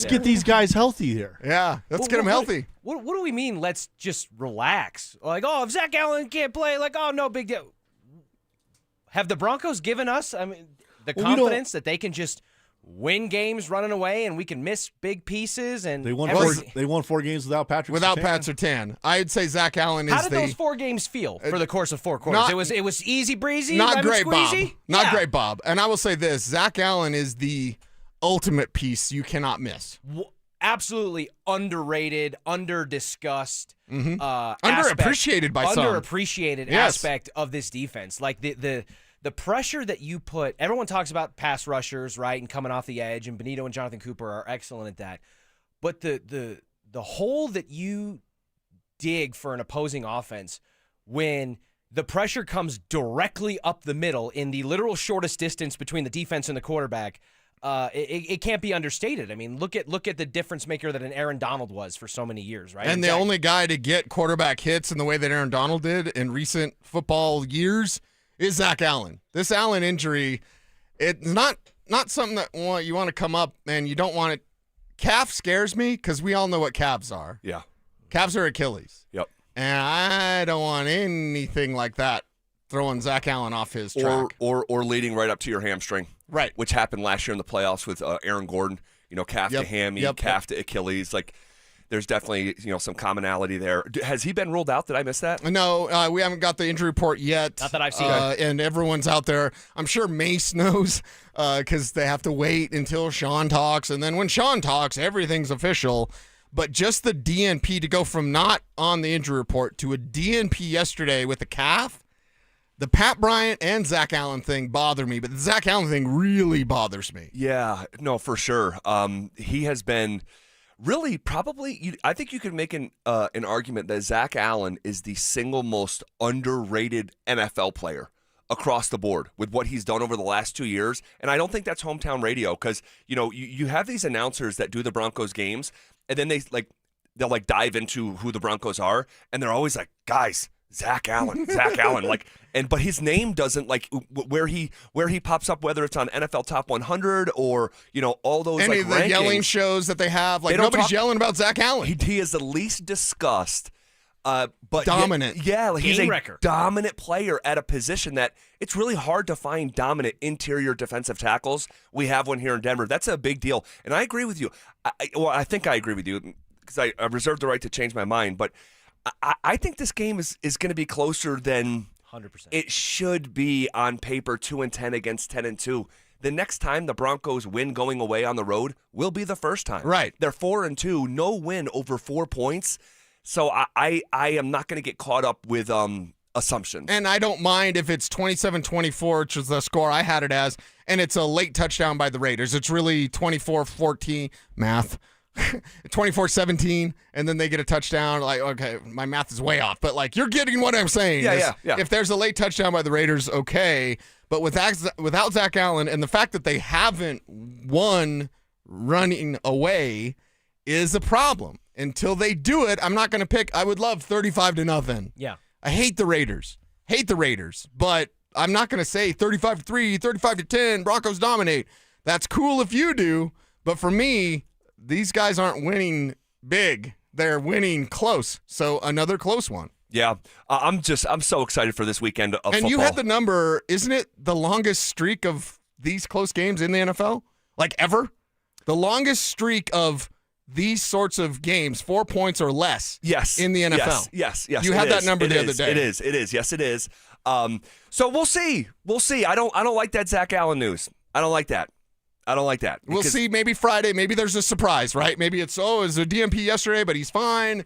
Let's get these guys healthy here. Yeah, let's get them healthy. What do we mean, let's just relax? Like, oh, if Zach Allen can't play, like, oh, no big deal. Have the Broncos given us the confidence that they can just win games running away and we can miss big pieces? And They won 4 games without Patrick Surtain. I'd say Zach Allen is How did those 4 games feel for the course of 4 quarters? It was easy breezy? Not great, squeezy? Bob. Not great, Bob. And I will say this, Zach Allen is the ultimate piece you cannot miss. Absolutely underrated, under-discussed. Underappreciated by some. Underappreciated aspect of this defense. Like the pressure that you put, everyone talks about pass rushers, right, and coming off the edge, and Benito and Jonathan Cooper are excellent at that. But the hole that you dig for an opposing offense when the pressure comes directly up the middle in the literal shortest distance between the defense and the quarterback, it can't be understated. I mean, look at the difference maker that an Aaron Donald was for so many years, right? And the only guy to get quarterback hits in the way that Aaron Donald did in recent football years is Zach Allen. This Allen injury, it's not something that you want to come up and you don't want it. Calf scares me because we all know what calves are. Yeah. Calves are Achilles. Yep. And I don't want anything like that throwing Zach Allen off his track. Or leading right up to your hamstring. Right. Which happened last year in the playoffs with Aaron Gordon. Calf to hammy, calf to Achilles. Like, there's definitely some commonality there. Has he been ruled out? Did I miss that? No, we haven't got the injury report yet. Not that I've seen. And everyone's out there. I'm sure Mace knows because they have to wait until Sean talks. And then when Sean talks, everything's official. But just the DNP to go from not on the injury report to a DNP yesterday with a calf, the Pat Bryant and Zach Allen thing bother me, but the Zach Allen thing really bothers me. Yeah, no, for sure. He has been really probably. I think you could make an argument that Zach Allen is the single most underrated NFL player across the board with what he's done over the last 2 years. And I don't think that's hometown radio because you have these announcers that do the Broncos games, and then they'll dive into who the Broncos are, and they're always like, guys, Zach Allen, but his name doesn't where he pops up, whether it's on NFL Top 100 or all those any of the rankings, yelling shows that they have. Nobody's yelling about Zach Allen. He is the least discussed, but dominant. He's a wrecker. Dominant player at a position that it's really hard to find dominant interior defensive tackles. We have one here in Denver. That's a big deal, and I agree with you. I think I agree with you because I reserve the right to change my mind, but I think this game is going to be closer than 100%. It should be on paper. 2-10 against 10-2. The next time the Broncos win going away on the road will be the first time. Right. They're 4-2, no win over 4 points. So I am not going to get caught up with assumptions. And I don't mind if it's 27-24, which is the score I had it as, and it's a late touchdown by the Raiders. It's really 24-14 math. 24-17, and then they get a touchdown. Okay, my math is way off, but you're getting what I'm saying. Yeah. If there's a late touchdown by the Raiders, okay. But without Zach Allen, and the fact that they haven't won running away is a problem. Until they do it, I'm not going to pick. I would love 35-0. Yeah. I hate the Raiders. But I'm not going to say 35-3, 35-10, Broncos dominate. That's cool if you do, but for me, these guys aren't winning big. They're winning close. So another close one. Yeah. I'm so excited for this weekend of football. And you had the number, isn't it the longest streak of these close games in the NFL? Ever? The longest streak of these sorts of games, 4 points or less. Yes. In the NFL. Yes. You had that number the other day. It is. Yes, it is. So we'll see. I don't like that Zach Allen news. I don't like that. We'll see. Maybe Friday. Maybe there's a surprise, right? Maybe it's, it's a DMP yesterday, but he's fine.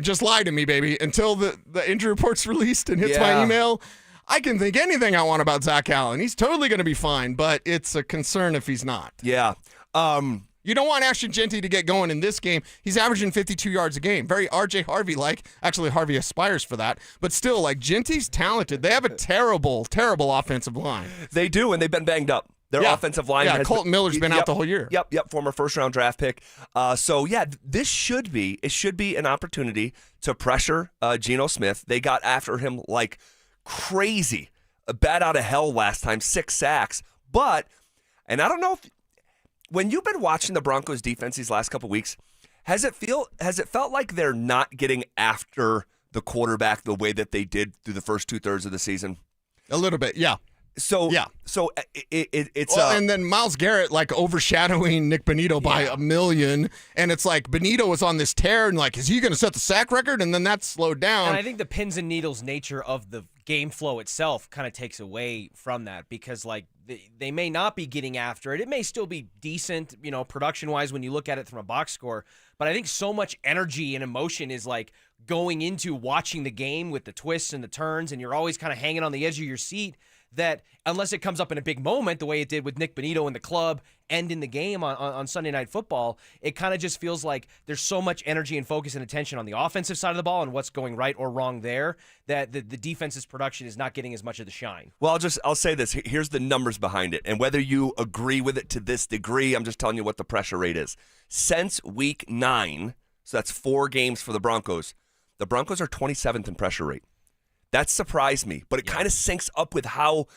Just lie to me, baby. Until the injury report's released and hits my email, I can think anything I want about Zach Allen. He's totally going to be fine, but it's a concern if he's not. Yeah. You don't want Ashton Jeanty to get going in this game. He's averaging 52 yards a game. Very R.J. Harvey-like. Actually, Harvey aspires for that. But still, Jeanty's talented. They have a terrible, terrible offensive line. They do, and they've been banged up. Their offensive line has Colton Miller's been out the whole year. Yep, former first-round draft pick. This should be an opportunity to pressure Geno Smith. They got after him like crazy. A bat out of hell last time, 6 sacks. And I don't know if when you've been watching the Broncos defense these last couple weeks, has it felt like they're not getting after the quarterback the way that they did through the first 2/3 of the season? A little bit, yeah. So yeah. So it's and then Myles Garrett like overshadowing Nick Bonito by a million, and it's like Bonito was on this tear, and like, is he going to set the sack record? And then that slowed down. And I think the pins and needles nature of the game flow itself kind of takes away from that, because like they may not be getting after it. It may still be decent, production wise when you look at it from a box score. But I think so much energy and emotion is like going into watching the game with the twists and the turns, and you're always kind of hanging on the edge of your seat, that unless it comes up in a big moment the way it did with Nick Bonito in the club and in the game on Sunday Night Football, it kind of just feels like there's so much energy and focus and attention on the offensive side of the ball and what's going right or wrong there, that the defense's production is not getting as much of the shine. Well, I'll say this. Here's the numbers behind it. And whether you agree with it to this degree, I'm just telling you what the pressure rate is. Since week 9, so that's 4 games for the Broncos are 27th in pressure rate. That surprised me, but it kind of syncs up with how,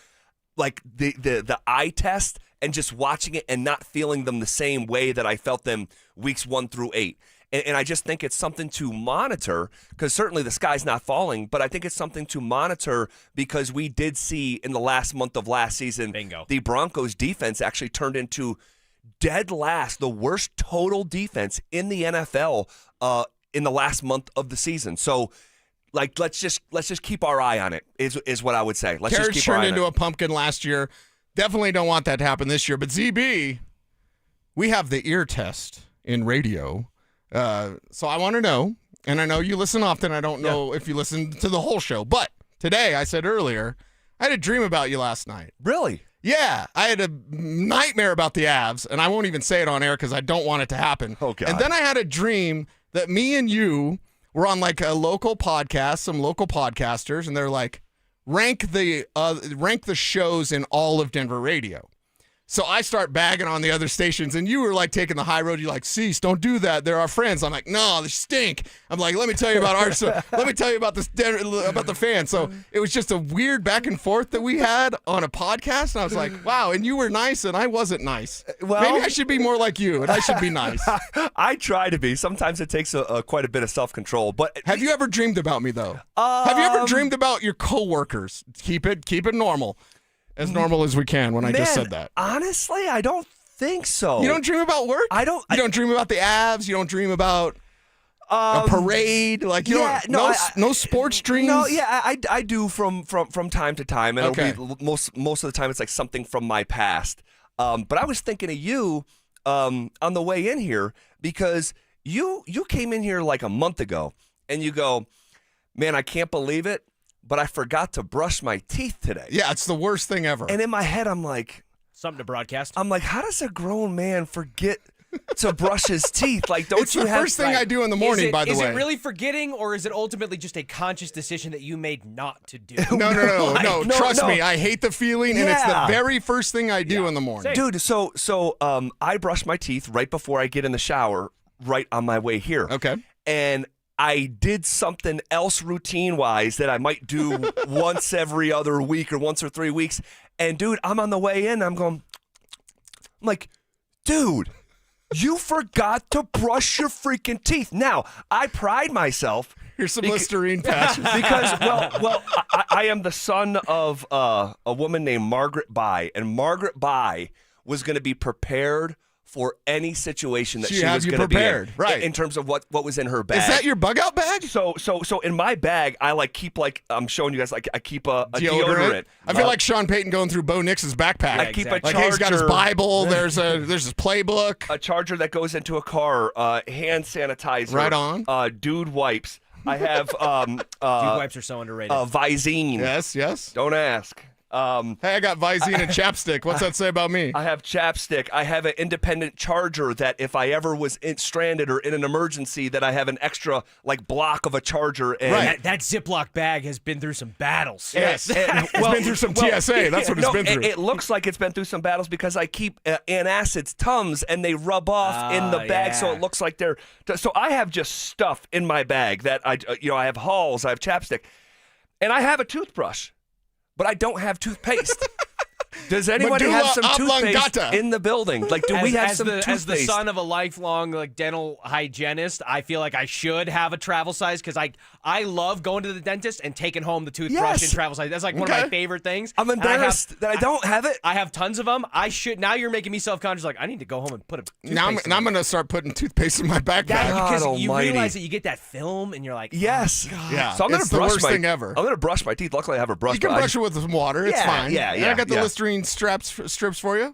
like, the eye test and just watching it and not feeling them the same way that I felt them weeks 1 through 8. And I just think it's something to monitor, because certainly the sky's not falling, but I think it's something to monitor because we did see in the last month of last season, the Broncos defense actually turned into dead last, the worst total defense in the NFL in the last month of the season. So, like, let's just keep our eye on it, is what I would say. Let's Carrots just keep our eye turned on into it. a pumpkin last year. Definitely don't want that to happen this year. But ZB, we have the ear test in radio. So I want to know, and I know you listen often. I don't know if you listen to the whole show. But today, I said earlier, I had a dream about you last night. Really? Yeah, I had a nightmare about the Avs, and I won't even say it on air because I don't want it to happen. Oh, God. And then I had a dream that me and you were on like a local podcast, some local podcasters, and they're like, rank the shows in all of Denver radio. So I start bagging on the other stations, and you were like taking the high road. You're like, cease, don't do that. They're our friends. I'm like, no, they stink. I'm like, let me tell you about our let me tell you about this about the fans. So it was just a weird back and forth that we had on a podcast, and I was like, wow. And you were nice, and I wasn't nice. Well, maybe I should be more like you, and I should be nice. I try to be. Sometimes it takes quite a bit of self-control. But have you ever dreamed about me though? Have you ever dreamed about your coworkers? Keep it normal. As normal as we can when I just said that. Honestly, I don't think so. You don't dream about work? I don't. You don't dream about the Avs? You don't dream about a parade? Like, you don't, no sports dreams? No, yeah, I do from time to time. And Okay. it'll be most of the time it's like something from my past. But I was thinking of you on the way in here, because you came in here like a month ago, and you go, man, I can't believe it, but I forgot to brush my teeth today. Yeah, it's the worst thing ever. And in my head, I'm like, Something to broadcast. how does a grown man forget to brush his teeth? Like, don't it's you the have first thing I do in the morning, by the way. Is it really forgetting, or is it ultimately just a conscious decision that you made not to do? No. Trust me, I hate the feeling, and it's the Yeah. very first thing I do in the morning. Dude, so I brush my teeth right before I get in the shower, right on my way here. Okay. And I did something else routine-wise that I might do once every other week or once or 3 weeks. And, dude, I'm on the way in. I'm like, dude, you forgot to brush your freaking teeth. Now, I pride myself. Here's some Listerine patches. Because, I am the son of a woman named Margaret By, and Margaret By was going to be prepared for any situation that she was going to be in, right? In terms of what was in her bag. Is that your bug out bag? So in my bag, I keep, like, I'm showing you guys, like, I keep a deodorant. I feel like Sean Payton going through Bo Nix's backpack. I keep a like, charger. hey, he's got his Bible. There's his playbook. A charger that goes into a car. Hand sanitizer. Right on. Dude wipes. I have Dude wipes are so underrated. Visine. Yes. Don't ask. Hey, I got Visine and chapstick. What's that say about me? I have chapstick. I have an independent charger that if I ever was stranded or in an emergency, that I have an extra, like, block of a charger. And That Ziploc bag has been through some battles. Yes. It's been through some TSA. That's what it's been through. It looks like it's been through some battles because I keep antacids, Tums, and they rub off in the bag, so it looks like they're. So I have just stuff in my bag that I have Halls, I have chapstick, and I have a toothbrush, but I don't have toothpaste. Does anybody have some toothpaste oblongata in the building? Like, do we have some toothpaste? As the son of a lifelong dental hygienist, I feel like I should have a travel size because I love going to the dentist and taking home the toothbrush in travel size. That's like one of my favorite things. I'm embarrassed that I don't have it. I have tons of them. I should. Now you're making me self-conscious. Like, I need to go home and put a toothpaste Now I'm going to start putting toothpaste in my backpack. Because you realize that you get that film and you're like, yes. Oh, God. Yeah, so I'm going to brush the worst thing ever. I'm going to brush my teeth. Luckily, I have a brush. You can brush it with some water. It's fine. Yeah. And I got the Listerine strips for you.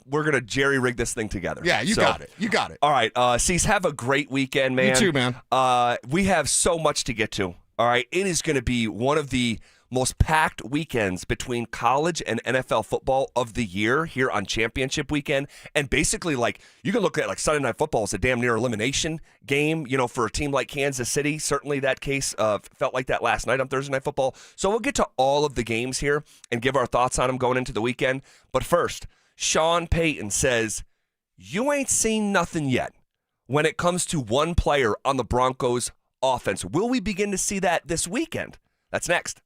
We're gonna jerry rig this thing together. Yeah, you got it. You got it. All right, Cease, have a great weekend, man. You too, man. We have so much to get to. All right, it is going to be one of the most packed weekends between college and NFL football of the year here on championship weekend. And basically, like, you can look at like Sunday Night Football as a damn near elimination game, for a team like Kansas City. Certainly that case felt like that last night on Thursday Night Football. So we'll get to all of the games here and give our thoughts on them going into the weekend. But first, Sean Payton says, you ain't seen nothing yet when it comes to one player on the Broncos offense. Will we begin to see that this weekend? That's next.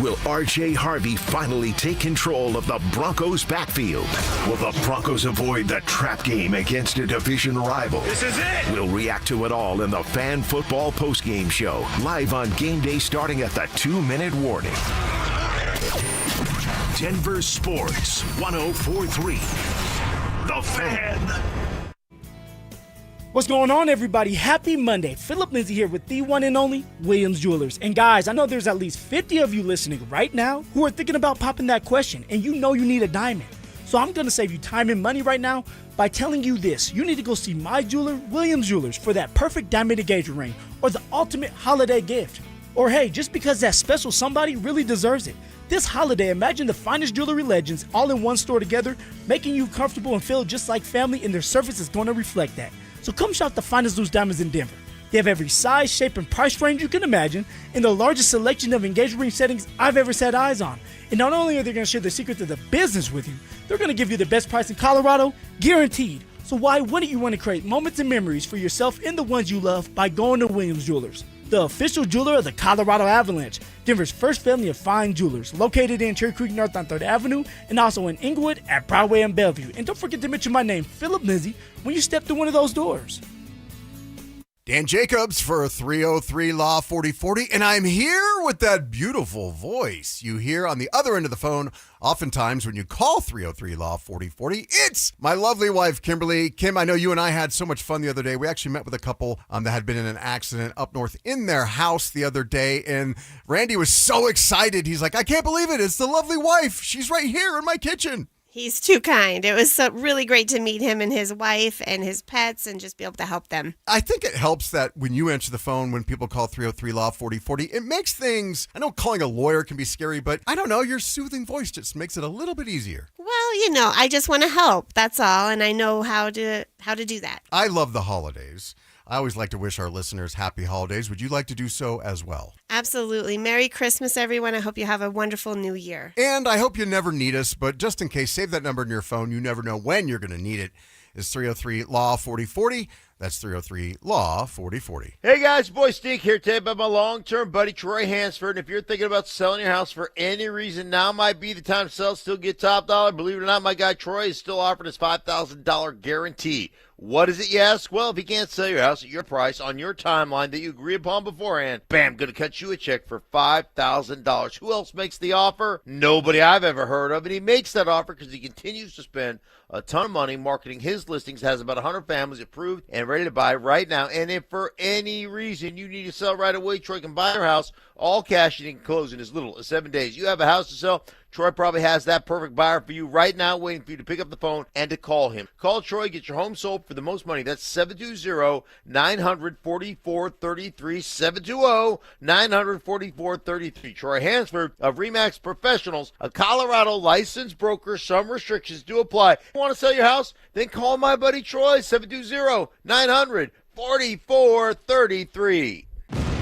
Will R.J. Harvey finally take control of the Broncos' backfield? Will the Broncos avoid the trap game against a division rival? This is it! We'll react to it all in the Fan Football Postgame Show, live on game day starting at the 2-minute warning. Denver Sports 104.3. The Fan. What's going on, everybody? Happy Monday. Phillip Lindsay here with the one and only Williams Jewelers. And guys, I know there's at least 50 of you listening right now who are thinking about popping that question, and you know you need a diamond. So I'm going to save you time and money right now by telling you this. You need to go see my jeweler, Williams Jewelers, for that perfect diamond engagement ring or the ultimate holiday gift. Or hey, just because that special somebody really deserves it. This holiday, imagine the finest jewelry legends all in one store together, making you comfortable and feel just like family, and their service is going to reflect that. So come shop the finest loose diamonds in Denver. They have every size, shape, and price range you can imagine, and the largest selection of engagement ring settings I've ever set eyes on. And not only are they going to share the secrets of the business with you, they're going to give you the best price in Colorado, guaranteed. So why wouldn't you want to create moments and memories for yourself and the ones you love by going to Williams Jewelers, the official jeweler of the Colorado Avalanche, Denver's first family of fine jewelers, located in Cherry Creek North on 3rd Avenue, and also in Inglewood at Broadway and Bellevue. And don't forget to mention my name, Phillip Lindsay, when you step through one of those doors. Dan Jacobs for 303 Law 4040, and I'm here with that beautiful voice you hear on the other end of the phone oftentimes when you call 303 Law 4040. It's my lovely wife, Kimberly. Kim, I know you and I had so much fun the other day. We actually met with a couple that had been in an accident up north in their house the other day, and Randy was so excited. He's like, I can't believe it. It's the lovely wife. She's right here in my kitchen. He's too kind. It was really great to meet him and his wife and his pets and just be able to help them. I think it helps that when you answer the phone, when people call 303 Law 4040, it makes things, I know calling a lawyer can be scary, but I don't know, your soothing voice just makes it a little bit easier. Well, I just want to help. That's all. And I know how to do that. I love the holidays. I always like to wish our listeners happy holidays. Would you like to do so as well? Absolutely. Merry Christmas, everyone. I hope you have a wonderful new year. And I hope you never need us, but just in case, save that number in your phone. You never know when you're going to need it. It's 303 Law 4040. That's 303 Law 4040. Hey guys, boy Steve here today about my long-term buddy Troy Hansford. And if you're thinking about selling your house for any reason, now might be the time to sell, still get top dollar. Believe it or not, my guy Troy is still offering his $5,000 guarantee. What is it, you ask? Well, if he can't sell your house at your price on your timeline that you agree upon beforehand, bam, going to cut you a check for $5,000. Who else makes the offer? Nobody I've ever heard of. And he makes that offer because he continues to spend a ton of money marketing his listings, has about 100 families approved and ready to buy right now. And if for any reason you need to sell right away, Troy can buy your house, all cash, and he can close in as little as 7 days. You have a house to sell, Troy probably has that perfect buyer for you right now, waiting for you to pick up the phone and to call him. Call Troy, get your home sold for the most money. That's 720-944-33, 720-944-33. Troy Hansford of RE/MAX Professionals, a Colorado licensed broker. Some restrictions do apply. Want to sell your house? Then call my buddy Troy, 720-900-4433.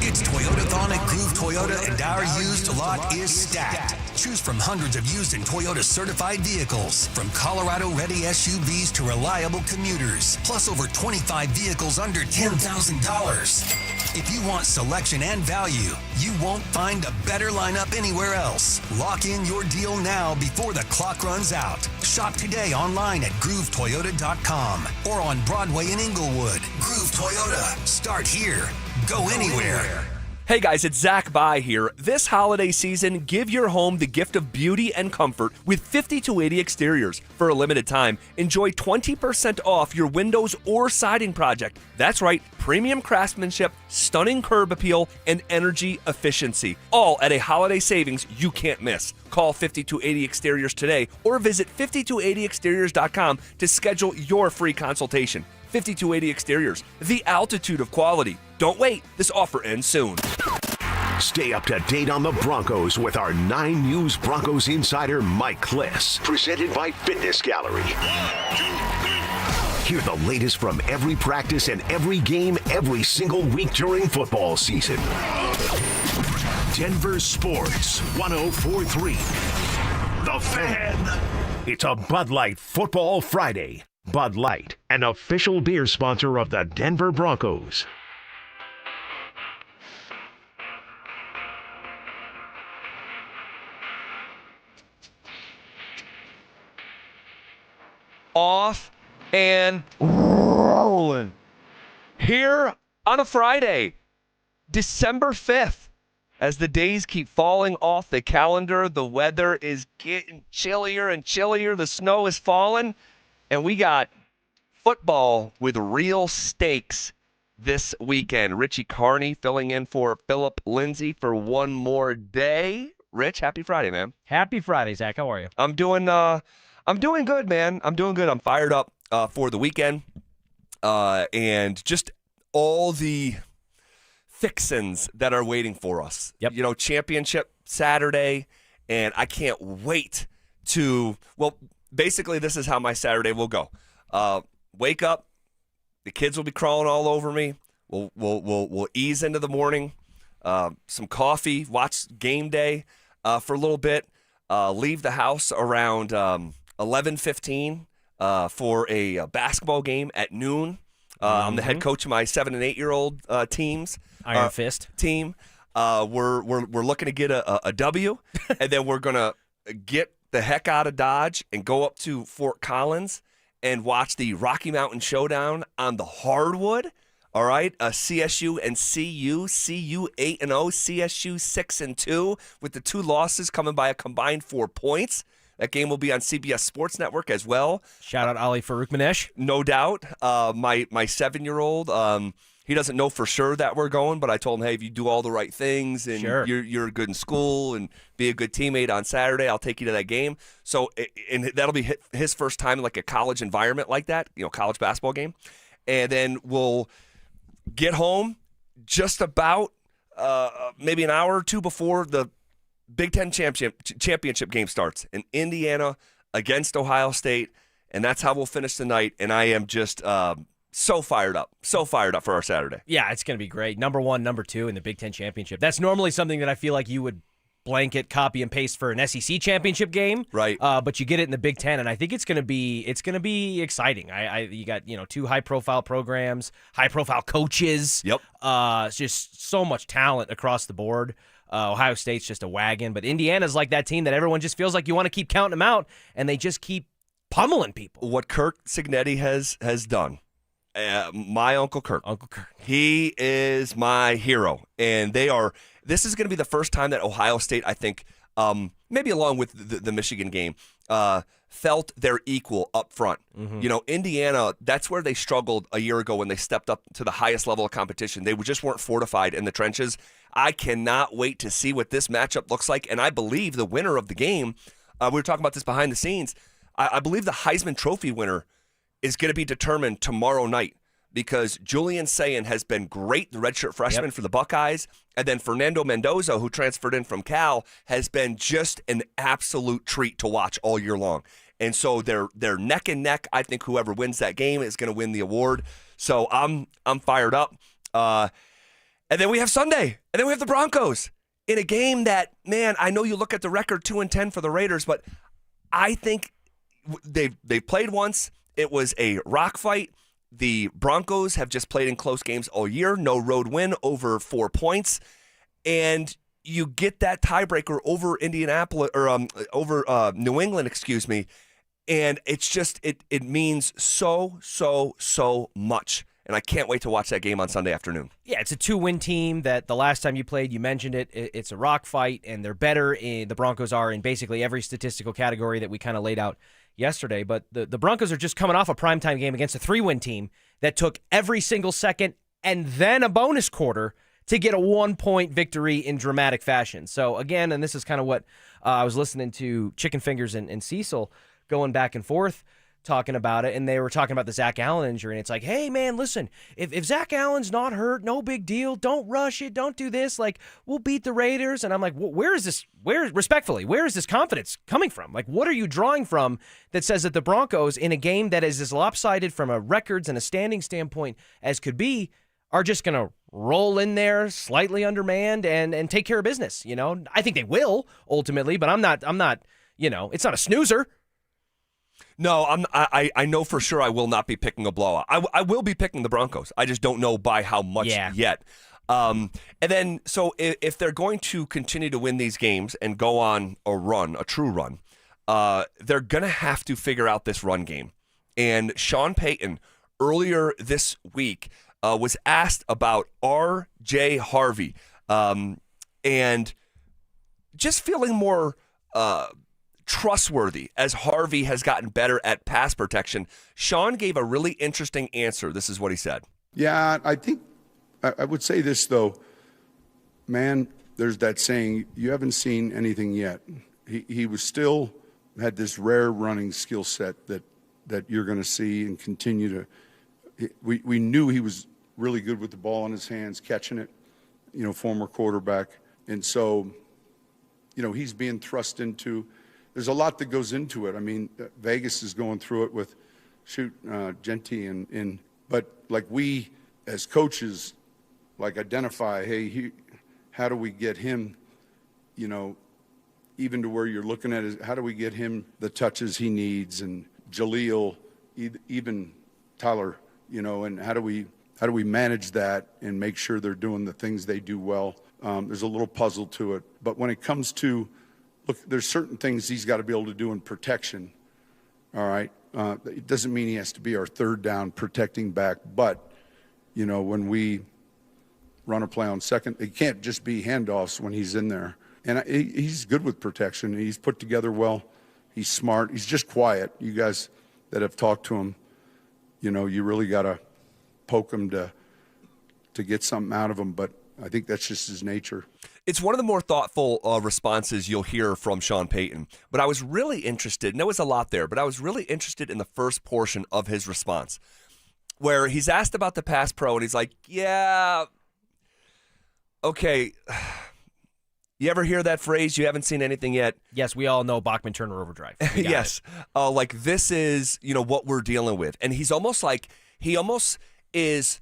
It's Toyotathon at Groove Toyota, and our used lot is stacked. Choose from hundreds of used and Toyota certified vehicles, from Colorado-ready SUVs to reliable commuters, plus over 25 vehicles under $10,000. If you want selection and value, you won't find a better lineup anywhere else. Lock in your deal now before the clock runs out. Shop today online at GrooveToyota.com or on Broadway in Inglewood. Groove Toyota. Start here. Go anywhere. Hey guys, it's Zach By here. This holiday season, give your home the gift of beauty and comfort with 5280 Exteriors. For a limited time, enjoy 20% off your windows or siding project. That's right, premium craftsmanship, stunning curb appeal, and energy efficiency. All at a holiday savings you can't miss. Call 5280 Exteriors today or visit 5280exteriors.com to schedule your free consultation. 5280 Exteriors, the altitude of quality. Don't wait, this offer ends soon. Stay up to date on the Broncos with our 9 News Broncos insider Mike Kliss. Presented by Fitness Gallery. Hear the latest from every practice and every game every single week during football season. Denver Sports 104.3. The Fan. It's a Bud Light Football Friday. Bud Light, an official beer sponsor of the Denver Broncos. Off and rolling. Here on a Friday, December 5th. As the days keep falling off the calendar, the weather is getting chillier and chillier. The snow is falling. And we got football with real stakes this weekend. Richie Carney filling in for Phillip Lindsay for one more day. Rich, happy Friday, man. Happy Friday, Zach. How are you? I'm doing good, man. I'm doing good. I'm fired up for the weekend. And just all the fixins that are waiting for us. Yep. You know, championship Saturday, and I can't wait to, well, basically, this is how my Saturday will go. Wake up, the kids will be crawling all over me. We'll ease into the morning. Some coffee, watch game day for a little bit. Leave the house around 11:15 for a basketball game at noon. I'm the head coach of my 7 and 8 year old teams. Iron Fist team. We're looking to get a W, and then we're gonna get the heck out of Dodge and go up to Fort Collins and watch the Rocky Mountain Showdown on the hardwood. All right, CSU and CU 8-0, CSU 6-2, with the 2 losses coming by a combined 4 points. That game will be on CBS Sports Network as well. Shout out Ali Farouk-Manesh. No doubt. My 7-year-old, he doesn't know for sure that we're going, but I told him, hey, if you do all the right things and you're good in school and be a good teammate on Saturday, I'll take you to that game. So, and that'll be his first time in like a college environment like that, college basketball game. And then we'll get home just about maybe an hour or two before the Big Ten championship game starts in Indiana against Ohio State, and that's how we'll finish the night. And I am just so fired up for our Saturday. Yeah, it's going to be great. Number 1, number 2 in the Big Ten championship. That's normally something that I feel like you would blanket, copy, and paste for an SEC championship game. Right. But you get it in the Big Ten, and I think it's going to be exciting. You got 2 high-profile programs, high-profile coaches. Yep. It's just so much talent across the board. Ohio State's just a wagon, but Indiana's like that team that everyone just feels like you want to keep counting them out, and they just keep pummeling people. What Kirk Cignetti has done, my Uncle Kirk. He is my hero, and this is going to be the first time that Ohio State, I think, maybe along with the Michigan game, felt their equal up front. Mm-hmm. Indiana, that's where they struggled a year ago when they stepped up to the highest level of competition. They just weren't fortified in the trenches. I cannot wait to see what this matchup looks like, and I believe the winner of the game, we were talking about this behind the scenes, I believe the Heisman Trophy winner is going to be determined tomorrow night, because Julian Sayin has been great, the redshirt freshman for the Buckeyes, and then Fernando Mendoza, who transferred in from Cal, has been just an absolute treat to watch all year long. And so they're neck and neck. I think whoever wins that game is going to win the award. So I'm fired up. And then we have Sunday, and then we have the Broncos in a game that, man, I know you look at the record 2-10 for the Raiders, but I think they've played once. It was a rock fight. the Broncos have just played in close games all year, no road win over 4 points, and you get that tiebreaker over Indianapolis or over New England, excuse me, and it's just it means so much. And I can't wait to watch that game on Sunday afternoon. Yeah, it's a 2-win team that the last time you played, you mentioned it, it's a rock fight, and they're better. The Broncos are in basically every statistical category that we kind of laid out yesterday. But the Broncos are just coming off a primetime game against a 3-win team that took every single second and then a bonus quarter to get a 1-point victory in dramatic fashion. So, again, and this is kind of what I was listening to Chicken Fingers and Cecil going back and forth talking about it, and they were talking about the Zach Allen injury, and it's like, hey, man, listen, if Zach Allen's not hurt, no big deal. Don't rush it. Don't do this. Like, we'll beat the Raiders. And I'm like, where is this confidence coming from? Like, what are you drawing from that says that the Broncos, in a game that is as lopsided from a records and a standing standpoint as could be, are just going to roll in there slightly undermanned and take care of business? You know, I think they will ultimately, but I'm not, it's not a snoozer. No, I know for sure I will not be picking a blowout. I will be picking the Broncos. I just don't know by how much yet. And then, so if they're going to continue to win these games and go on a true run, they're going to have to figure out this run game. And Sean Payton, earlier this week, was asked about R.J. Harvey and just feeling more trustworthy as Harvey has gotten better at pass protection. Sean gave a really interesting answer. This is what he said. Yeah, I think I would say this, though. Man, there's that saying, you haven't seen anything yet. He was still had this rare running skill set that you're going to see and continue to. We knew he was really good with the ball in his hands, catching it, former quarterback. And so, he's being thrust into. There's a lot that goes into it. I mean, Vegas is going through it with Genty but like we as coaches, like identify, hey, how do we get him, even to where you're looking at it, how do we get him the touches he needs, and Jaleel, even Tyler, and how do we manage that and make sure they're doing the things they do well? There's a little puzzle to it, but when it comes to look, there's certain things he's got to be able to do in protection, all right? It doesn't mean he has to be our third down protecting back, but, when we run a play on second, it can't just be handoffs when he's in there. And he's good with protection. He's put together well. He's smart. He's just quiet. You guys that have talked to him, you really got to poke him to get something out of him, but I think that's just his nature. It's one of the more thoughtful responses you'll hear from Sean Payton. But I was really interested, and there was a lot there, but I was really interested in the first portion of his response, where he's asked about the pass pro, and he's like, yeah, okay. You ever hear that phrase, you haven't seen anything yet? Yes, we all know Bachman-Turner overdrive. Yes. Like, this is, what we're dealing with. And he almost is...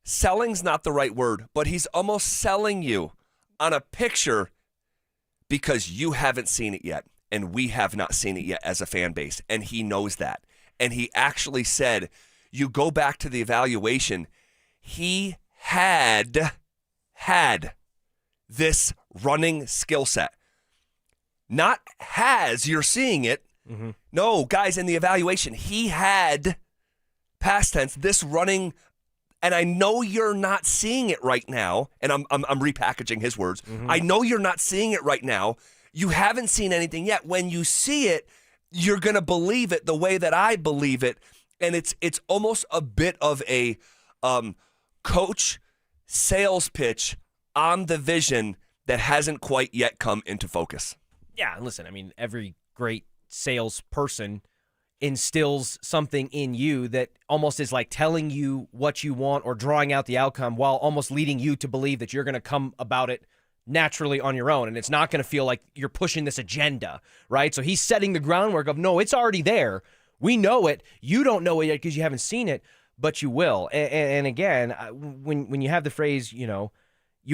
Selling's not the right word, but he's almost selling you on a picture because you haven't seen it yet, and we have not seen it yet as a fan base, and he knows that. And he actually said, you go back to the evaluation, he had this running skill set. Not has, you're seeing it. Mm-hmm. No, guys, in the evaluation, he had, past tense, this running. And I know you're not seeing it right now, and I'm repackaging his words. Mm-hmm. I know you're not seeing it right now. You haven't seen anything yet. When you see it, you're going to believe it the way that I believe it. And it's almost a bit of a coach sales pitch on the vision that hasn't quite yet come into focus. Yeah, listen, I mean, every great salesperson instills something in you that almost is like telling you what you want or drawing out the outcome while almost leading you to believe that you're going to come about it naturally on your own, and it's not going to feel like you're pushing this agenda, right? So he's setting the groundwork of, no, it's already there. We know it. You don't know it yet because you haven't seen it, but you will. And again, when you have the phrase, you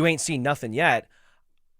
ain't seen nothing yet,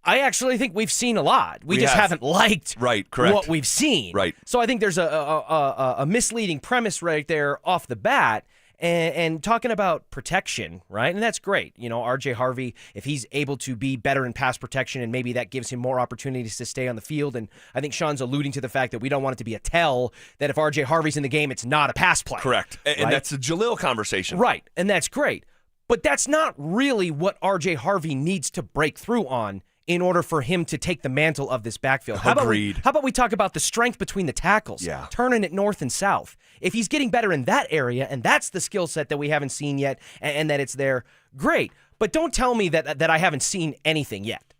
I actually think we've seen a lot. We just haven't liked what we've seen. Right. So I think there's a misleading premise right there off the bat. And talking about protection, right? And that's great. You know, RJ Harvey, if he's able to be better in pass protection, and maybe that gives him more opportunities to stay on the field. And I think Sean's alluding to the fact that we don't want it to be a tell that if RJ Harvey's in the game, it's not a pass play. Correct. And that's a Jaleel conversation. Right. And that's great. But that's not really what RJ Harvey needs to break through on in order for him to take the mantle of this backfield. Agreed. How about we talk about the strength between the tackles, turning it north and south? If he's getting better in that area, and that's the skill set that we haven't seen yet, and that it's there, great. But don't tell me that I haven't seen anything yet.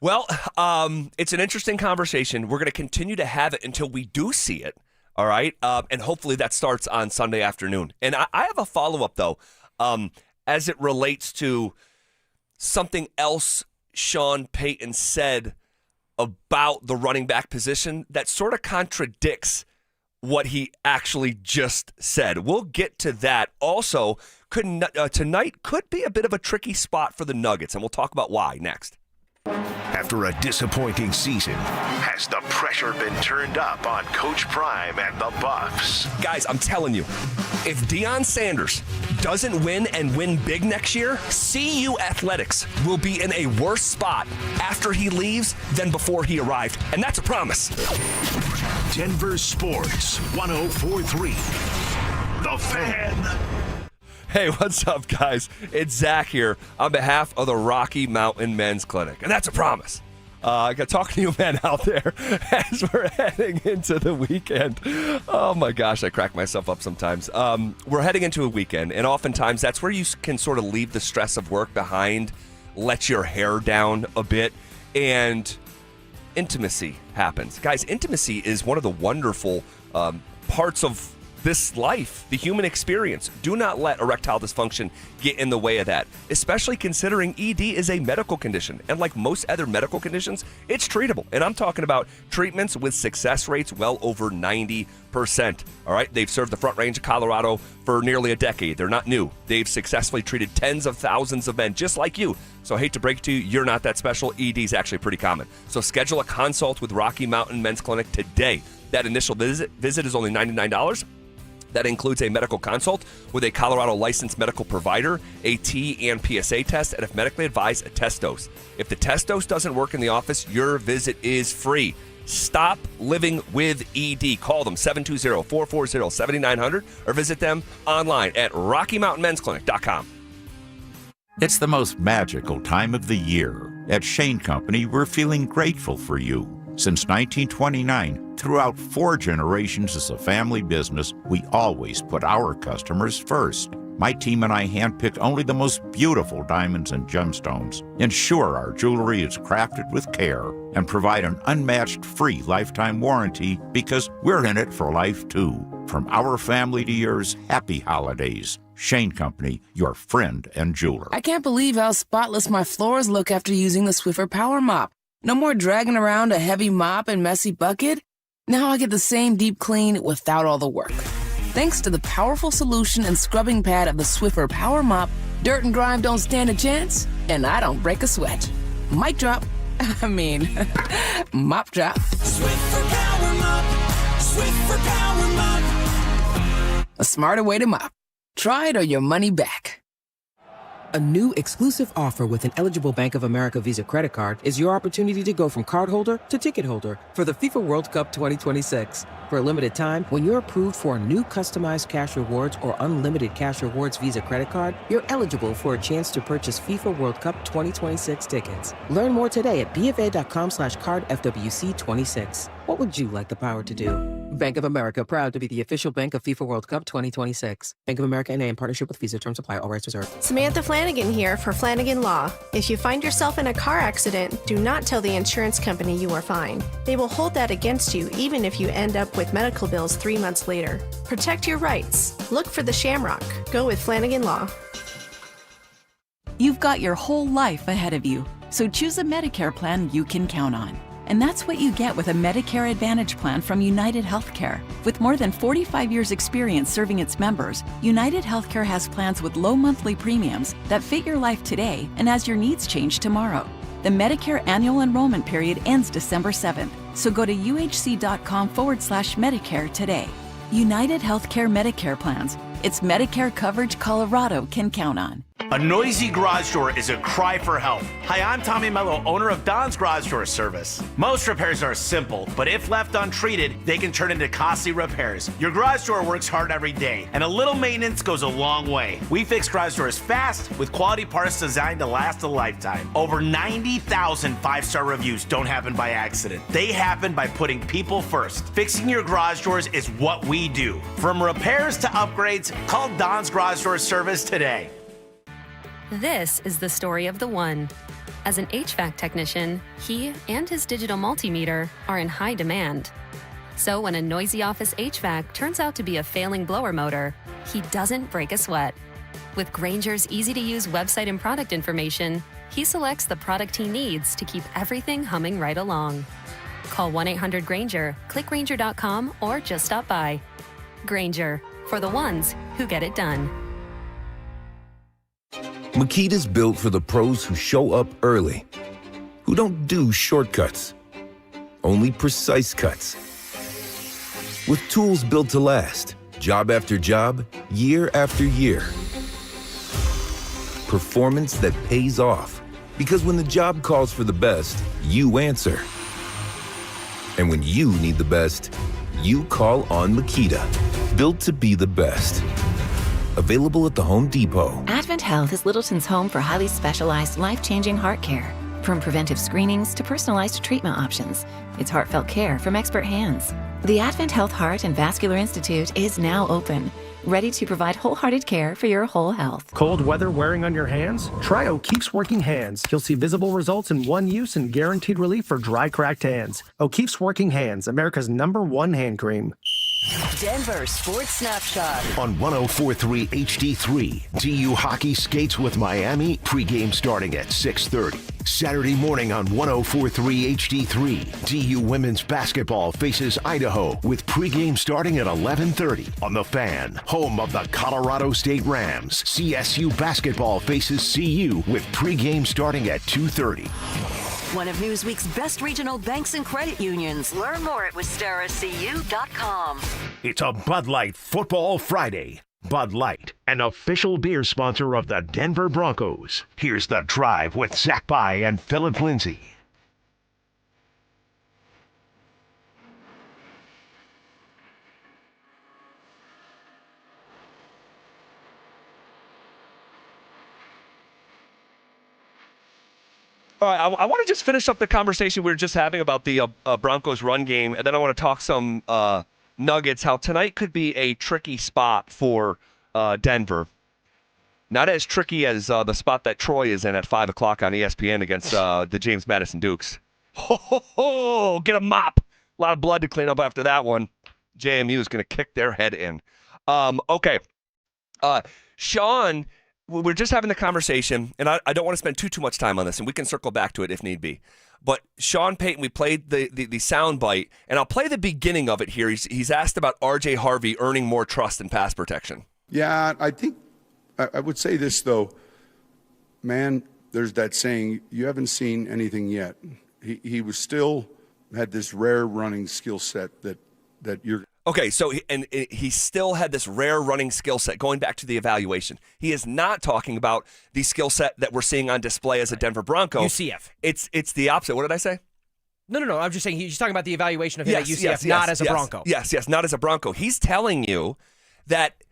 Well, it's an interesting conversation. We're going to continue to have it until we do see it, all right? And hopefully that starts on Sunday afternoon. And I have a follow-up, though, as it relates to something else Sean Payton said about the running back position that sort of contradicts what he actually just said. We'll get to that. Also, tonight could be a bit of a tricky spot for the Nuggets, and we'll talk about why next. After a disappointing season, has the pressure been turned up on Coach Prime and the Buffs? Guys, I'm telling you, if Deion Sanders doesn't win and win big next year, CU Athletics will be in a worse spot after he leaves than before he arrived. And that's a promise. Denver Sports 104.3. The Fan. Hey, what's up, guys? It's Zach here on behalf of the Rocky Mountain Men's Clinic, and that's a promise. I got talking to you men out there as we're heading into the weekend. Oh my gosh, I crack myself up sometimes. We're heading into a weekend, and oftentimes that's where you can sort of leave the stress of work behind, let your hair down a bit, and intimacy happens. Guys, intimacy is one of the wonderful parts of this life, the human experience. Do not let erectile dysfunction get in the way of that, especially considering ED is a medical condition. And like most other medical conditions, it's treatable. And I'm talking about treatments with success rates well over 90%. All right, they've served the Front Range of Colorado for nearly a decade. They're not new. They've successfully treated tens of thousands of men just like you. So I hate to break it to you, you're not that special. ED is actually pretty common. So schedule a consult with Rocky Mountain Men's Clinic today. That initial visit is only $99. That includes a medical consult with a Colorado licensed medical provider, a T and PSA test, and if medically advised, a test dose. If the test dose doesn't work in the office, your visit is free. Stop living with ED. Call them 720-440-7900 or visit them online at RockyMountainMen'sClinic.com. It's the most magical time of the year. At Shane Company, we're feeling grateful for you. Since 1929, throughout 4 generations as a family business, we always put our customers first. My team and I handpick only the most beautiful diamonds and gemstones, ensure our jewelry is crafted with care, and provide an unmatched free lifetime warranty because we're in it for life too. From our family to yours, happy holidays. Shane Company, your friend and jeweler. I can't believe how spotless my floors look after using the Swiffer Power Mop. No more dragging around a heavy mop and messy bucket. Now I get the same deep clean without all the work. Thanks to the powerful solution and scrubbing pad of the Swiffer Power Mop, dirt and grime don't stand a chance, and I don't break a sweat. Mic drop. Mop drop. Swiffer Power Mop. Swiffer Power Mop. A smarter way to mop. Try it or your money back. A new exclusive offer with an eligible Bank of America Visa credit card is your opportunity to go from cardholder to ticket holder for the FIFA World Cup 2026. For a limited time, when you're approved for a new customized cash rewards or unlimited cash rewards Visa credit card, you're eligible for a chance to purchase FIFA World Cup 2026 tickets. Learn more today at bfa.com/cardfwc26. What would you like the power to do? Bank of America, proud to be the official bank of FIFA World Cup 2026. Bank of America N.A. in partnership with Visa. Terms apply. All rights reserved. Samantha Flanagan here for Flanagan Law. If you find yourself in a car accident, do not tell the insurance company you are fine. They will hold that against you even if you end up with medical bills 3 months later. Protect your rights. Look for the Shamrock. Go with Flanagan Law. You've got your whole life ahead of you, so choose a Medicare plan you can count on. And that's what you get with a Medicare Advantage plan from United Healthcare. With more than 45 years' experience serving its members, United Healthcare has plans with low monthly premiums that fit your life today and as your needs change tomorrow. The Medicare annual enrollment period ends December 7th, so go to uhc.com/Medicare today. United Healthcare Medicare plans. It's Medicare coverage Colorado can count on. A noisy garage door is a cry for help. Hi, I'm Tommy Mello, owner of Don's Garage Door Service. Most repairs are simple, but if left untreated, they can turn into costly repairs. Your garage door works hard every day, and a little maintenance goes a long way. We fix garage doors fast with quality parts designed to last a lifetime. Over 90,000 five-star reviews don't happen by accident. They happen by putting people first. Fixing your garage doors is what we do. From repairs to upgrades, call Don's Garage Door Service today. This is the story of the one. As an HVAC technician, he and his digital multimeter are in high demand. So when a noisy office HVAC turns out to be a failing blower motor, he doesn't break a sweat. With Grainger's easy-to-use website and product information, he selects the product he needs to keep everything humming right along. Call 1-800-GRAINGER, click Grainger.com, or just stop by. Grainger, for the ones who get it done. Makita's built for the pros who show up early, who don't do shortcuts, only precise cuts. With tools built to last, job after job, year after year. Performance that pays off, because when the job calls for the best, you answer. And when you need the best, you call on Makita. Built to be the best. Available at the Home Depot. Advent Health is Littleton's home for highly specialized, life-changing heart care. From preventive screenings to personalized treatment options, it's heartfelt care from expert hands. The Advent Health Heart and Vascular Institute is now open, ready to provide wholehearted care for your whole health. Cold weather wearing on your hands? Try O'Keefe's Working Hands. You'll see visible results in one use and guaranteed relief for dry, cracked hands. O'Keefe's Working Hands, America's #1 hand cream. Denver Sports Snapshot. On 104.3 HD3, DU Hockey skates with Miami, pregame starting at 6:30. Saturday morning on 104.3 HD3, DU Women's Basketball faces Idaho with pregame starting at 11:30. On The Fan, home of the Colorado State Rams, CSU Basketball faces CU with pregame starting at 2:30. One of Newsweek's best regional banks and credit unions. Learn more at WistaraCU.com. It's a Bud Light Football Friday. Bud Light, an official beer sponsor of the Denver Broncos. Here's The Drive with Zach By and Phillip Lindsay. All right, I want to just finish up the conversation we were just having about the Broncos run game, and then I want to talk some Nuggets, how tonight could be a tricky spot for Denver. Not as tricky as the spot that Troy is in at 5 o'clock on ESPN against the James Madison Dukes. Ho, get a mop. A lot of blood to clean up after that one. JMU is going to kick their head in. Okay. Sean, we're just having the conversation, and I don't want to spend too much time on this, and we can circle back to it if need be. But Sean Payton, we played the sound bite, and I'll play the beginning of it here. He's asked about R.J. Harvey earning more trust in pass protection. Yeah, I think I would say this, though. Man, there's that saying, you haven't seen anything yet. He was still had this rare running skill set that you're – Okay, so he still had this rare running skill set, going back to the evaluation. He is not talking about the skill set that we're seeing on display as a Denver Bronco. UCF. It's the opposite. What did I say? No. I'm just saying he's talking about the evaluation of him at UCF, not as a Bronco. Yes, not as a Bronco. He's telling you that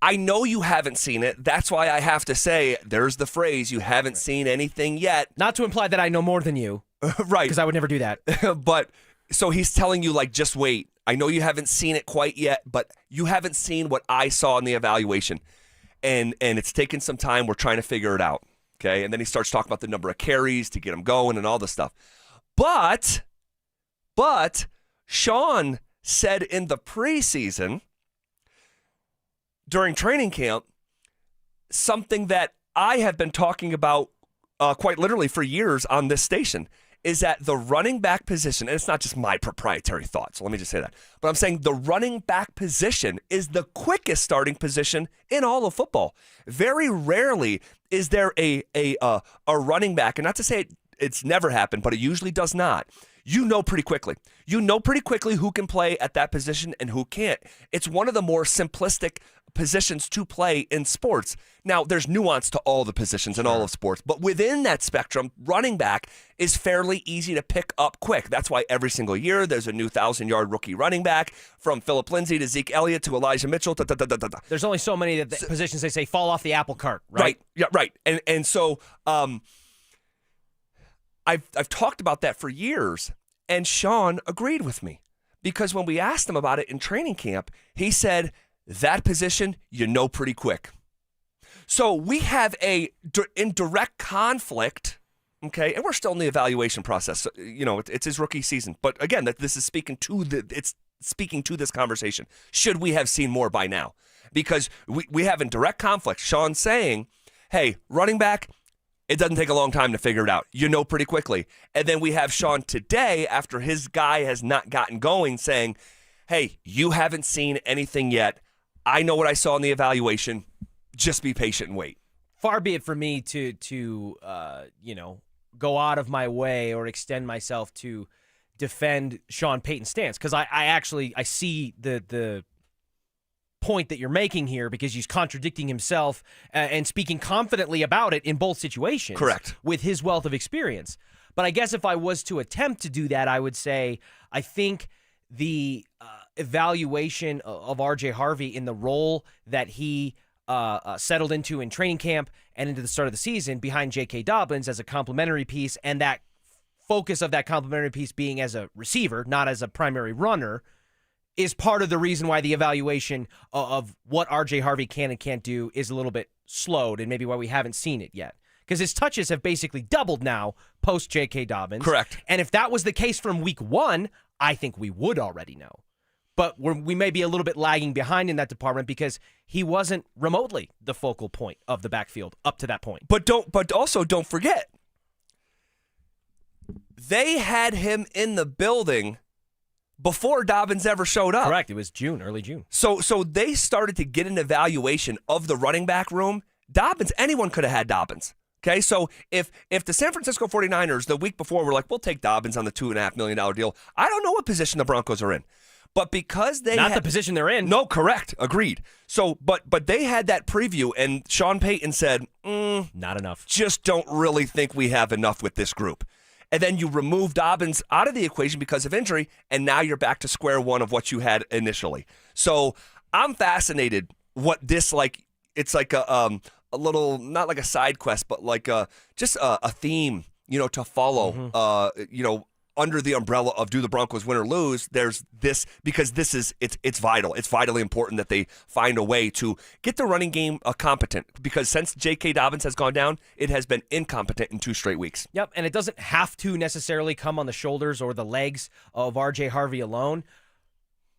I know you haven't seen it. That's why I have to say, there's the phrase, you haven't seen anything yet. Not to imply that I know more than you. Right. Because I would never do that. But, so he's telling you, like, just wait. I know you haven't seen it quite yet, but you haven't seen what I saw in the evaluation. And it's taken some time. We're trying to figure it out. Okay. And then he starts talking about the number of carries to get him going and all this stuff. But Sean said in the preseason, during training camp, something that I have been talking about quite literally for years on this station, is that the running back position, and it's not just my proprietary thought, so let me just say that, but I'm saying the running back position is the quickest starting position in all of football. Very rarely is there a running back, and not to say it's never happened, but it usually does not. You know pretty quickly. You know pretty quickly who can play at that position and who can't. It's one of the more simplistic positions to play in sports. Now, there's nuance to all the positions in all of sports, but within that spectrum, running back is fairly easy to pick up quick. That's why every single year there's a new 1,000-yard rookie running back, from Phillip Lindsay to Zeke Elliott to Elijah Mitchell. There's only so many that positions they say fall off the apple cart, right? Right. Yeah, right. And so I've talked about that for years, and Sean agreed with me, because when we asked him about it in training camp, he said, that position, you know pretty quick. So we have in direct conflict, okay, and we're still in the evaluation process. So, it's his rookie season, but again, this is speaking to this conversation. Should we have seen more by now? Because we have in direct conflict Sean saying, hey, running back, it doesn't take a long time to figure it out. You know pretty quickly. And then we have Sean today, after his guy has not gotten going, saying, hey, you haven't seen anything yet. I know what I saw in the evaluation. Just be patient and wait. Far be it for me to go out of my way or extend myself to defend Sean Payton's stance, because I see the point that you're making here, because he's contradicting himself and speaking confidently about it in both situations. Correct. With his wealth of experience. But I guess if I was to attempt to do that, I would say I think the evaluation of R.J. Harvey in the role that he settled into in training camp and into the start of the season behind J.K. Dobbins as a complementary piece, and that focus of that complementary piece being as a receiver, not as a primary runner, is part of the reason why the evaluation of what R.J. Harvey can and can't do is a little bit slowed, and maybe why we haven't seen it yet. Because his touches have basically doubled now post J.K. Dobbins. Correct. And if that was the case from week one, I think we would already know. But we may be a little bit lagging behind in that department, because he wasn't remotely the focal point of the backfield up to that point. But also don't forget, they had him in the building before Dobbins ever showed up. Correct. It was early June. So they started to get an evaluation of the running back room. Dobbins, anyone could have had Dobbins. Okay, so if the San Francisco 49ers the week before were like, we'll take Dobbins on the $2.5 million deal, I don't know what position the Broncos are in. But because they Not the position they're in. No, correct. Agreed. So, but they had that preview, and Sean Payton said, not enough. Just don't really think we have enough with this group. And then you remove Dobbins out of the equation because of injury, and now you're back to square one of what you had initially. So I'm fascinated what this, it's like a little, not like a side quest, but like just a theme, to follow, under the umbrella of do the Broncos win or lose. There's this, because it's vital. It's vitally important that they find a way to get the running game competent, because since J.K. Dobbins has gone down, it has been incompetent in 2 straight weeks. Yep, and it doesn't have to necessarily come on the shoulders or the legs of R.J. Harvey alone,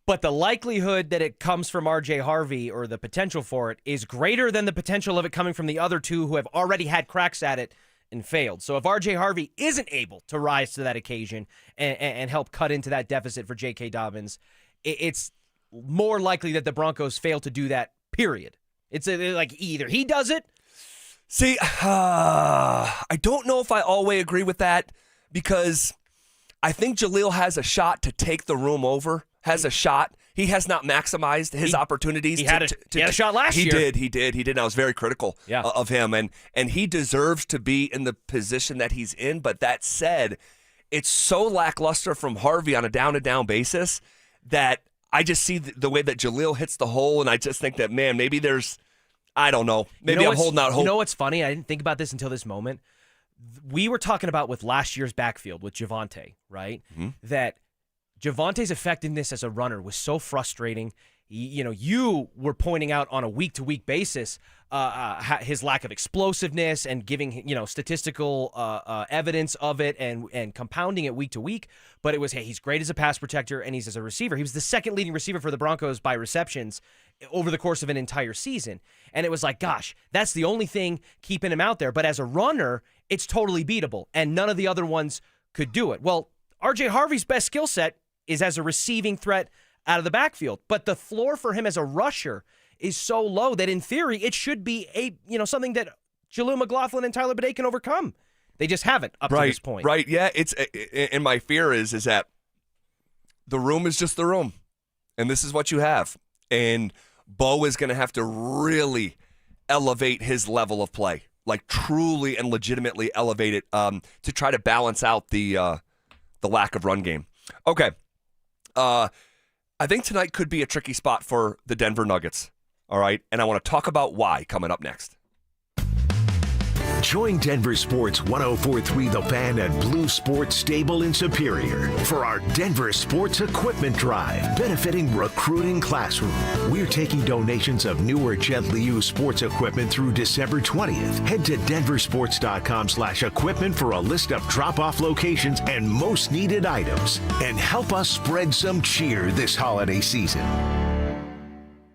but the likelihood that it comes from R.J. Harvey, or the potential for it, is greater than the potential of it coming from the other two who have already had cracks at it and failed. So if R.J. Harvey isn't able to rise to that occasion and help cut into that deficit for J.K. Dobbins, it's more likely that the Broncos fail to do that, period. It's like either he does it. See, I don't know if I always agree with that, because I think Jaleel has a shot to take the room over, has a shot. He has not maximized his opportunities. He had a shot last year. He did. And I was very critical of him, and he deserves to be in the position that he's in. But that said, it's so lackluster from Harvey on a down-to-down basis that I just see the way that Jaleel hits the hole, and I just think that, man, maybe there's, I don't know. Maybe I'm holding out hope. You know what's funny? I didn't think about this until this moment. We were talking about with last year's backfield with Javonte, right? Mm-hmm. That Javonte's effectiveness as a runner was so frustrating. You were pointing out on a week-to-week basis his lack of explosiveness and giving statistical evidence of it and compounding it week to week. But it was, hey, he's great as a pass protector and he's as a receiver. He was the second leading receiver for the Broncos by receptions over the course of an entire season. And it was like, gosh, that's the only thing keeping him out there. But as a runner, it's totally beatable, and none of the other ones could do it. Well, R.J. Harvey's best skill set is as a receiving threat out of the backfield. But the floor for him as a rusher is so low that in theory it should be something that Jaleel McLaughlin and Tyler Bidae can overcome. They just haven't up to this point. Right, yeah. And my fear is that the room is just the room, and this is what you have. And Bo is going to have to really elevate his level of play, like truly and legitimately elevate it to try to balance out the lack of run game. Okay. I think tonight could be a tricky spot for the Denver Nuggets. All right. And I want to talk about why coming up next. Join Denver Sports 104.3 The Fan at Blue Sports Stable in Superior for our Denver Sports Equipment Drive, benefiting Recruiting Classroom. We're taking donations of new or gently used sports equipment through December 20th. Head to denversports.com/equipment for a list of drop-off locations and most needed items. And help us spread some cheer this holiday season.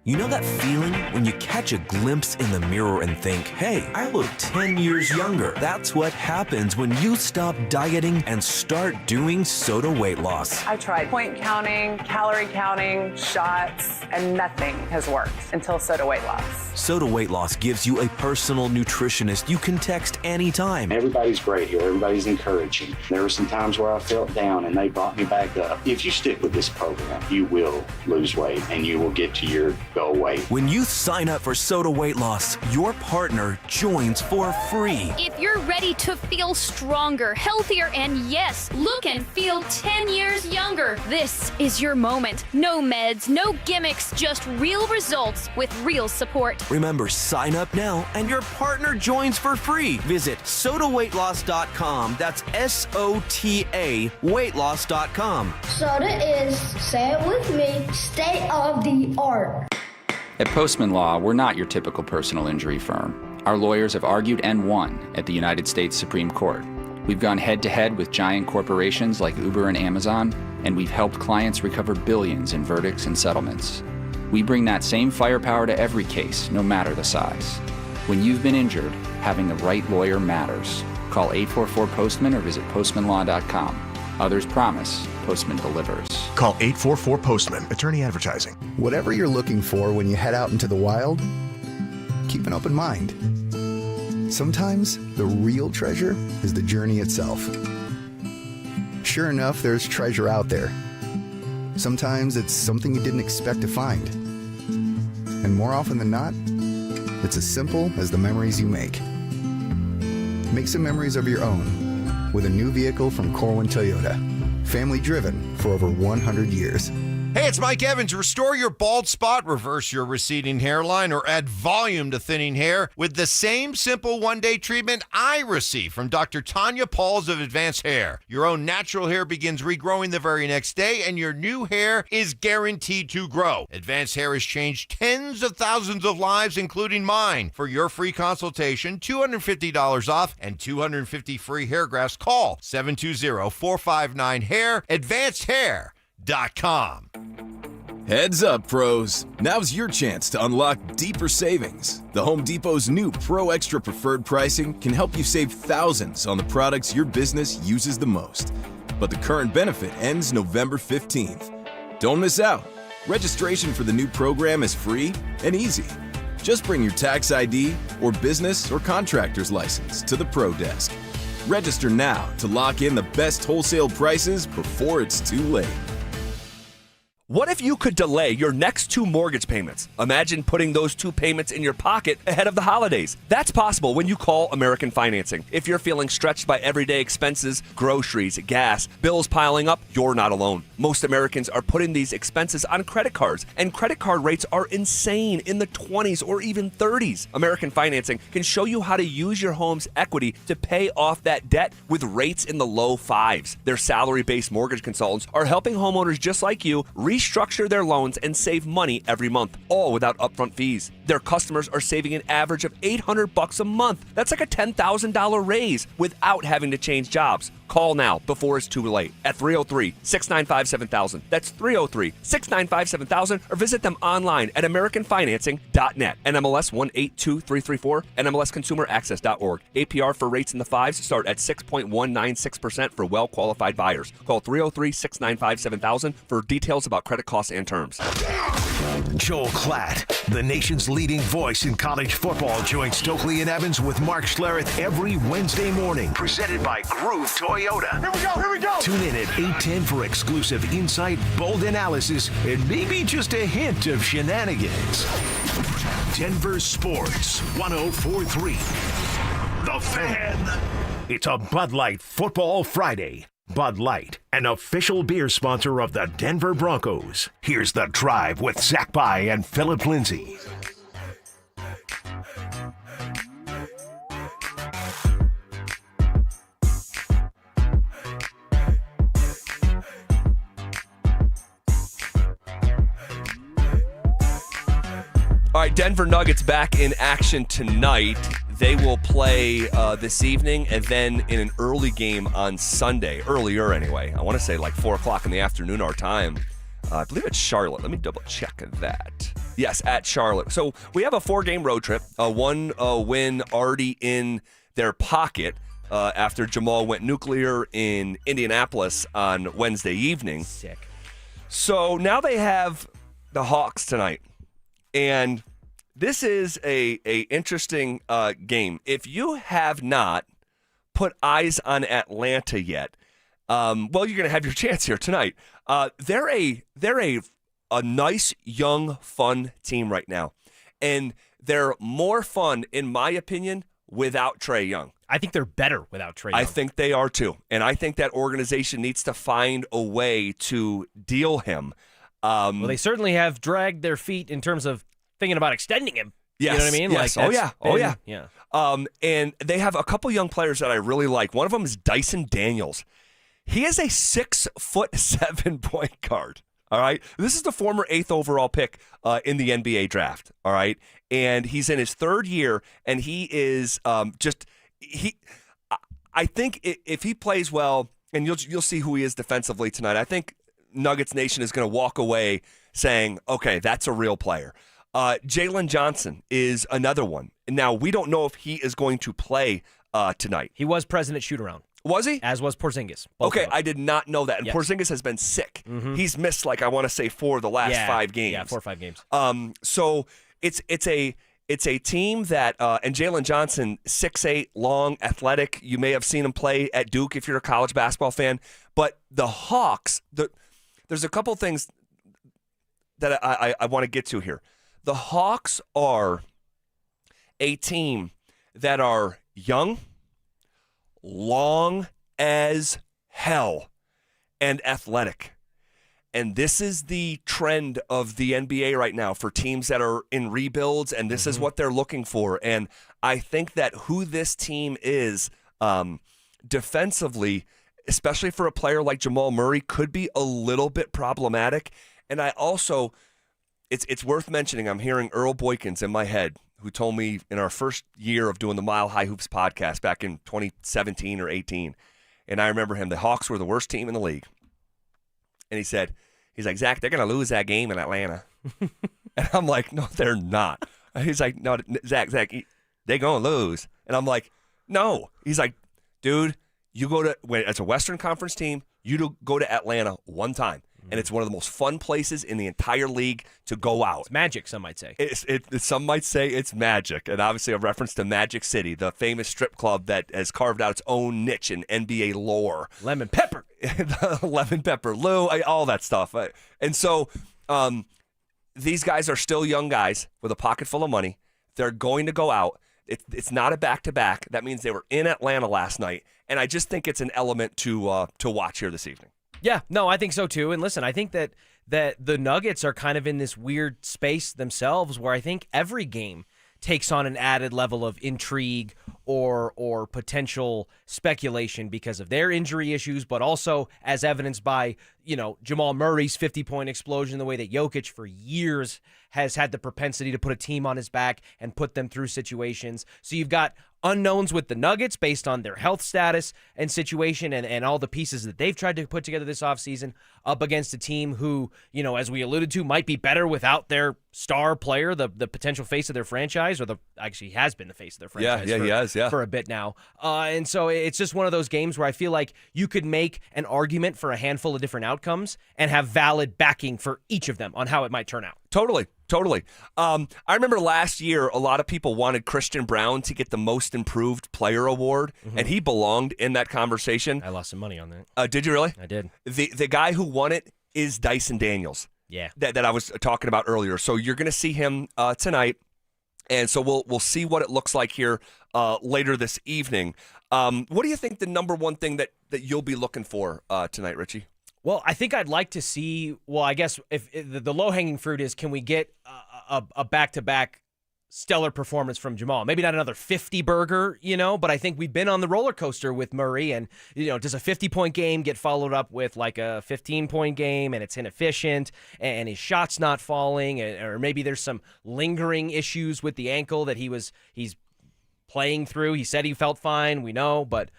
You know that feeling when you catch a glimpse in the mirror and think, hey, I look 10 years younger. That's what happens when you stop dieting and start doing Soda weight loss. I tried point counting, calorie counting, shots, and nothing has worked until Soda weight loss. Soda weight loss gives you a personal nutritionist you can text anytime. Everybody's great here. Everybody's encouraging. There were some times where I felt down and they brought me back up. If you stick with this program, you will lose weight and you will get to your goal weight. When you sign up for Soda weight loss, your partner joins for free. If you're ready to feel stronger, healthier, and yes, look and feel 10 years younger, this is your moment. No meds, no gimmicks, just real results with real support. Remember, sign up now and your partner joins for free. Visit sodaweightloss.com. That's SOTA weightloss.com. Soda is, say it with me, state of the art. At Postman Law, we're not your typical personal injury firm. Our lawyers have argued and won at the United States Supreme Court. We've gone head-to-head with giant corporations like Uber and Amazon, and we've helped clients recover billions in verdicts and settlements. We bring that same firepower to every case, no matter the size. When you've been injured, having the right lawyer matters. Call 844-POSTMAN or visit postmanlaw.com. Others promise, Postman delivers. Call 844-POSTMAN. Attorney advertising. Whatever you're looking for when you head out into the wild, keep an open mind. Sometimes the real treasure is the journey itself. Sure enough, there's treasure out there. Sometimes it's something you didn't expect to find. And more often than not, it's as simple as the memories you make. Make some memories of your own with a new vehicle from Corwin Toyota. Family driven for over 100 years. Hey, it's Mike Evans. Restore your bald spot, reverse your receding hairline, or add volume to thinning hair with the same simple one-day treatment I receive from Dr. Tanya Pauls of Advanced Hair. Your own natural hair begins regrowing the very next day, and your new hair is guaranteed to grow. Advanced Hair has changed tens of thousands of lives, including mine. For your free consultation, $250 off and 250 free hair grafts. Call 720-459-HAIR, AdvancedHair.com. Heads up, pros. Now's your chance to unlock deeper savings. The Home Depot's new Pro Extra Preferred pricing can help you save thousands on the products your business uses the most. But the current benefit ends November 15th. Don't miss out. Registration for the new program is free and easy. Just bring your tax ID or business or contractor's license to the Pro Desk. Register now to lock in the best wholesale prices before it's too late. What if you could delay your next 2 mortgage payments? Imagine putting those 2 payments in your pocket ahead of the holidays. That's possible when you call American Financing. If you're feeling stretched by everyday expenses, groceries, gas, bills piling up, you're not alone. Most Americans are putting these expenses on credit cards, and credit card rates are insane, in the 20s or even 30s. American Financing can show you how to use your home's equity to pay off that debt with rates in the low 5s. Their salary-based mortgage consultants are helping homeowners just like you restructure their loans and save money every month, all without upfront fees. Their customers are saving an average of $800 a month. That's like a $10,000 raise without having to change jobs. Call now before it's too late at 303-695-7000. That's 303-695-7000, or visit them online at americanfinancing.net. NMLS 182334, NMLSconsumeraccess.org. APR for rates in the 5s start at 6.196% for well-qualified buyers. Call 303-695-7000 for details about credit costs and terms. Joel Klatt, the nation's leading voice in college football, joins Stokely and Evans with Mark Schlereth every Wednesday morning. Presented by Groove Toyota. Here we go. Tune in at 8:10 for exclusive insight, bold analysis, and maybe just a hint of shenanigans. Denver Sports 104.3. The Fan. It's a Bud Light Football Friday. Bud Light, an official beer sponsor of the Denver Broncos. Here's The Drive with Zach By and Phillip Lindsay. All right, Denver Nuggets back in action tonight. They will play this evening and then in an early game on Sunday. Earlier, anyway. I want to say like 4 o'clock in the afternoon our time. I believe it's Charlotte. Let me double check that. Yes, at Charlotte. So we have a 4-game road trip. One win already in their pocket after Jamal went nuclear in Indianapolis on Wednesday evening. Sick. So now they have the Hawks tonight. And this is a interesting game. If you have not put eyes on Atlanta yet, well, you're going to have your chance here tonight. They're a nice, young, fun team right now, and they're more fun, in my opinion, without Trae Young. I think they're better without Trae Young. I think they are too, and I think that organization needs to find a way to deal him. Well, they certainly have dragged their feet in terms of thinking about extending him. Yes, you know what I mean? Yes. Like, Yeah. And they have a couple young players that I really like. One of them is Dyson Daniels. He is a 6'7" point guard. All right. This is the former 8th overall pick in the NBA draft. All right. And he's in his 3rd year, and he is I think if he plays well, and you'll see who he is defensively tonight, I think Nuggets Nation is going to walk away saying, okay, that's a real player. Jalen Johnson is another one. Now, we don't know if he is going to play tonight. He was present at shoot-around. Was he? As was Porzingis. Okay, I did not know that. And yes. Porzingis has been sick. Mm-hmm. He's missed, I want to say, 4 of the last 5 games. Yeah, 4 or 5 games. So it's a team that, and Jalen Johnson, 6'8", long, athletic. You may have seen him play at Duke if you're a college basketball fan. But the Hawks, there's a couple things that I want to get to here. The Hawks are a team that are young, long as hell, and athletic. And this is the trend of the NBA right now for teams that are in rebuilds, and this is what they're looking for. And I think that who this team is defensively, especially for a player like Jamal Murray, could be a little bit problematic. And I also... It's worth mentioning, I'm hearing Earl Boykins in my head, who told me in our first year of doing the Mile High Hoops podcast back in 2017 or 18, and I remember him, the Hawks were the worst team in the league. And he's like, Zach, they're going to lose that game in Atlanta. And I'm like, no, they're not. He's like, no, Zach, they're going to lose. And I'm like, no. He's like, dude, it's a Western Conference team, you go to Atlanta one time. And it's one of the most fun places in the entire league to go out. It's magic, some might say. Some might say it's magic. And obviously a reference to Magic City, the famous strip club that has carved out its own niche in NBA lore. Lemon Pepper. Lemon Pepper, Lou, all that stuff. And so these guys are still young guys with a pocket full of money. They're going to go out. It's not a back-to-back. That means they were in Atlanta last night. And I just think it's an element to watch here this evening. Yeah, no, I think so too. And listen, I think that the Nuggets are kind of in this weird space themselves where I think every game takes on an added level of intrigue or potential speculation because of their injury issues, but also as evidenced by, Jamal Murray's 50-point explosion, the way that Jokic for years has had the propensity to put a team on his back and put them through situations. So you've got unknowns with the Nuggets based on their health status and situation and all the pieces that they've tried to put together this offseason up against a team who, as we alluded to, might be better without their star player, the potential face of their franchise, or actually has been the face of their franchise for a bit now. And so it's just one of those games where I feel like you could make an argument for a handful of different outcomes and have valid backing for each of them on how it might turn out. Totally. I remember last year, a lot of people wanted Christian Brown to get the Most Improved Player award, and he belonged in that conversation. I lost some money on that. Did you really? I did. The guy who won it is Dyson Daniels. Yeah. That I was talking about earlier. So you're going to see him tonight, and so we'll see what it looks like here later this evening. What do you think the number one thing that you'll be looking for tonight, Richie? Well, I think I'd like to see, I guess if the low-hanging fruit is, can we get a back-to-back stellar performance from Jamal? Maybe not another 50-burger, but I think we've been on the roller coaster with Murray, and, does a 50-point game get followed up with like a 15-point game, and it's inefficient, and his shot's not falling, or maybe there's some lingering issues with the ankle that he's playing through. He said he felt fine, we know, but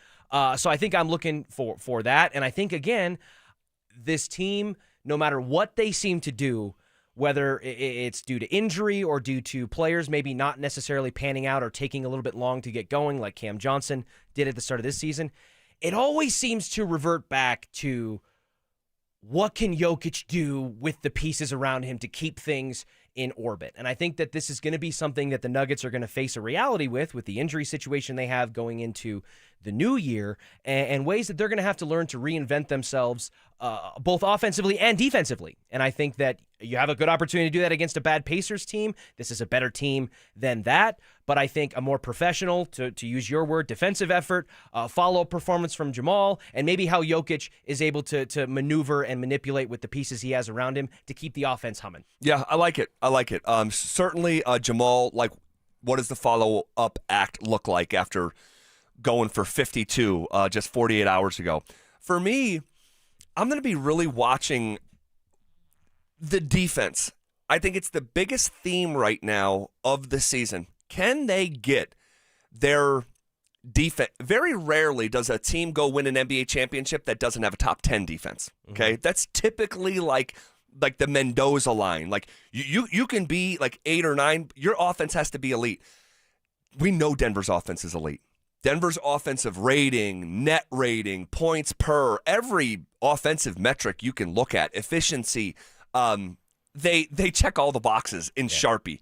so I think I'm looking for that, and I think, again, this team, no matter what they seem to do, whether it's due to injury or due to players maybe not necessarily panning out or taking a little bit long to get going like Cam Johnson did at the start of this season, it always seems to revert back to what can Jokic do with the pieces around him to keep things in orbit. And I think that this is going to be something that the Nuggets are going to face a reality with the injury situation they have going into the new year, and ways that they're going to have to learn to reinvent themselves both offensively and defensively. And I think that you have a good opportunity to do that against a bad Pacers team. This is a better team than that, but I think a more professional, to use your word, defensive effort, follow-up performance from Jamal, and maybe how Jokic is able to maneuver and manipulate with the pieces he has around him to keep the offense humming. Yeah, I like it. Certainly, Jamal, what does the follow-up act look like after going for 52 just 48 hours ago? For me, I'm going to be really watching the defense. I think it's the biggest theme right now of the season. Can they get their defense? Very rarely does a team go win an NBA championship that doesn't have a top 10 defense. Okay, that's typically like the Mendoza line. Like you can be like 8 or 9. Your offense has to be elite. We know Denver's offense is elite. Denver's offensive rating, net rating, points per, every offensive metric you can look at, efficiency, they check all the boxes in Sharpie.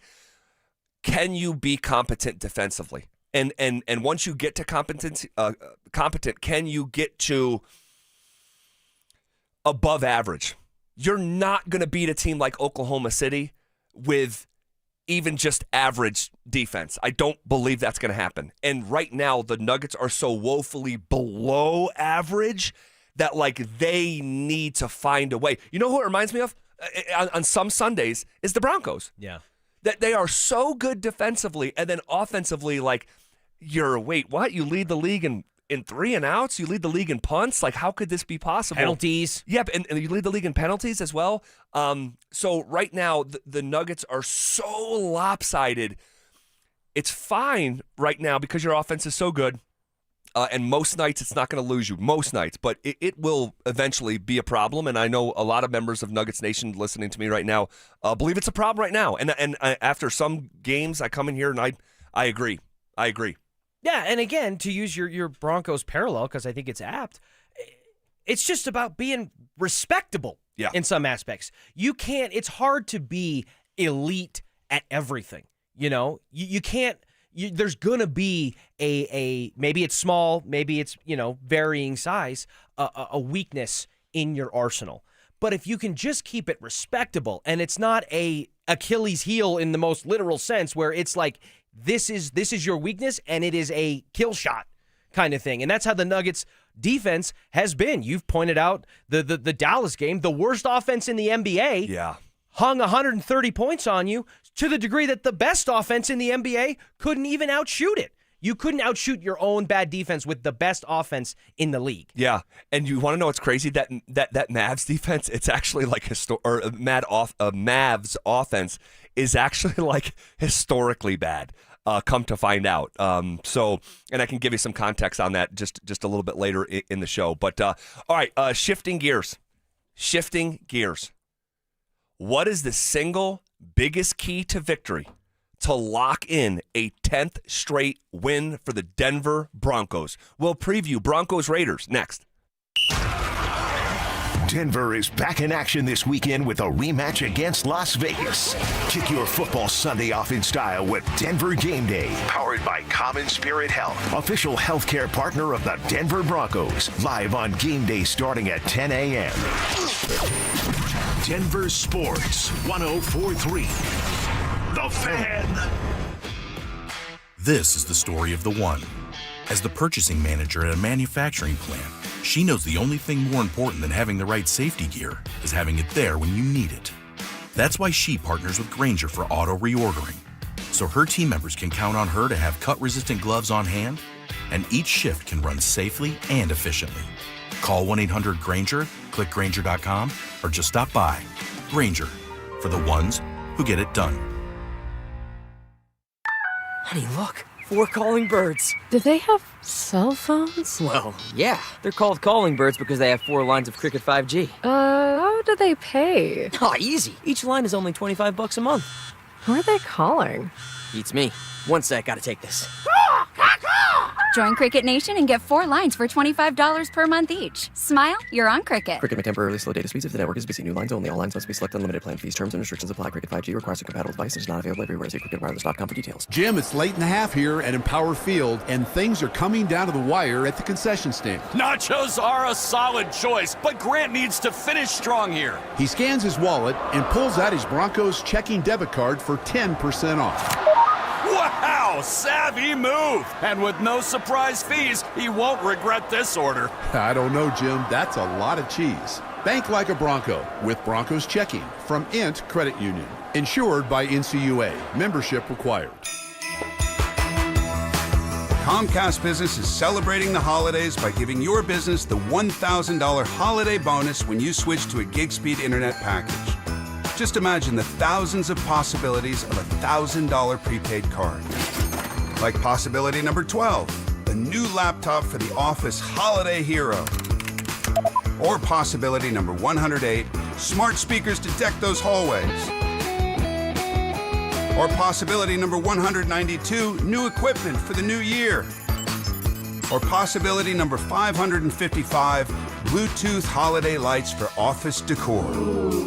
Can you be competent defensively? And once you get to competent, can you get to above average? You're not going to beat a team like Oklahoma City with even just average defense. I don't believe that's going to happen. And right now, the Nuggets are so woefully below average that they need to find a way. You know who it reminds me of on some Sundays is the Broncos. Yeah. That they are so good defensively, and then offensively, you lead the league in 3 and outs? You lead the league in punts? How could this be possible? Penalties. Yep, and you lead the league in penalties as well. So right now, the Nuggets are so lopsided. It's fine right now because your offense is so good. And most nights, it's not going to lose you. Most nights. But it will eventually be a problem. And I know a lot of members of Nuggets Nation listening to me right now believe it's a problem right now. And after some games, I come in here and I agree. I agree. Yeah, and again, to use your Broncos parallel, because I think it's apt, it's just about being respectable in some aspects. It's hard to be elite at everything. You can't, there's going to be a maybe it's small, maybe it's, varying size, a weakness in your arsenal. But if you can just keep it respectable, and it's not a Achilles heel in the most literal sense where it's like, this is your weakness, and it is a kill shot kind of thing. And that's how the Nuggets defense has been. You've pointed out the Dallas game, the worst offense in the NBA. Yeah. Hung 130 points on you to the degree that the best offense in the NBA couldn't even outshoot it. You couldn't outshoot your own bad defense with the best offense in the league. Yeah, and you want to know what's crazy? That Mavs defense, it's actually like Mavs offense is actually like historically bad. Come to find out. And I can give you some context on that just a little bit later in the show. But all right, shifting gears. What is the single biggest key to victory to lock in a 10th straight win for the Denver Broncos? We'll preview Broncos Raiders next. Denver is back in action this weekend with a rematch against Las Vegas. Kick your football Sunday off in style with Denver Game Day, powered by Common Spirit Health, official healthcare partner of the Denver Broncos. Live on Game Day starting at 10 a.m. Denver Sports 104.3. The Fan. This is the story of the one. As the purchasing manager at a manufacturing plant, she knows the only thing more important than having the right safety gear is having it there when you need it. That's why she partners with Grainger for auto reordering, so her team members can count on her to have cut-resistant gloves on hand, and each shift can run safely and efficiently. Call 1-800-GRAINGER, click Grainger.com, or just stop by. Grainger, for the ones who get it done. Honey, look. 4 calling birds. Do they have cell phones? Well, yeah. They're called calling birds because they have 4 lines of Cricket 5G. How do they pay? Oh, easy. Each line is only $25 a month. Who are they calling? Beats me. One sec, gotta take this. Join Cricket Nation and get 4 lines for $25 per month each. Smile, you're on Cricket. Cricket may temporarily slow data speeds if the network is busy. New lines only. All lines must be selected. Unlimited plan fees. Terms and restrictions apply. Cricket 5G requires a compatible device and is not available everywhere. See cricketwireless.com for details. Jim, it's late in the half here at Empower Field, and things are coming down to the wire at the concession stand. Nachos are a solid choice, but Grant needs to finish strong here. He scans his wallet and pulls out his Broncos checking debit card for 10% off. Wow, savvy move. And with no surprise fees, he won't regret this order. I don't know, Jim. That's a lot of cheese. Bank like a Bronco with Broncos checking from INT Credit Union. Insured by NCUA. Membership required. Comcast Business is celebrating the holidays by giving your business the $1,000 holiday bonus when you switch to a gig speed internet package. Just imagine the thousands of possibilities of a $1,000 prepaid card. Like possibility number 12, a new laptop for the office holiday hero. Or possibility number 108, smart speakers to deck those hallways. Or possibility number 192, new equipment for the new year. Or possibility number 555, Bluetooth holiday lights for office decor.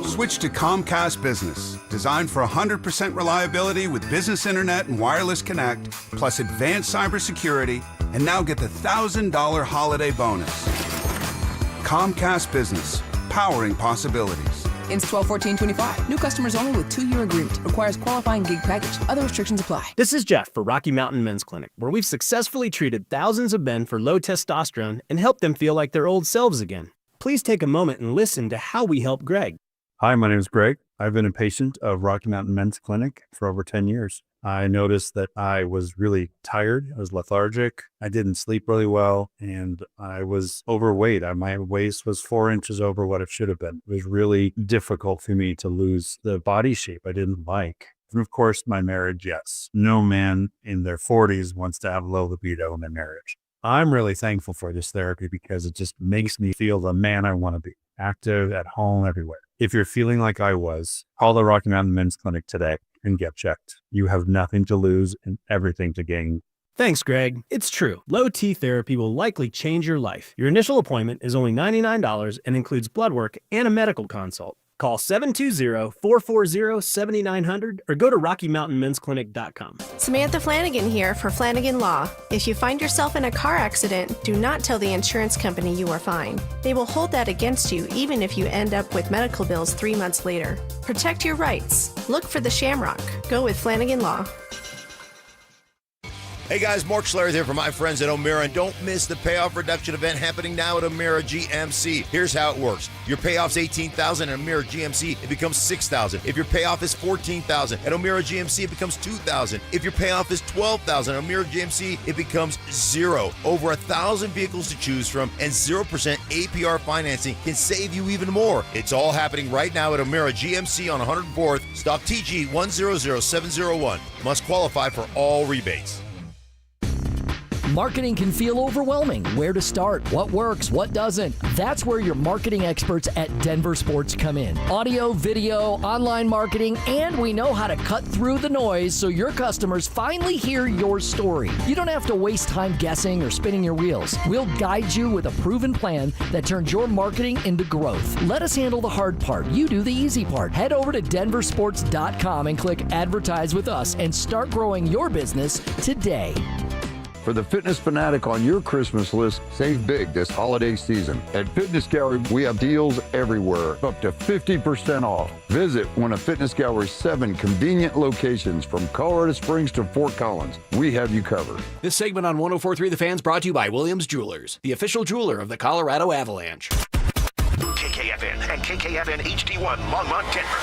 Switch to Comcast Business, designed for 100% reliability with business internet and wireless connect, plus advanced cybersecurity, and now get the $1,000 holiday bonus. Comcast Business, powering possibilities. Ends 12/14/25. New customers only with 2-year agreement. Requires qualifying gig package. Other restrictions apply. This is Jeff for Rocky Mountain Men's Clinic, where we've successfully treated thousands of men for low testosterone and helped them feel like their old selves again. Please take a moment and listen to how we help Greg. Hi, my name is Greg. I've been a patient of Rocky Mountain Men's Clinic for over 10 years. I noticed that I was really tired. I was lethargic. I didn't sleep really well, and I was overweight. My waist was 4 inches over what it should have been. It was really difficult for me to lose the body shape I didn't like. And of course, my marriage, yes. No man in their 40s wants to have low libido in their marriage. I'm really thankful for this therapy because it just makes me feel the man I want to be, active, at home, everywhere. If you're feeling like I was, call the Rocky Mountain Men's Clinic today and get checked. You have nothing to lose and everything to gain. Thanks, Greg. It's true. Low T therapy will likely change your life. Your initial appointment is only $99 and includes blood work and a medical consult. Call 720-440-7900 or go to RockyMountainMen'sClinic.com. Samantha Flanagan here for Flanagan Law. If you find yourself in a car accident, do not tell the insurance company you are fine. They will hold that against you even if you end up with medical bills 3 months later. Protect your rights. Look for the Shamrock. Go with Flanagan Law. Hey guys, Mark Schlereth here from my friends at O'Meara, and don't miss the payoff reduction event happening now at O'Meara GMC. Here's how it works. Your payoff's $18,000 at O'Meara GMC, it becomes $6,000. If your payoff is $14,000 at O'Meara GMC, it becomes $2,000. If your payoff is $12,000 at O'Meara GMC, it becomes $0. Over 1,000 vehicles to choose from, and 0% APR financing can save you even more. It's all happening right now at O'Meara GMC on 104th, stock TG 100701. Must qualify for all rebates. Marketing can feel overwhelming. Where to start? What works? What doesn't? That's where your marketing experts at DenverSports come in. Audio, video, online marketing, and we know how to cut through the noise so your customers finally hear your story. You don't have to waste time guessing or spinning your wheels. We'll guide you with a proven plan that turns your marketing into growth. Let us handle the hard part. You do the easy part. Head over to DenverSports.com and click Advertise with Us and start growing your business today. For the fitness fanatic on your Christmas list, save big this holiday season. At Fitness Gallery, we have deals everywhere, up to 50% off. Visit one of Fitness Gallery's 7 convenient locations from Colorado Springs to Fort Collins. We have you covered. This segment on 104.3 The Fan's brought to you by Williams Jewelers, the official jeweler of the Colorado Avalanche. KKFN and KKFN HD1 Longmont, Denver.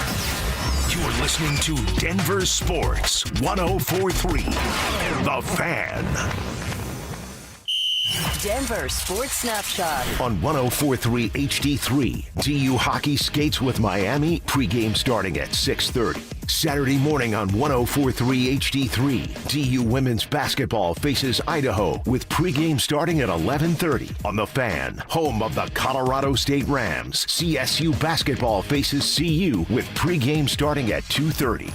You're listening to Denver Sports 104.3 The Fan. Denver Sports Snapshot. On 104.3 HD3, DU Hockey skates with Miami, pregame starting at 6:30. Saturday morning on 104.3 HD3, DU Women's Basketball faces Idaho with pregame starting at 11:30. On The Fan, home of the Colorado State Rams, CSU Basketball faces CU with pregame starting at 2:30.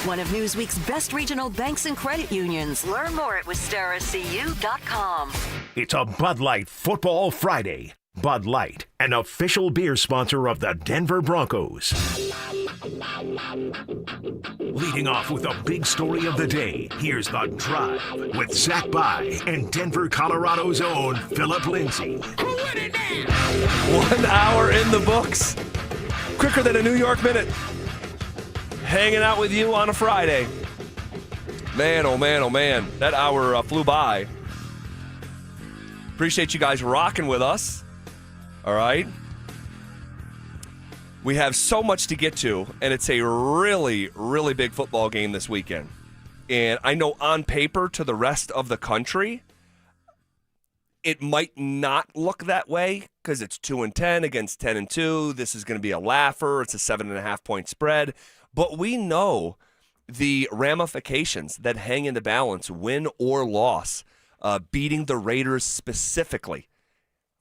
One of Newsweek's best regional banks and credit unions. Learn more at WistaraCU.com. It's a Bud Light Football Friday. Bud Light, an official beer sponsor of the Denver Broncos. Leading off with a big story of the day, here's The Drive with Zach By and Denver, Colorado's own Phillip Lindsay. 1 hour in the books. Quicker than a New York minute. Hanging out with you on a Friday. Man, oh man, oh man. That hour flew by. Appreciate you guys rocking with us. All right. We have so much to get to, and it's a really, really big football game this weekend. And I know on paper to the rest of the country, it might not look that way because it's 2-10 against 10-2. This is going to be a laugher. It's a 7.5-point spread. But we know the ramifications that hang in the balance, win or loss, beating the Raiders specifically,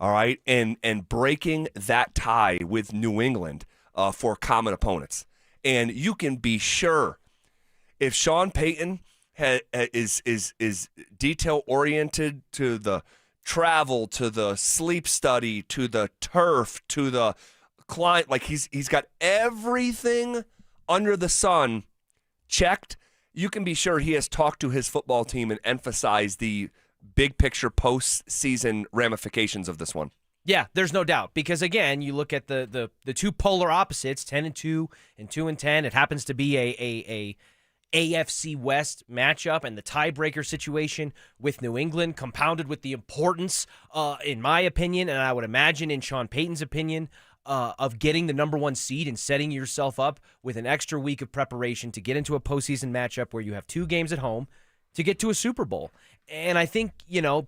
all right, and breaking that tie with New England for common opponents. And you can be sure if Sean Payton is detail-oriented to the travel, to the sleep study, to the turf, to the client, like he's got everything under the sun checked, you can be sure he has talked to his football team and emphasized the big picture postseason ramifications of this one. Yeah, there's no doubt. Because again, you look at the two polar opposites, 10-2 and 2-10. It happens to be a AFC West matchup, and the tiebreaker situation with New England, compounded with the importance, in my opinion, and I would imagine in Sean Payton's opinion, of getting the number 1 seed and setting yourself up with an extra week of preparation to get into a postseason matchup where you have 2 games at home to get to a Super Bowl. And I think,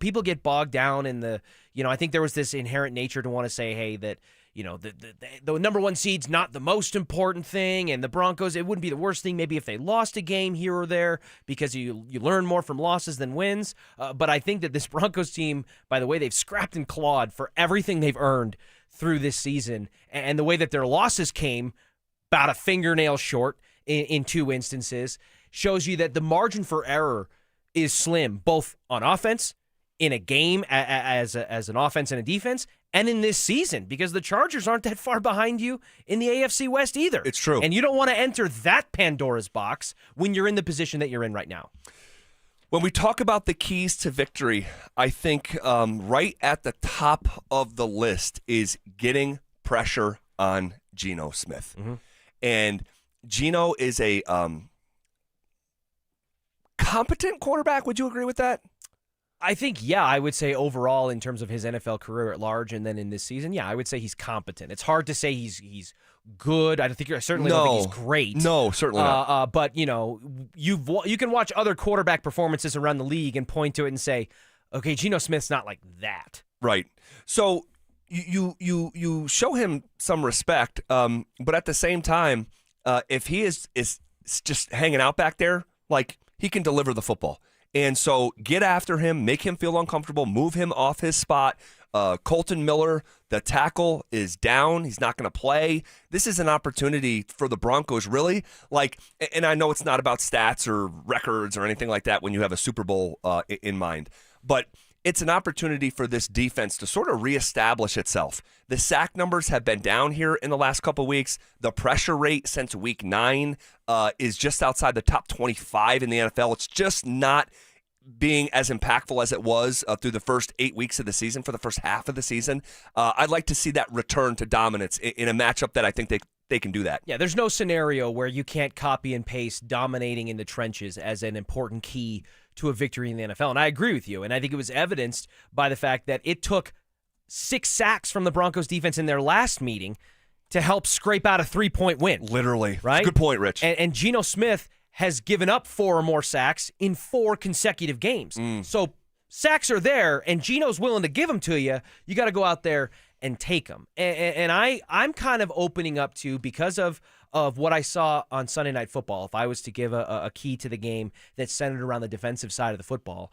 people get bogged down in the, I think there was this inherent nature to want to say, hey, that, the number 1 seed's not the most important thing, and the Broncos, it wouldn't be the worst thing maybe if they lost a game here or there because you learn more from losses than wins. But I think that this Broncos team, by the way, they've scrapped and clawed for everything they've earned through this season, and the way that their losses came about a fingernail short in 2 instances shows you that the margin for error is slim, both on offense, in a game as an offense and a defense, and in this season, because the Chargers aren't that far behind you in the AFC West either. It's true. And you don't want to enter that Pandora's box when you're in the position that you're in right now. When we talk about the keys to victory, I think right at the top of the list is getting pressure on Geno Smith. Mm-hmm. And Geno is a competent quarterback. Would you agree with that? I think, yeah, I would say overall in terms of his NFL career at large and then in this season, yeah, I would say he's competent. It's hard to say he's good. I don't think don't think he's great. No, certainly not. But, you can watch other quarterback performances around the league and point to it and say, okay, Geno Smith's not like that. Right. So you show him some respect, but at the same time, if he is just hanging out back there, like, he can deliver the football. And so get after him, make him feel uncomfortable, move him off his spot. Colton Miller, the tackle, is down. He's not going to play. This is an opportunity for the Broncos, really. And I know it's not about stats or records or anything like that when you have a Super Bowl in mind, but it's an opportunity for this defense to sort of reestablish itself. The sack numbers have been down here in the last couple of weeks. The pressure rate since week 9 is just outside the top 25 in the NFL. It's just not being as impactful as it was through the first 8 weeks of the season, for the first half of the season. I'd like to see that return to dominance in a matchup that I think they can do that. Yeah, there's no scenario where you can't copy and paste dominating in the trenches as an important key to a victory in the NFL. And I agree with you. And I think it was evidenced by the fact that it took 6 sacks from the Broncos defense in their last meeting to help scrape out a 3-point win. Literally. Right? Good point, Rich. And Geno Smith has given up 4 or more sacks in 4 consecutive games. So sacks are there, and Geno's willing to give them to you. You got to go out there and take them. And I'm kind of opening up to, because of what I saw on Sunday Night Football, if I was to give a key to the game that's centered around the defensive side of the football,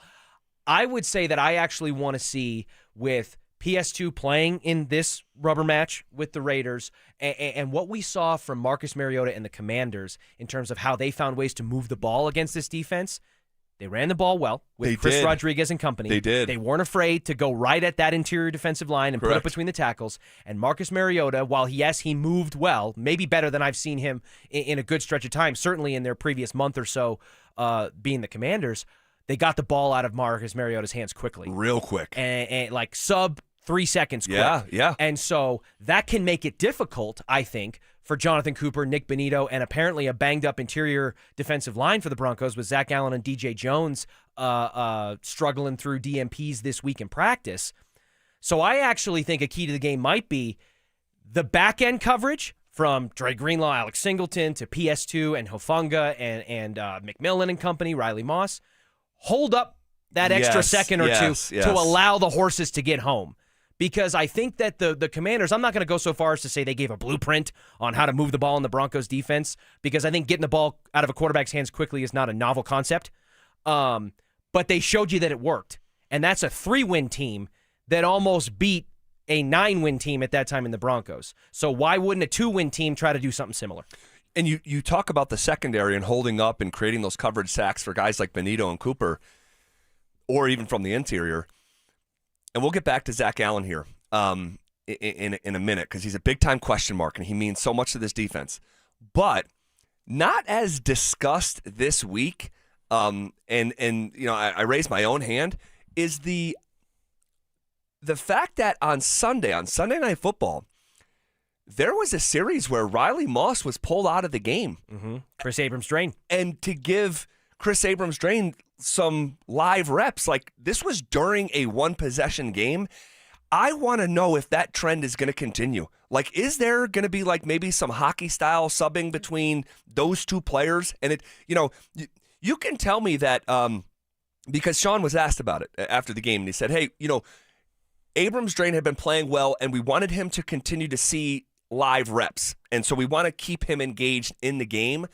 I would say that I actually want to see, with PS2 playing in this rubber match with the Raiders, and what we saw from Marcus Mariota and the Commanders in terms of how they found ways to move the ball against this defense. They ran the ball well with Chris Rodriguez and company. They did. They weren't afraid to go right at that interior defensive line and put it between the tackles. And Marcus Mariota, while he moved well, maybe better than I've seen him in a good stretch of time, certainly in their previous month or so being the Commanders, they got the ball out of Marcus Mariota's hands quickly. Real quick. And like sub 3 seconds quick. Yeah. And so that can make it difficult, I think, for Jonathan Cooper, Nick Bonito, and apparently a banged-up interior defensive line for the Broncos with Zach Allen and DJ Jones struggling through DMPs this week in practice. So I actually think a key to the game might be the back-end coverage from Dre Greenlaw, Alex Singleton, to PS2 and Hufanga and McMillan and company, Riley Moss. Hold up that extra second or two to allow the horses to get home. Because I think that the Commanders, I'm not going to go so far as to say they gave a blueprint on how to move the ball in the Broncos defense, because I think getting the ball out of a quarterback's hands quickly is not a novel concept. But they showed you that it worked. And that's a 3-win team that almost beat a 9-win team at that time in the Broncos. So why wouldn't a 2-win team try to do something similar? And you talk about the secondary and holding up and creating those coverage sacks for guys like Bonito and Cooper, or even from the interior. And we'll get back to Zach Allen here in a minute, because he's a big-time question mark, and he means so much to this defense. But not as discussed this week, and I raised my own hand, is the fact that on Sunday Night Football, there was a series where Riley Moss was pulled out of the game. Mm-hmm. Chris Abrams-Drain. And to give Chris Abrams-Drain some live reps, like, this was during a 1-possession game. I want to know if that trend is going to continue. Like, is there going to be like maybe some hockey-style subbing between those two players? And you can tell me that because Sean was asked about it after the game, and he said, hey, Abrams-Drain had been playing well, and we wanted him to continue to see live reps, and so we want to keep him engaged in the game.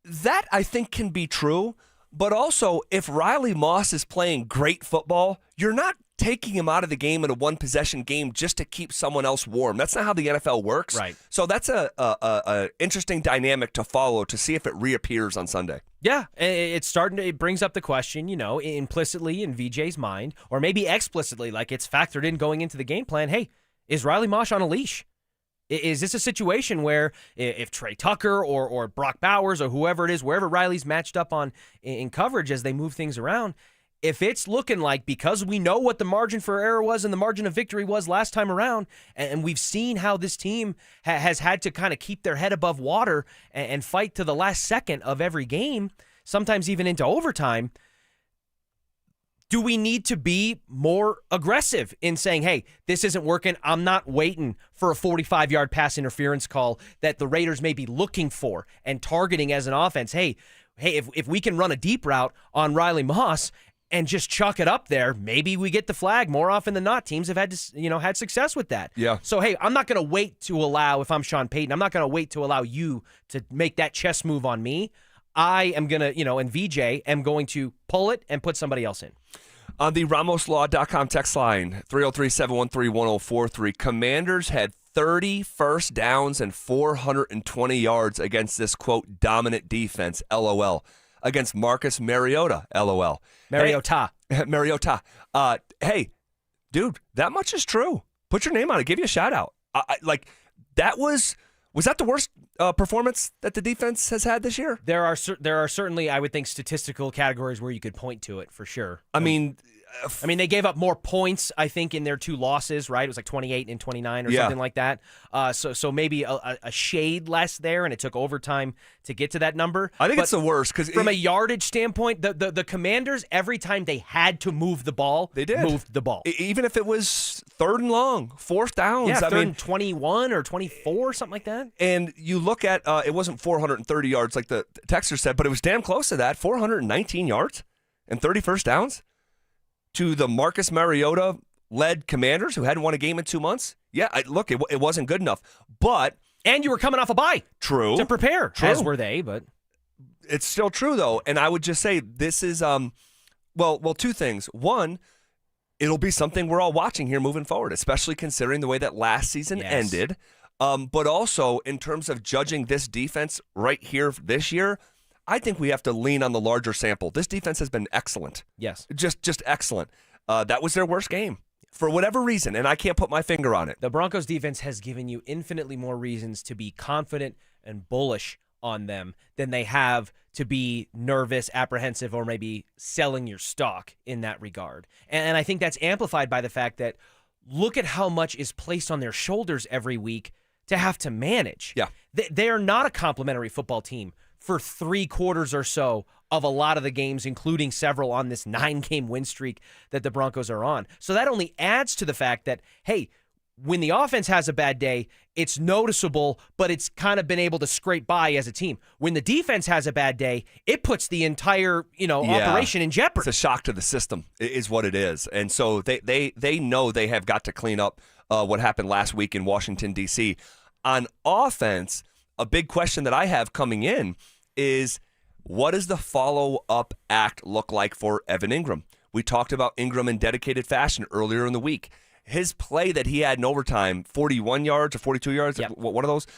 That, I think, can be true, but also, if Riley Moss is playing great football, you're not taking him out of the game in a 1-possession game just to keep someone else warm. That's not how the NFL works. Right. So that's a interesting dynamic to follow to see if it reappears on Sunday. Yeah, it brings up the question, implicitly in VJ's mind, or maybe explicitly, like it's factored in going into the game plan. Hey, is Riley Moss on a leash? Is this a situation where if Trey Tucker or Brock Bowers or whoever it is, wherever Riley's matched up on in coverage as they move things around, if it's looking like, because we know what the margin for error was and the margin of victory was last time around, and we've seen how this team has had to kind of keep their head above water and fight to the last second of every game, sometimes even into overtime, do we need to be more aggressive in saying, hey, this isn't working. I'm not waiting for a 45-yard pass interference call that the Raiders may be looking for and targeting as an offense. Hey, if we can run a deep route on Riley Moss and just chuck it up there, maybe we get the flag. More often than not, teams have had success with that. Yeah. So, hey, I'm not going to wait to allow, if I'm Sean Payton, I'm not going to wait to allow you to make that chess move on me. I am going to, and VJ am going to pull it and put somebody else in. On the RamosLaw.com text line, 303-713-1043, Commanders had 30 first downs and 420 yards against this, quote, dominant defense, LOL, against Marcus Mariota, LOL. Mariota. Hey, Mariota. Hey, dude, that much is true. Put your name on it. Give you a shout-out. Was that the worst performance that the defense has had this year? There are certainly, I would think, statistical categories where you could point to it for sure. I mean, they gave up more points, I think, in their two losses, right? It was like 28 and 29 or something like that. So maybe a shade less there, and it took overtime to get to that number. I think it's the worst because from a yardage standpoint, the Commanders, every time they had to move the ball, they did moved the ball, even if it was third and long, fourth downs. Yeah, third and 21 or 24, something like that. And you look at it wasn't 430 yards like the texter said, but it was damn close to that. 419 yards and 30 first downs to the Marcus Mariota-led Commanders who hadn't won a game in 2 months. Yeah, it wasn't good enough. And you were coming off a bye. True. To prepare, True. as were they, but it's still true, though. And I would just say this is, two things. One, it'll be something we're all watching here moving forward, especially considering the way that last season ended. But also, in terms of judging this defense right here this year, I think we have to lean on the larger sample. This defense has been excellent. Yes. Just excellent. That was their worst game for whatever reason, and I can't put my finger on it. The Broncos defense has given you infinitely more reasons to be confident and bullish on them than they have to be nervous, apprehensive, or maybe selling your stock in that regard. And I think that's amplified by the fact that look at how much is placed on their shoulders every week to have to manage. Yeah. They are not a complimentary football team for 3 quarters or so of a lot of the games, including several on this 9-game win streak that the Broncos are on. So that only adds to the fact that, hey, when the offense has a bad day, it's noticeable, but it's kind of been able to scrape by as a team. When the defense has a bad day, it puts the entire, operation in jeopardy. It's a shock to the system is what it is. And so they know they have got to clean up what happened last week in Washington, D.C. On offense, a big question that I have coming in is, what does the follow-up act look like for Evan Ingram? We talked about Ingram in dedicated fashion earlier in the week. His play that he had in overtime, 41 yards or 42 yards, one of those,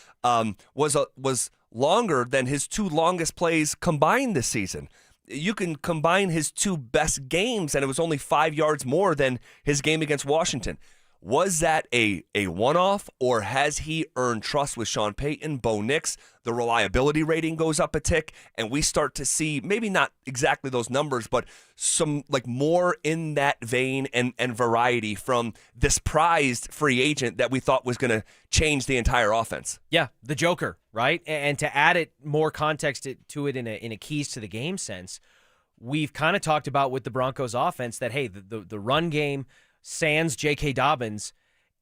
was longer than his 2 longest plays combined this season. You can combine his 2 best games, and it was only 5 yards more than his game against Washington. Was that a one-off, or has he earned trust with Sean Payton, Bo Nix? The reliability rating goes up a tick, and we start to see maybe not exactly those numbers, but some more in that vein and variety from this prized free agent that we thought was going to change the entire offense. Yeah, the Joker, right? And to add it more context to it in a keys to the game sense, we've kind of talked about with the Broncos offense that, hey, the run game, sans J.K. Dobbins,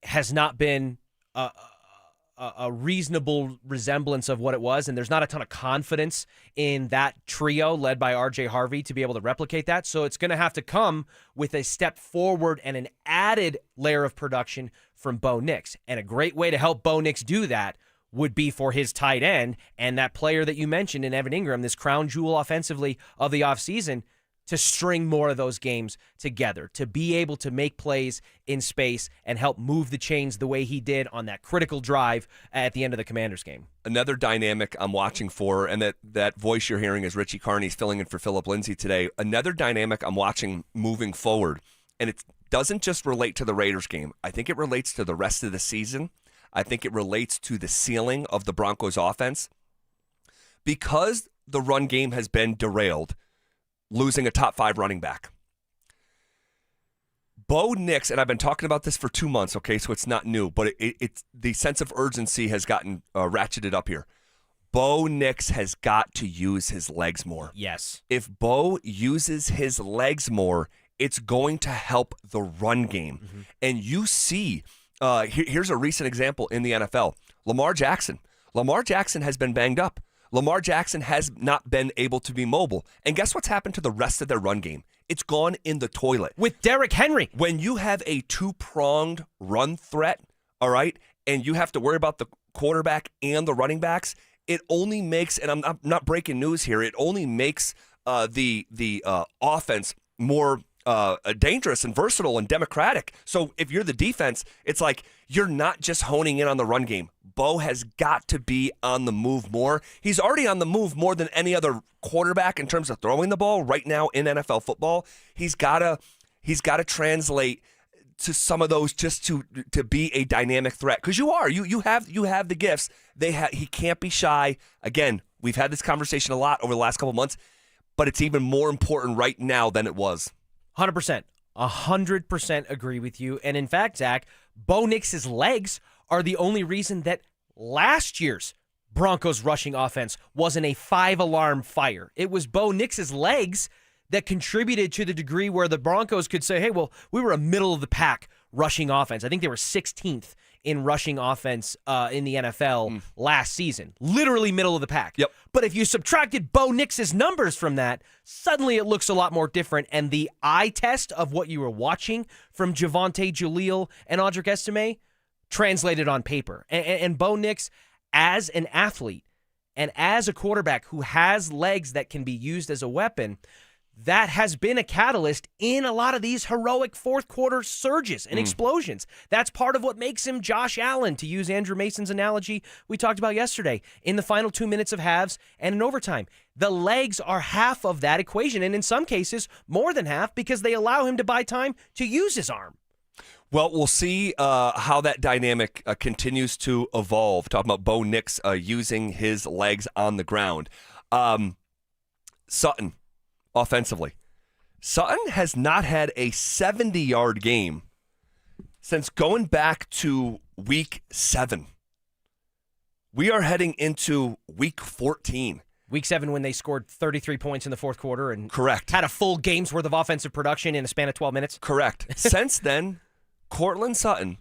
has not been a reasonable resemblance of what it was, and there's not a ton of confidence in that trio led by R.J. Harvey to be able to replicate that. So it's going to have to come with a step forward and an added layer of production from Bo Nix. And a great way to help Bo Nix do that would be for his tight end and that player that you mentioned in Evan Ingram, this crown jewel offensively of the offseason, to string more of those games together, to be able to make plays in space and help move the chains the way he did on that critical drive at the end of the Commanders game. Another dynamic I'm watching for, and that voice you're hearing is Richie Carney's filling in for Phillip Lindsay today. Another dynamic I'm watching moving forward, and it doesn't just relate to the Raiders game. I think it relates to the rest of the season. I think it relates to the ceiling of the Broncos offense. Because the run game has been derailed, losing a top 5 running back, Bo Nix, and I've been talking about this for 2 months, okay, so it's not new, but it's the sense of urgency has gotten ratcheted up here. Bo Nix has got to use his legs more. Yes. If Bo uses his legs more, it's going to help the run game. Mm-hmm. And you see, here's a recent example in the NFL. Lamar Jackson. Lamar Jackson has been banged up. Lamar Jackson has not been able to be mobile. And guess what's happened to the rest of their run game? It's gone in the toilet. With Derrick Henry. When you have a two-pronged run threat, all right, and you have to worry about the quarterback and the running backs, it only makes, and I'm not breaking news here, it only makes the offense more dangerous and versatile and democratic. So if you're the defense, it's like you're not just honing in on the run game. Bo has got to be on the move more. He's already on the move more than any other quarterback in terms of throwing the ball right now in NFL football. He's got to translate to some of those just to be a dynamic threat, because you have the gifts. He can't be shy. Again, we've had this conversation a lot over the last couple of months, but it's even more important right now than it was. 100%. 100% agree with you. And in fact, Zach, Bo Nix's legs are the only reason that last year's Broncos rushing offense wasn't a 5-alarm fire. It was Bo Nix's legs that contributed to the degree where the Broncos could say, hey, well, we were a middle-of-the-pack rushing offense. I think they were 16th in rushing offense in the NFL last season. Literally middle of the pack. Yep. But if you subtracted Bo Nix's numbers from that, suddenly it looks a lot more different. And the eye test of what you were watching from Javonte Jaleel and Audric Estime translated on paper. And Bo Nix, as an athlete and as a quarterback who has legs that can be used as a weapon, that has been a catalyst in a lot of these heroic fourth quarter surges and explosions. That's part of what makes him Josh Allen, to use Andrew Mason's analogy we talked about yesterday, in the final 2 minutes of halves and in overtime. The legs are half of that equation, and in some cases, more than half, because they allow him to buy time to use his arm. Well, we'll see how that dynamic continues to evolve. Talking about Bo Nix using his legs on the ground. Sutton. Offensively, Sutton has not had a 70-yard game since going back to week 7. We are heading into week 14. Week 7 when they scored 33 points in the fourth quarter and correct, had a full game's worth of offensive production in a span of 12 minutes. Correct. Since then, Courtland Sutton,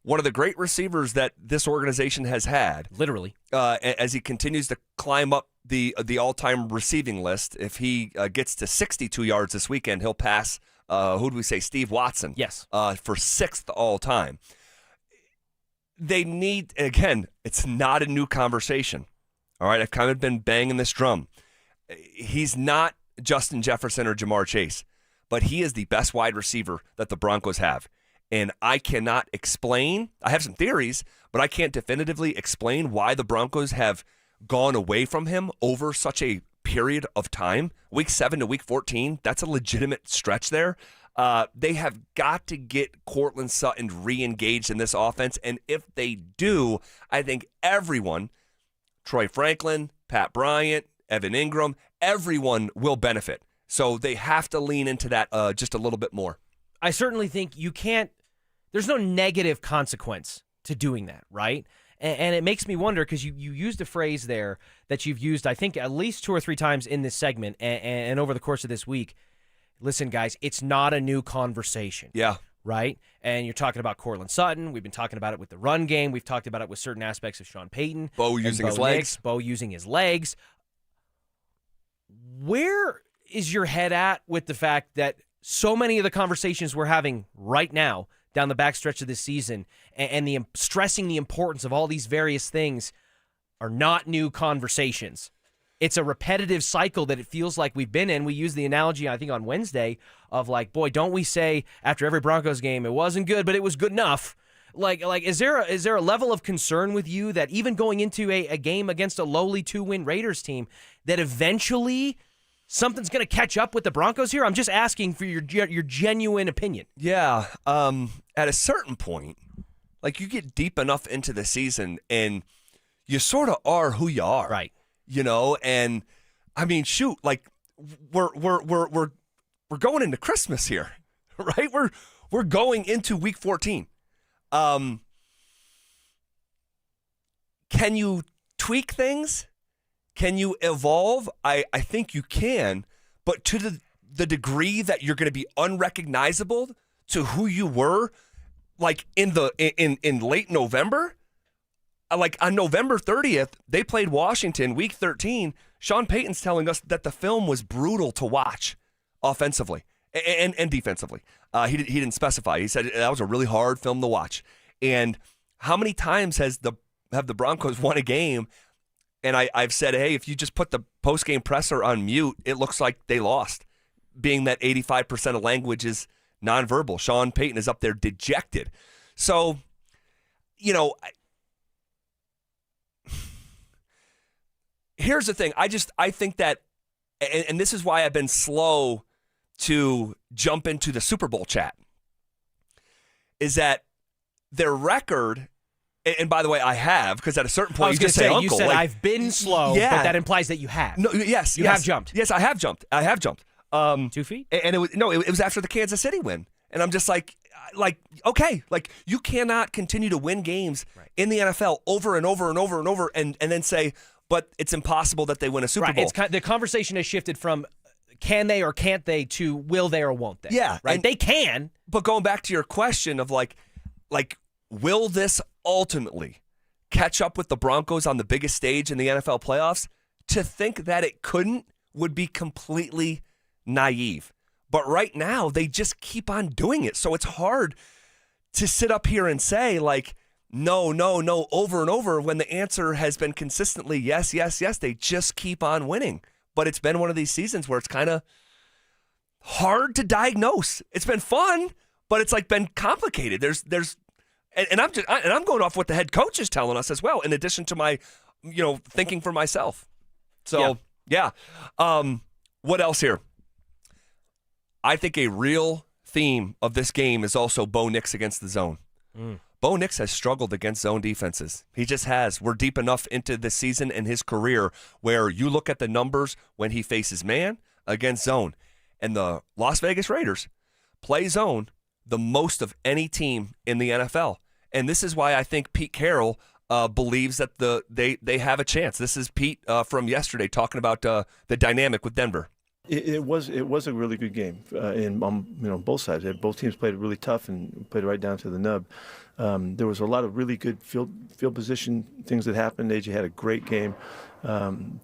one of the great receivers that this organization has had, literally, as he continues to climb up the all-time receiving list. If he gets to 62 yards this weekend, he'll pass, who do we say, Steve Watson. Yes. For 6th all-time. They need, again, it's not a new conversation. All right, I've kind of been banging this drum. He's not Justin Jefferson or Jamar Chase, but he is the best wide receiver that the Broncos have. And I cannot explain, I have some theories, but I can't definitively explain why the Broncos have gone away from him over such a period of time. Week 7 to week 14, that's a legitimate stretch there. They have got to get Courtland Sutton re-engaged in this offense, and if they do, I think everyone, Troy Franklin, Pat Bryant, Evan Ingram, everyone will benefit. So they have to lean into that just a little bit more. I certainly think you can't, there's no negative consequence to doing that, right? And it makes me wonder, because you used a phrase there that you've used, I think, at least 2 or 3 times in this segment and over the course of this week. Listen, guys, it's not a new conversation. Yeah. Right? And you're talking about Courtland Sutton. We've been talking about it with the run game. We've talked about it with certain aspects of Sean Payton. Bo using his legs. Bo using his legs. Where is your head at with the fact that so many of the conversations we're having right now down the backstretch of this season and stressing the importance of all these various things are not new conversations? It's a repetitive cycle that it feels like we've been in. We used the analogy, I think, on Wednesday of like, boy, don't we say after every Broncos game, it wasn't good, but it was good enough. Like, is there a level of concern with you that even going into a game against a lowly 2-win Raiders team, that eventually something's going to catch up with the Broncos here? I'm just asking for your genuine opinion. Yeah. At a certain point, like, you get deep enough into the season and you sort of are who you are. Right. You know, and I mean, shoot, like we're going into Christmas here, right? We're going into week 14. Can you tweak things? Can you evolve? I think you can, but to the degree that you're going to be unrecognizable to who you were, like in late November, like on November 30th, they played Washington, Week 13. Sean Payton's telling us that the film was brutal to watch, offensively and defensively. He didn't specify. He said that was a really hard film to watch. And how many times have the Broncos won a game? And I've said, hey, if you just put the post-game presser on mute, it looks like they lost, being that 85% of language is nonverbal. Sean Payton is up there dejected. So, here's the thing. I think that, and this is why I've been slow to jump into the Super Bowl chat, is that their record. And by the way, I have, because at a certain point, I was going to say, uncle, you said I've been slow, yeah. but that implies that you have. No, yes, you have jumped. Yes, I have jumped. 2 feet? And it was after the Kansas City win, and I'm just like, okay, like you cannot continue to win games in the NFL over and over and over and over, and then say, but it's impossible that they win a Super Bowl. The conversation has shifted from can they or can't they to will they or won't they? Yeah, right. They can, but going back to your question of like, will this ultimately catch up with the Broncos on the biggest stage in the NFL playoffs? To think that it couldn't would be completely naive. But right now, they just keep on doing it. So it's hard to sit up here and say, like, no, over and over, when the answer has been consistently yes, yes, yes. They just keep on winning. But it's been one of these seasons where it's kind of hard to diagnose. It's been fun, but it's like been complicated. There's And I'm going off what the head coach is telling us as well, in addition to my, thinking for myself. So, yeah. What else here? I think a real theme of this game is also Bo Nix against the zone. Bo Nix has struggled against zone defenses. He just has. We're deep enough into this season and his career where you look at the numbers when he faces man against zone. And the Las Vegas Raiders play zone the most of any team in the NFL. And this is why I think Pete Carroll believes that they have a chance. This is Pete from yesterday talking about the dynamic with Denver. It was a really good game, and both sides. Both teams played really tough and played right down to the nub. There was a lot of really good field position things that happened. AJ had a great game.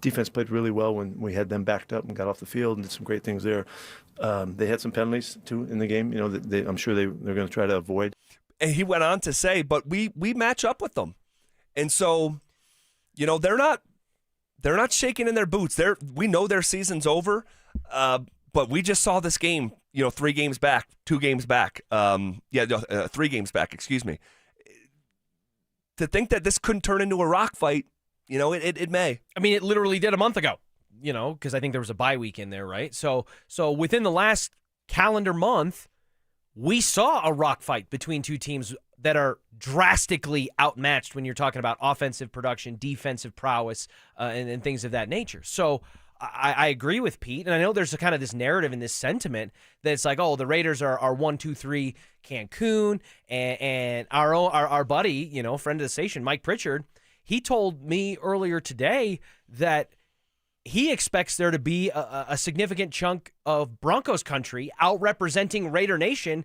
Defense played really well when we had them backed up and got off the field and did some great things there. They had some penalties too in the game. That I'm sure they're going to try to avoid. And he went on to say, but we match up with them, and so they're not shaking in their boots. We know their season's over. But we just saw this game, 3 games back, 2 games back. 3 games back, excuse me. To think that this couldn't turn into a rock fight, it may. I mean, it literally did a month ago, because I think there was a bye week in there, right? So within the last calendar month, we saw a rock fight between two teams that are drastically outmatched when you're talking about offensive production, defensive prowess, and things of that nature. So I agree with Pete, and I know there's a kind of this narrative and this sentiment that it's like, oh, the Raiders are 1-2-3 Cancun, and our buddy, friend of the station, Mike Pritchard, he told me earlier today that he expects there to be a significant chunk of Broncos country out representing Raider Nation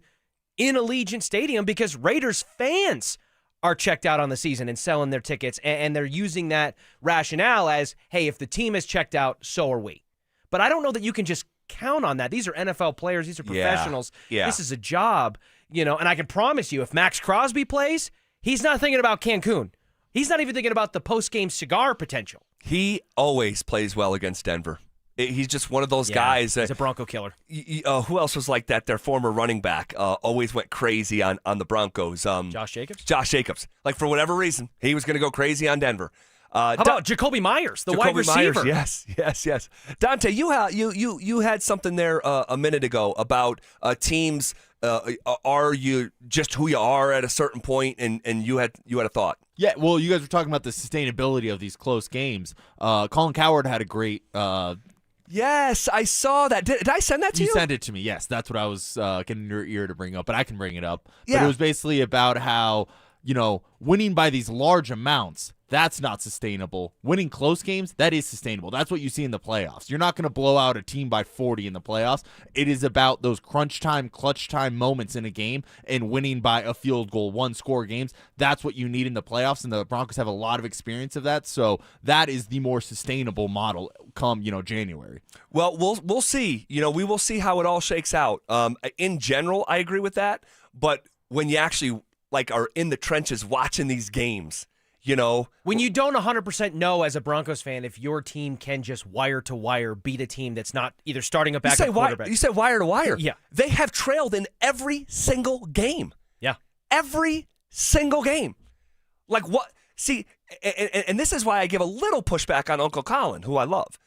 in Allegiant Stadium because Raiders fans are checked out on the season and selling their tickets, and they're using that rationale as, hey, if the team is checked out, so are we. But I don't know that you can just count on that. These are NFL players. These are professionals. Yeah. This is a job, and I can promise you, if Max Crosby plays, he's not thinking about Cancun. He's not even thinking about the post-game cigar potential. He always plays well against Denver. He's just one of those guys. He's a Bronco killer. Who else was like that? Their former running back always went crazy on the Broncos. Josh Jacobs? Josh Jacobs. Like, for whatever reason, he was going to go crazy on Denver. How about Jacoby Myers, the wide receiver? Myers, yes. Dante, you had something there a minute ago about teams. Are you just who you are at a certain point, and you had a thought. Yeah, well, you guys were talking about the sustainability of these close games. Colin Cowherd had a great. Yes, I saw that. Did I send that to you? You sent it to me. Yes, that's what I was getting your ear to bring up, but I can bring it up. Yeah. But it was basically about how winning by these large amounts, that's not sustainable. Winning close games, that is sustainable. That's what you see in the playoffs. You're not going to blow out a team by 40 in the playoffs. It is about those crunch time, clutch time moments in a game and winning by a field goal, one-score games. That's what you need in the playoffs, and the Broncos have a lot of experience of that. So that is the more sustainable model come, January. Well, we'll see. We will see how it all shakes out. In general, I agree with that. But when you actually are in the trenches watching these games, when you don't 100% know as a Broncos fan if your team can just wire to wire beat a team that's not either starting a backup quarterback. You said wire to wire. Yeah. They have trailed in every single game. Yeah. Every single game. Like what? See, and this is why I give a little pushback on Uncle Colin, who I love,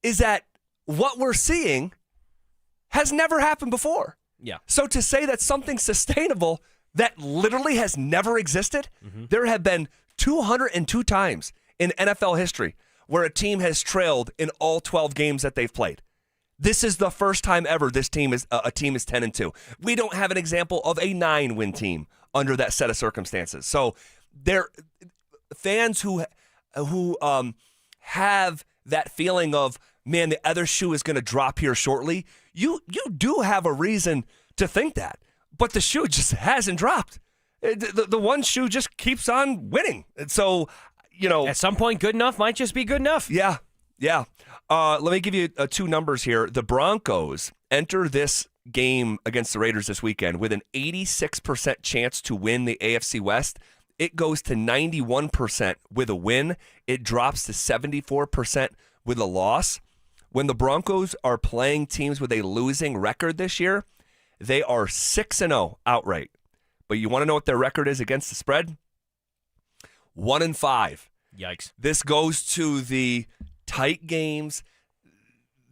is that what we're seeing has never happened before. Yeah. So to say that something's sustainable that literally has never existed, there have been 202 times in NFL history where a team has trailed in all 12 games that they've played. This is the first time ever this team is a team is 10-2. We don't have an example of a 9-win team under that set of circumstances. So there, fans who have that feeling of, man, the other shoe is going to drop here shortly, you do have a reason to think that. But the shoe just hasn't dropped. The one shoe just keeps on winning. And so, at some point, good enough might just be good enough. Yeah. Let me give you two numbers here. The Broncos enter this game against the Raiders this weekend with an 86% chance to win the AFC West. It goes to 91% with a win. It drops to 74% with a loss. When the Broncos are playing teams with a losing record this year, they are 6-0 outright. But you want to know what their record is against the spread? 1-5. Yikes. This goes to the tight games.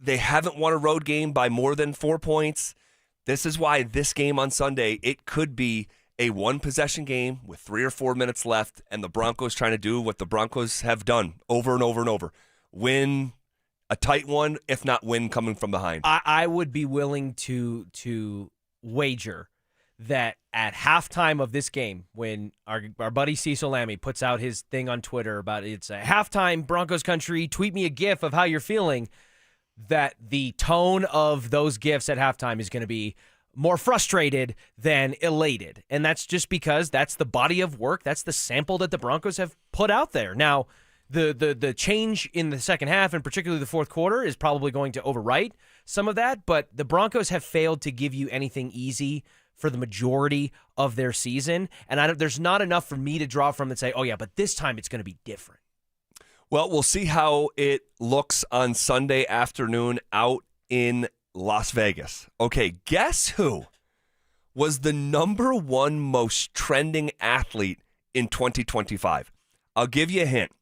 They haven't won a road game by more than 4 points. This is why this game on Sunday, it could be a one-possession game with 3 or 4 minutes left, and the Broncos trying to do what the Broncos have done over and over and over. Win a tight one, if not win coming from behind. I would be willing to wager that at halftime of this game, when our buddy Cecil Lammy puts out his thing on Twitter about it's a halftime Broncos country, tweet me a gif of how you're feeling, that the tone of those gifs at halftime is going to be more frustrated than elated. And that's just because that's the body of work. That's the sample that the Broncos have put out there. Now, the change in the second half, and particularly the fourth quarter, is probably going to overwrite some of that, but the Broncos have failed to give you anything easy for the majority of their season, and there's not enough for me to draw from and say, oh yeah, but this time it's going to be different. Well, we'll see how it looks on Sunday afternoon out in Las Vegas. Okay, guess who was the number one most trending athlete in 2025? I'll give you a hint.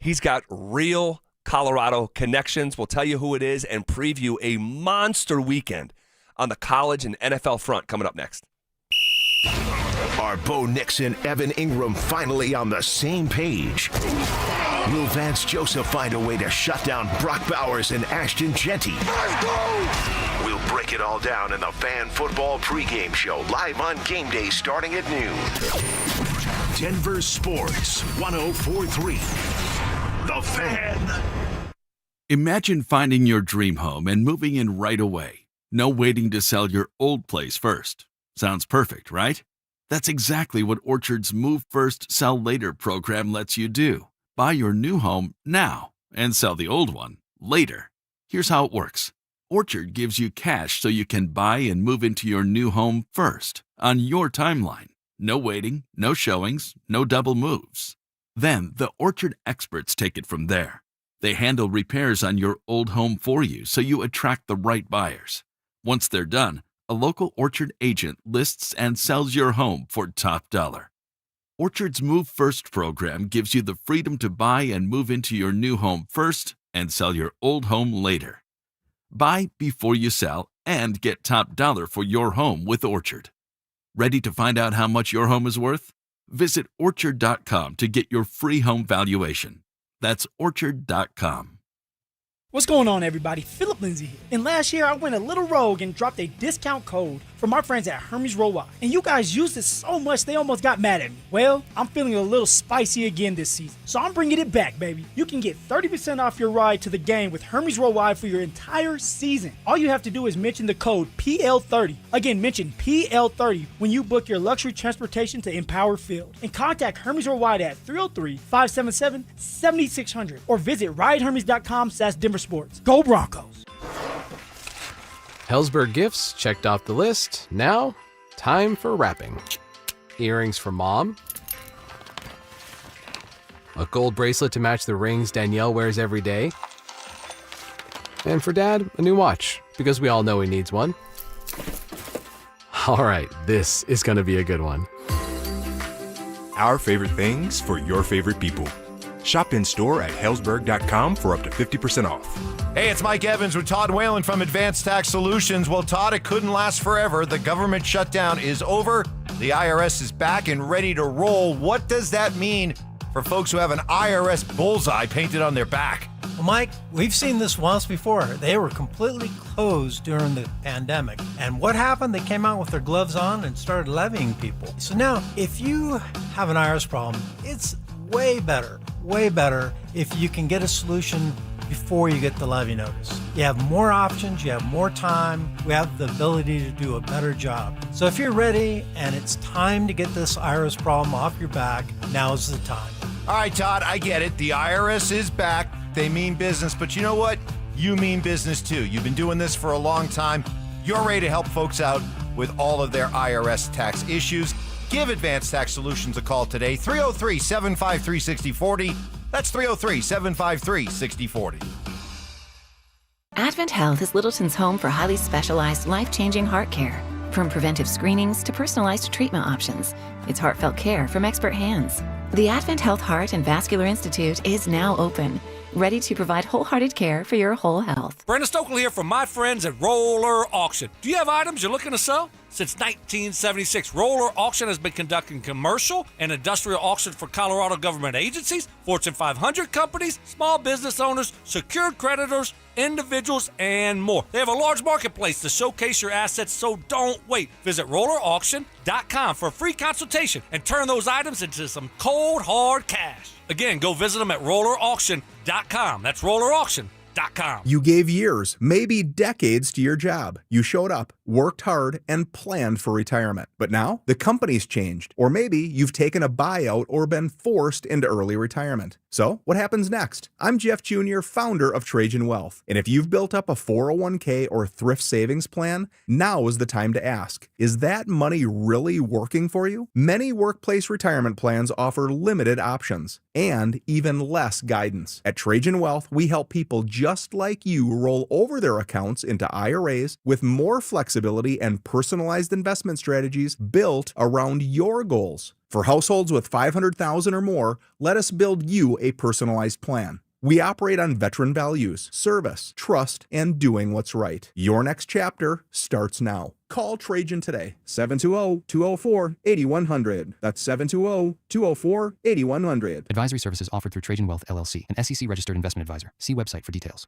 He's got real Colorado connections. We'll tell you who it is and preview a monster weekend on the college and NFL front coming up next. Are Bo Nix and Evan Ingram finally on the same page? Will Vance Joseph find a way to shut down Brock Bowers and Ashton Genty? Let's go! We'll break it all down in the Fan Football pregame show, live on game day starting at noon. Denver Sports 104.3. The Fan. Imagine finding your dream home and moving in right away. No waiting to sell your old place first. Sounds perfect, right? That's exactly what Orchard's Move First, Sell Later program lets you do. Buy your new home now and sell the old one later. Here's how it works. Orchard gives you cash so you can buy and move into your new home first, on your timeline. No waiting, no showings, no double moves. Then the Orchard experts take it from there. They handle repairs on your old home for you so you attract the right buyers. Once they're done, a local Orchard agent lists and sells your home for top dollar. Orchard's Move First program gives you the freedom to buy and move into your new home first and sell your old home later. Buy before you sell and get top dollar for your home with Orchard. Ready to find out how much your home is worth? Visit Orchard.com to get your free home valuation. That's Orchard.com. What's going on, everybody? Phillip Lindsay here. And last year, I went a little rogue and dropped a discount code from our friends at Hermes Worldwide. And you guys used it so much they almost got mad at me. Well, I'm feeling a little spicy again this season, so I'm bringing it back, baby. You can get 30% off your ride to the game with Hermes Worldwide for your entire season. All you have to do is mention the code PL30. Again, mention PL30 when you book your luxury transportation to Empower Field. And contact Hermes Worldwide at 303-577-7600 or visit ridehermes.com/DenverSports. Go Broncos! Hellsberg gifts checked off the list. Now, time for wrapping. Earrings for mom. A gold bracelet to match the rings Danielle wears every day. And for dad, a new watch, because we all know he needs one. All right, this is going to be a good one. Our favorite things for your favorite people. Shop in store at Hellsberg.com for up to 50% off. Hey, it's Mike Evans with Todd Whalen from Advanced Tax Solutions. Well, Todd, it couldn't last forever. The government shutdown is over. The IRS is back and ready to roll. What does that mean for folks who have an IRS bullseye painted on their back? Well, Mike, we've seen this once before. They were completely closed during the pandemic. And what happened? They came out with their gloves on and started levying people. So now, if you have an IRS problem, it's way better if you can get a solution before you get the levy notice. You have more options, you have more time, we have the ability to do a better job. So if you're ready and it's time to get this IRS problem off your back, now's the time. All right, Todd, I get it. The IRS is back. They mean business, but you know what? You mean business too. You've been doing this for a long time. You're ready to help folks out with all of their IRS tax issues. Give Advanced Tax Solutions a call today, 303-753-6040. That's 303-753-6040. Advent Health is Littleton's home for highly specialized, life-changing heart care. From preventive screenings to personalized treatment options, it's heartfelt care from expert hands. The Advent Health Heart and Vascular Institute is now open, ready to provide wholehearted care for your whole health. Brandon Stokely here from my friends at Roller Auction. Do you have items you're looking to sell? Since 1976, Roller Auction has been conducting commercial and industrial auctions for Colorado government agencies, Fortune 500 companies, small business owners, secured creditors, individuals, and more. They have a large marketplace to showcase your assets, so don't wait. Visit rollerauction.com for a free consultation and turn those items into some cold, hard cash. Again, go visit them at rollerauction.com. That's rollerauction.com. You gave years, maybe decades to your job. You showed up, worked hard, and planned for retirement. But now, the company's changed. Or maybe you've taken a buyout or been forced into early retirement. So, what happens next? I'm Jeff Jr., founder of Trajan Wealth. And if you've built up a 401k or thrift savings plan, now is the time to ask, is that money really working for you? Many workplace retirement plans offer limited options and even less guidance. At Trajan Wealth, we help people just like you roll over their accounts into IRAs with more flexibility and personalized investment strategies built around your goals. For households with $500,000 or more, let us build you a personalized plan. We operate on veteran values, service, trust, and doing what's right. Your next chapter starts now. Call Trajan today, 720-204-8100. That's 720-204-8100. Advisory services offered through Trajan Wealth, LLC, an SEC-registered investment advisor. See website for details.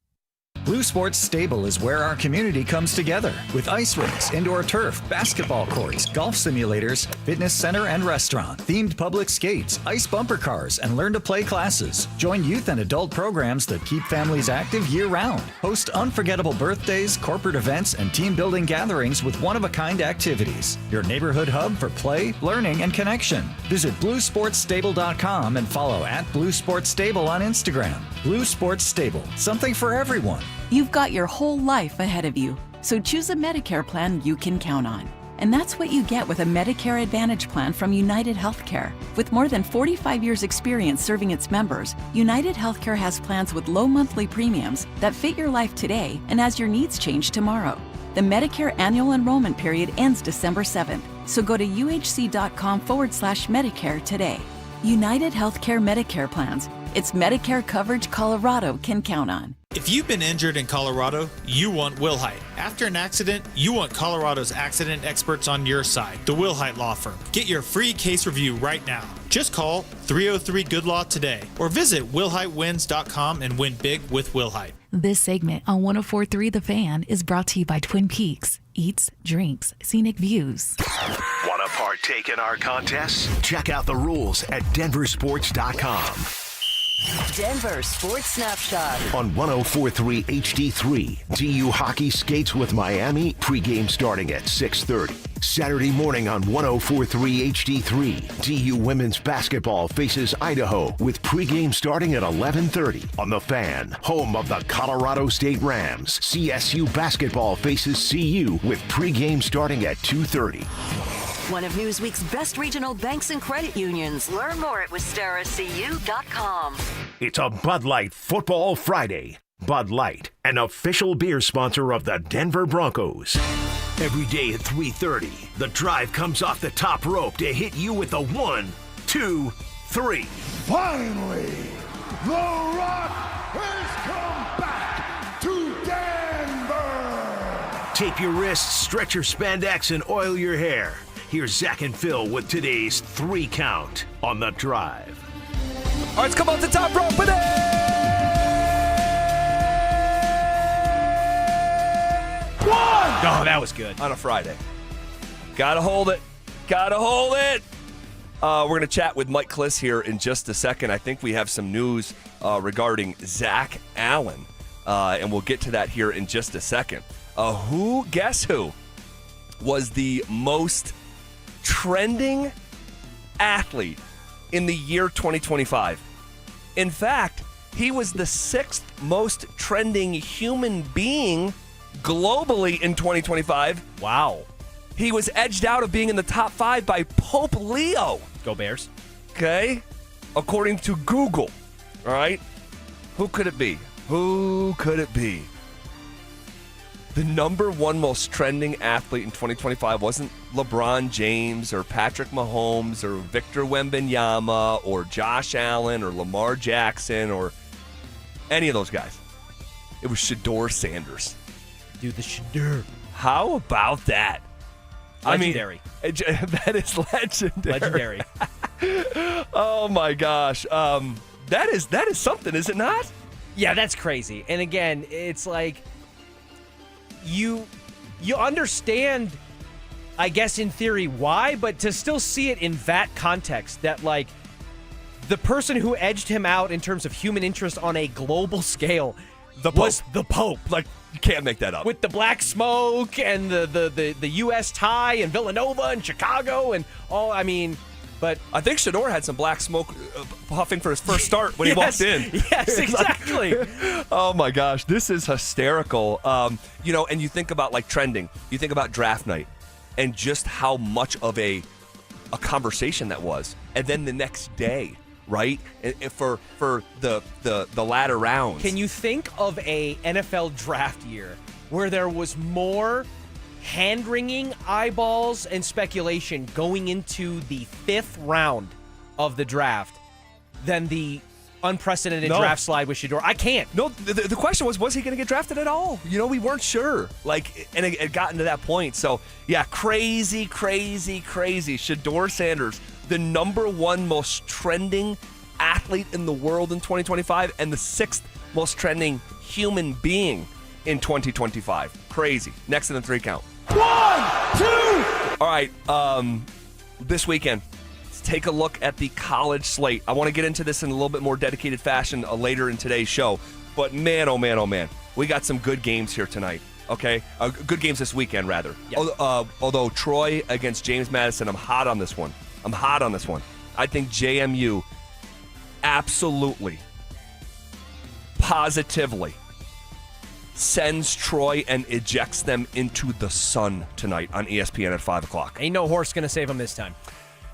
Blue Sports Stable is where our community comes together with ice rinks, indoor turf, basketball courts, golf simulators, fitness center and restaurant, themed public skates, ice bumper cars, and learn to play classes. Join youth and adult programs that keep families active year-round. Host unforgettable birthdays, corporate events, and team building gatherings with one-of-a-kind activities. Your neighborhood hub for play, learning, and connection. Visit BlueSportsStable.com and follow @BlueSportsStable on Instagram. Blue Sports Stable, something for everyone. You've got your whole life ahead of you, so choose a Medicare plan you can count on. And that's what you get with a Medicare Advantage plan from United Healthcare. With more than 45 years' experience serving its members, United Healthcare has plans with low monthly premiums that fit your life today and as your needs change tomorrow. The Medicare annual enrollment period ends December 7th, so go to uhc.com/Medicare today. United Healthcare Medicare plans. It's Medicare coverage Colorado can count on. If you've been injured in Colorado, you want Wilhite. After an accident, you want Colorado's accident experts on your side, the Wilhite Law Firm. Get your free case review right now. Just call 303-GOOD-LAW today or visit WilhiteWins.com and win big with Wilhite. This segment on 104.3 The Fan is brought to you by Twin Peaks. Eats, drinks, scenic views. Want to partake in our contests? Check out the rules at DenverSports.com. Denver Sports Snapshot. On 104.3 HD3, DU Hockey skates with Miami, pregame starting at 6:30. Saturday morning on 104.3 HD3, DU Women's Basketball faces Idaho with pregame starting at 11:30. On The Fan, home of the Colorado State Rams, CSU Basketball faces CU with pregame starting at 2:30. One of Newsweek's best regional banks and credit unions. Learn more at WistaraCU.com. It's a Bud Light Football Friday. Bud Light, an official beer sponsor of the Denver Broncos. Every day at 3:30, the drive comes off the top rope to hit you with a 1, 2, 3. Finally, the Rock has come back to Denver. Tape your wrists, stretch your spandex, and oil your hair. Here's Zach and Phil with today's 3 count on the drive. All right, let's come off the top rope with it. One! Oh, that was good. On a Friday. Gotta hold it. Gotta hold it. We're going to chat with Mike Kliss here in just a second. I think we have some news regarding Zach Allen, and we'll get to that here in just a second. Guess who was the most trending athlete in the year 2025? In fact, he was the 6th most trending human being globally in 2025. Wow. He was edged out of being in the top 5 by Pope Leo. Go Bears. Okay? According to Google. All right? Who could it be? Who could it be? The number 1 most trending athlete in 2025 wasn't LeBron James or Patrick Mahomes or Victor Wembanyama or Josh Allen or Lamar Jackson or any of those guys. It was Shedeur Sanders. Dude, the Shedeur. How about that? Legendary. I mean, that is legendary. Legendary. Oh my gosh. That is something, is it not? Yeah, that's crazy. And again, it's like you understand, I guess in theory, why, but to still see it in that context, that like the person who edged him out in terms of human interest on a global scale was the Pope. Like, you can't make that up. With the black smoke and the U.S. tie and Villanova and Chicago and all, I mean, but I think Shedeur had some black smoke puffing for his first start when he walked in. Yes, exactly. Oh my gosh, this is hysterical. And you think about like trending. You think about draft night and just how much of a conversation that was. And then the next day, right? And for the latter rounds. Can you think of a NFL draft year where there was more hand-wringing eyeballs and speculation going into the 5th round of the draft than the unprecedented draft slide with Shedeur? I can't. No, the question was he going to get drafted at all? We weren't sure. And it got into that point. So, yeah, crazy. Shedeur Sanders, the number 1 most trending athlete in the world in 2025 and the 6th most trending human being in 2025. Crazy. Next in the 3 count. 1, 2. All right. This weekend, let's take a look at the college slate. I want to get into this in a little bit more dedicated fashion later in today's show. But man, oh man, we got some good games here tonight. Okay, good games this weekend rather. Yes. Although Troy against James Madison, I'm hot on this one. I think JMU absolutely, positively sends Troy and ejects them into the sun tonight on ESPN at 5 o'clock. Ain't no horse going to save them this time.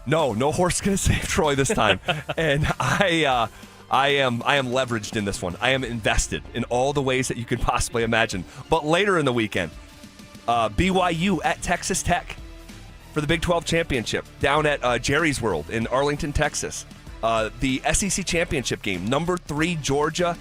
No horse going to save Troy this time. And I am leveraged in this one. I am invested in all the ways that you could possibly imagine. But later in the weekend, BYU at Texas Tech for the Big 12 championship down at Jerry's World in Arlington, Texas. The SEC championship game, number 3 Georgia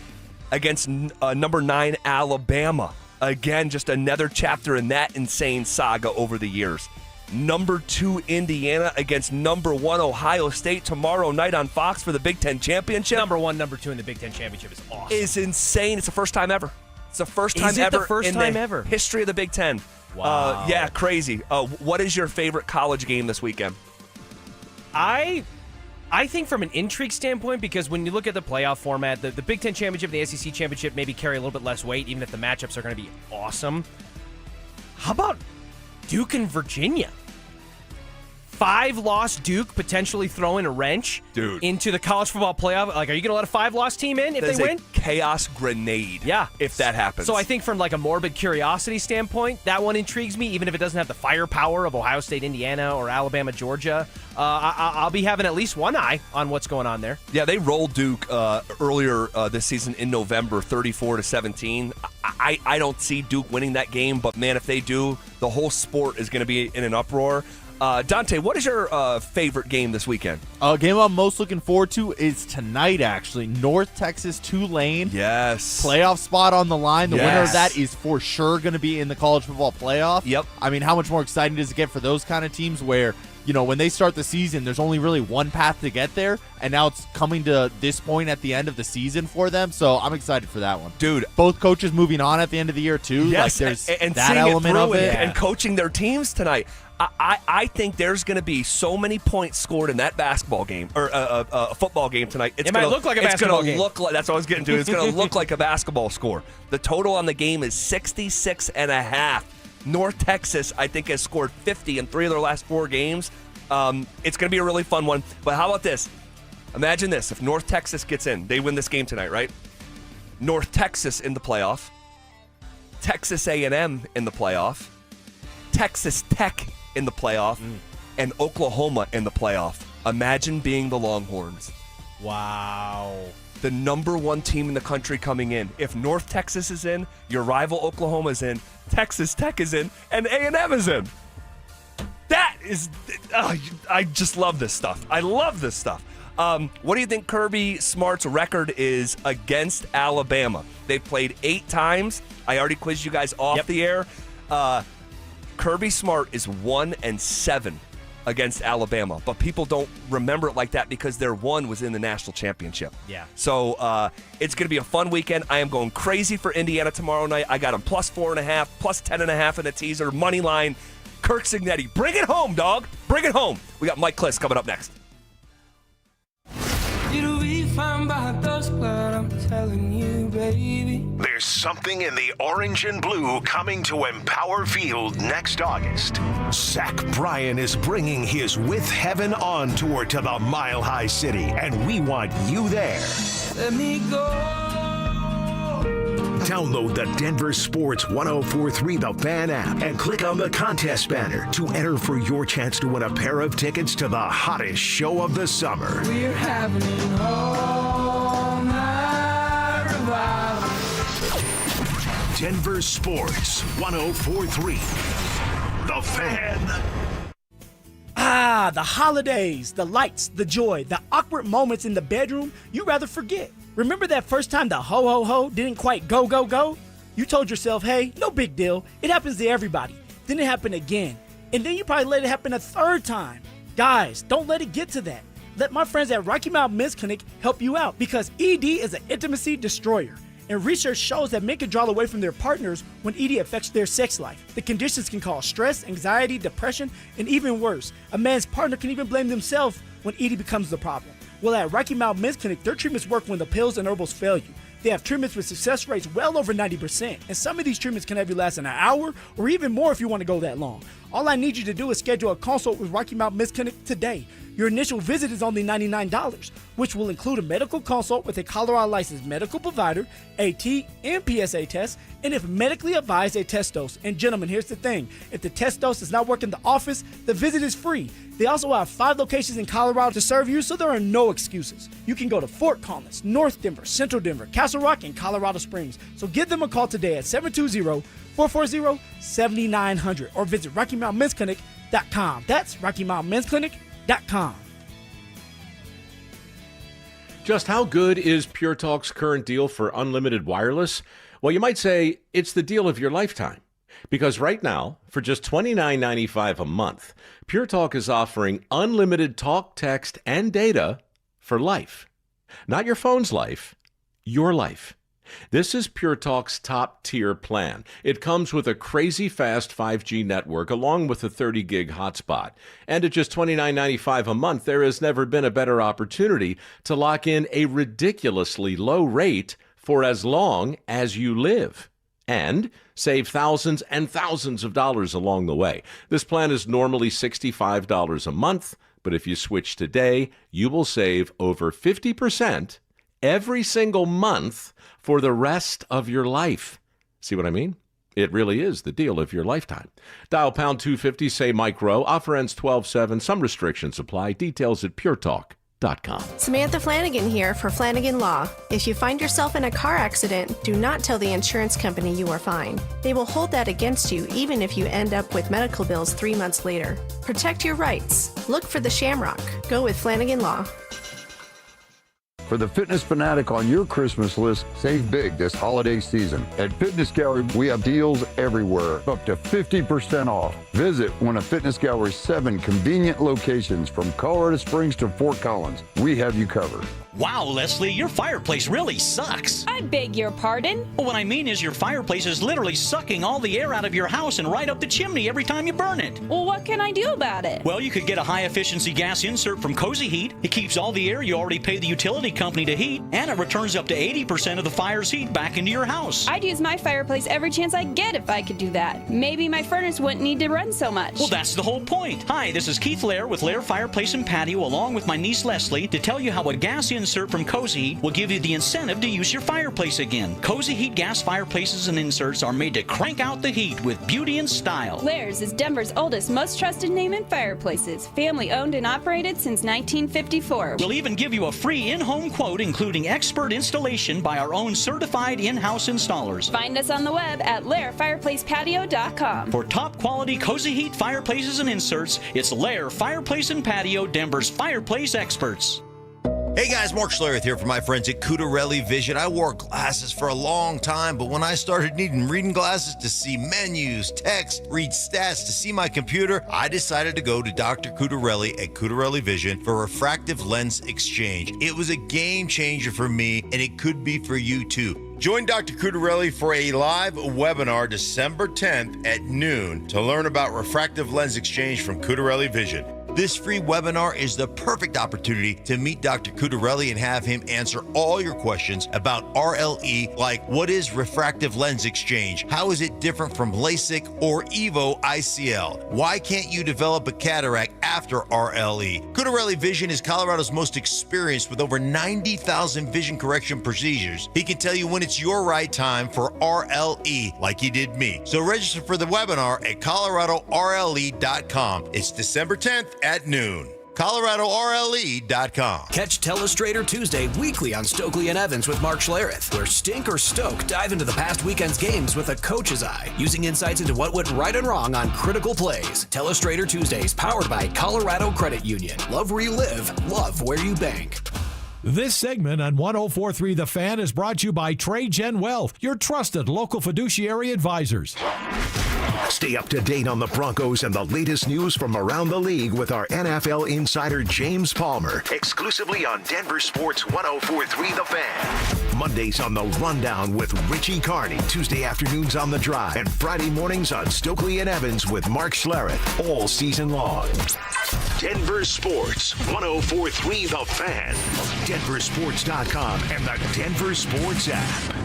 against number 9 Alabama. Again, just another chapter in that insane saga over the years. Number 2 Indiana against number 1 Ohio State tomorrow night on Fox for the Big Ten Championship. Number 1, number 2 in the Big Ten Championship is awesome. Is insane. It's the first time ever. It's the first time ever in the history of the Big Ten. Wow. Yeah, crazy. What is your favorite college game this weekend? I think from an intrigue standpoint, because when you look at the playoff format, the Big Ten Championship and the SEC Championship maybe carry a little bit less weight, even if the matchups are going to be awesome. How about Duke and Virginia? 5-loss Duke potentially throwing a wrench into the college football playoff. Like, are you going to let a 5-loss team in if they win? Chaos grenade. Yeah. If that happens. So I think from like a morbid curiosity standpoint, that one intrigues me, even if it doesn't have the firepower of Ohio State, Indiana, or Alabama, Georgia. I'll be having at least one eye on what's going on there. Yeah, they rolled Duke earlier this season in November, 34-17. I don't see Duke winning that game, but man, if they do, the whole sport is going to be in an uproar. Dante, what is your favorite game this weekend? Game I'm most looking forward to is tonight, actually. North Texas, Tulane. Yes. Playoff spot on the line. The winner of that is for sure going to be in the college football playoff. Yep. I mean, how much more exciting does it get for those kind of teams where, you know, when they start the season, there's only really one path to get there, and now it's coming to this point at the end of the season for them, so I'm excited for that one. Dude. Both coaches moving on at the end of the year, too. Yes, like, there's and that element of it. And coaching their teams tonight. I think there's going to be so many points scored in that basketball game or a football game tonight. It might look like a basketball game. That's what I was getting to. It's going to look like a basketball score. The total on the game is 66.5. North Texas, I think, has scored 50 in 3 of their last 4 games. It's going to be a really fun one. But how about this? Imagine this. If North Texas gets in, they win this game tonight, right? North Texas in the playoff. Texas A&M in the playoff. Texas Tech in the playoff, and Oklahoma in the playoff. Imagine being the Longhorns. Wow. The number 1 team in the country coming in. If North Texas is in, your rival Oklahoma is in, Texas Tech is in, and A&M is in. That is, I just love this stuff. I love this stuff. What do you think Kirby Smart's record is against Alabama? They've played 8 times. I already quizzed you guys off the air. Kirby Smart is 1-7 against Alabama, but people don't remember it like that because their 1 was in the national championship. Yeah. So it's going to be a fun weekend. I am going crazy for Indiana tomorrow night. I got them +4.5, +10.5 in a teaser, money line. Kirk Signetti, bring it home, dog. Bring it home. We got Mike Kliss coming up next. It'll be fine by dusk, but I'm telling you, baby. There's something in the orange and blue coming to Empower Field next August. Zach Bryan is bringing his With Heaven On tour to the Mile High City, and we want you there. Let me go. Download the Denver Sports 1043 The Fan app and click on the contest banner to enter for your chance to win a pair of tickets to the hottest show of the summer. We're having an all-night revival. Denver Sports 1043 The Fan. The holidays, the lights, the joy, the awkward moments in the bedroom you'd rather forget. Remember that first time the ho-ho-ho didn't quite go? You told yourself, hey, no big deal. It happens to everybody. Then it happened again. And then you probably let it happen a 3rd time. Guys, don't let it get to that. Let my friends at Rocky Mountain Men's Clinic help you out because ED is an intimacy destroyer. And research shows that men can draw away from their partners when ED affects their sex life. The conditions can cause stress, anxiety, depression, and even worse. A man's partner can even blame themselves when ED becomes the problem. Well, at Rocky Mountain Men's Clinic, their treatments work when the pills and herbals fail you. They have treatments with success rates well over 90%, and some of these treatments can have you last an hour or even more if you want to go that long. All I need you to do is schedule a consult with Rocky Mountain Men's Clinic today. Your initial visit is only $99, which will include a medical consult with a Colorado licensed medical provider, AT and PSA test, and if medically advised, a test dose. And gentlemen, here's the thing. If the test dose does not work in the office, the visit is free. They also have 5 locations in Colorado to serve you, so there are no excuses. You can go to Fort Collins, North Denver, Central Denver, Castle Rock, and Colorado Springs. So give them a call today at 720-440-7900 or visit RockyMountainMen'sClinic.com. That's RockyMountainMen'sClinic.com. Just how good is Pure Talk's current deal for unlimited wireless? Well, you might say it's the deal of your lifetime. Because right now, for just $29.95 a month, Pure Talk is offering unlimited talk, text, and data for life. Not your phone's life, your life. This is Pure Talk's top-tier plan. It comes with a crazy fast 5G network along with a 30-gig hotspot. And at just $29.95 a month, there has never been a better opportunity to lock in a ridiculously low rate for as long as you live. And save thousands and thousands of dollars along the way. This plan is normally $65 a month, but if you switch today, you will save over 50% every single month for the rest of your life. See what I mean? It really is the deal of your lifetime. Dial pound 250, say Mike Rowe. Offer ends 12/7. Some restrictions apply. Details at puretalk.com. Samantha Flanagan here for Flanagan Law. If you find yourself in a car accident, do not tell the insurance company you are fine. They will hold that against you even if you end up with medical bills 3 months later. Protect your rights. Look for the Shamrock. Go with Flanagan Law. For the fitness fanatic on your Christmas list, save big this holiday season. At Fitness Gallery, we have deals everywhere, up to 50% off. Visit one of Fitness Gallery's 7 convenient locations from Colorado Springs to Fort Collins. We have you covered. Wow, Leslie, your fireplace really sucks. I beg your pardon? Well, what I mean is your fireplace is literally sucking all the air out of your house and right up the chimney every time you burn it. Well, what can I do about it? Well, you could get a high-efficiency gas insert from Cozy Heat. It keeps all the air you already pay the utility company to heat, and it returns up to 80% of the fire's heat back into your house. I'd use my fireplace every chance I get if I could do that. Maybe my furnace wouldn't need to run so much. Well, that's the whole point. Hi, this is Keith Lair with Lair Fireplace and Patio, along with my niece Leslie, to tell you how a gas insert from Cozy Heat will give you the incentive to use your fireplace again. Cozy Heat gas fireplaces and inserts are made to crank out the heat with beauty and style. Lair's is Denver's oldest, most trusted name in fireplaces. Family owned and operated since 1954. We'll even give you a free in-home quote, including expert installation by our own certified in-house installers. Find us on the web at lairfireplacepatio.com. For top quality Cozy Heat fireplaces and inserts, it's Lair Fireplace and Patio, Denver's fireplace experts. Hey guys, Mark Schlereth here for my friends at Cudarelli Vision. I wore glasses for a long time, but when I started needing reading glasses to see menus, text, read stats, to see my computer, I decided to go to Dr. Cudarelli at Cudarelli Vision for refractive lens exchange. It was a game changer for me, and it could be for you too. Join Dr. Cudarelli for a live webinar December 10th at noon to learn about refractive lens exchange from Cudarelli Vision. This free webinar is the perfect opportunity to meet Dr. Cudarelli and have him answer all your questions about RLE, like what is refractive lens exchange? How is it different from LASIK or EVO ICL? Why can't you develop a cataract after RLE? Cudarelli Vision is Colorado's most experienced with over 90,000 vision correction procedures. He can tell you when it's your right time for RLE, like he did me. So register for the webinar at coloradorle.com. It's December 10th at noon. coloradorle.com. Catch Telestrator Tuesday weekly on Stokely and Evans with Mark Schlereth, where Stink or Stoke dive into the past weekend's games with a coach's eye, using insights into what went right and wrong on critical plays. Telestrator Tuesdays, powered by Colorado Credit Union. Love where you live, love where you bank. This segment on 104.3 The Fan is brought to you by Trade Gen Wealth, your trusted local fiduciary advisors. Stay up to date on the Broncos and the latest news from around the league with our NFL insider James Palmer, exclusively on Denver Sports 104.3 The Fan. Mondays on The Rundown with Richie Carney, Tuesday afternoons on The Drive, and Friday mornings on Stokely and Evans with Mark Schlereth, all season long. Denver Sports 104.3 The Fan, DenverSports.com, and the Denver Sports app.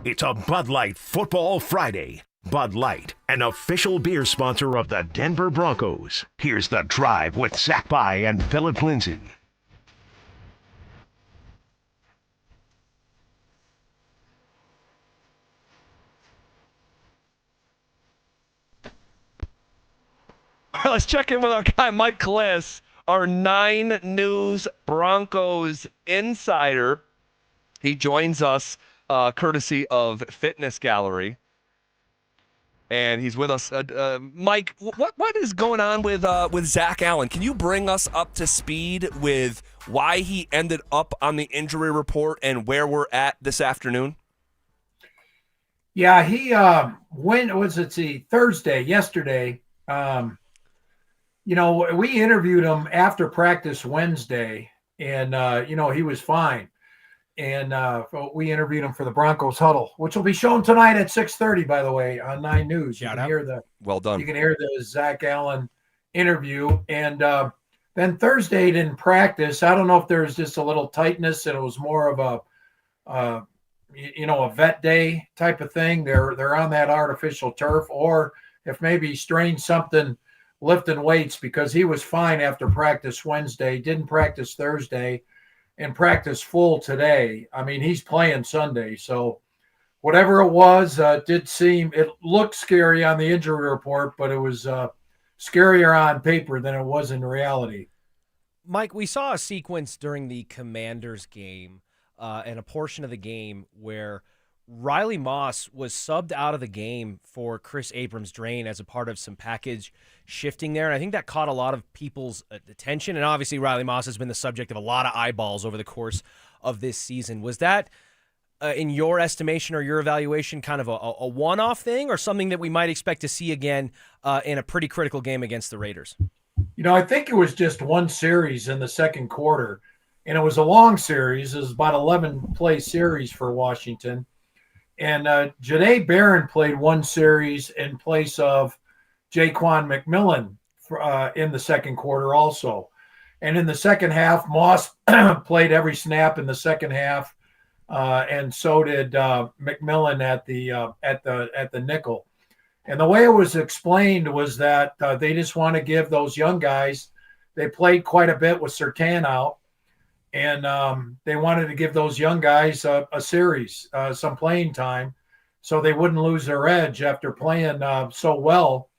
It's a Bud Light Football Friday. Bud Light, an official beer sponsor of the Denver Broncos. Here's The Drive with Zach By and Phillip Lindsay. All right, let's check in with our guy, Mike Kliss, our 9 News Broncos insider. He joins us courtesy of Fitness Gallery. and he's with us. Mike, what is going on with Zach Allen? Can you bring us up to speed with why he ended up on the injury report and where we're at this afternoon? Yeah, he when was it? Thursday, yesterday. We interviewed him after practice Wednesday, and he was fine. And we interviewed him for the Broncos Huddle, which will be shown tonight at 6:30, by the way, on 9 News. You can hear well done. You can hear the Zach Allen interview. And then Thursday he didn't practice. I don't know if there was just a little tightness and it was more of a vet day type of thing. They're on that artificial turf, or if maybe he strained something lifting weights, because he was fine after practice Wednesday, didn't practice Thursday, and practice full today. I mean, he's playing Sunday. So whatever it was, it looked scary on the injury report, but it was scarier on paper than it was in reality. Mike, we saw a sequence during the Commanders game and a portion of the game where Riley Moss was subbed out of the game for Chris Abrams-Drain as a part of some package shifting there. And I think that caught a lot of people's attention. And obviously Riley Moss has been the subject of a lot of eyeballs over the course of this season. Was that, in your estimation or your evaluation, kind of a one-off thing, or something that we might expect to see again in a pretty critical game against the Raiders? I think it was just one series in the second quarter, and it was a long series. It was about 11-play series for Washington. And Janae Barron played one series in place of Jaquan McMillan in the second quarter also. And in the second half, Moss played every snap in the second half, and so did McMillan at the nickel. And the way it was explained was that they just want to give those young guys. They played quite a bit with Surtain out, and they wanted to give those young guys a series, some playing time, so they wouldn't lose their edge after playing so well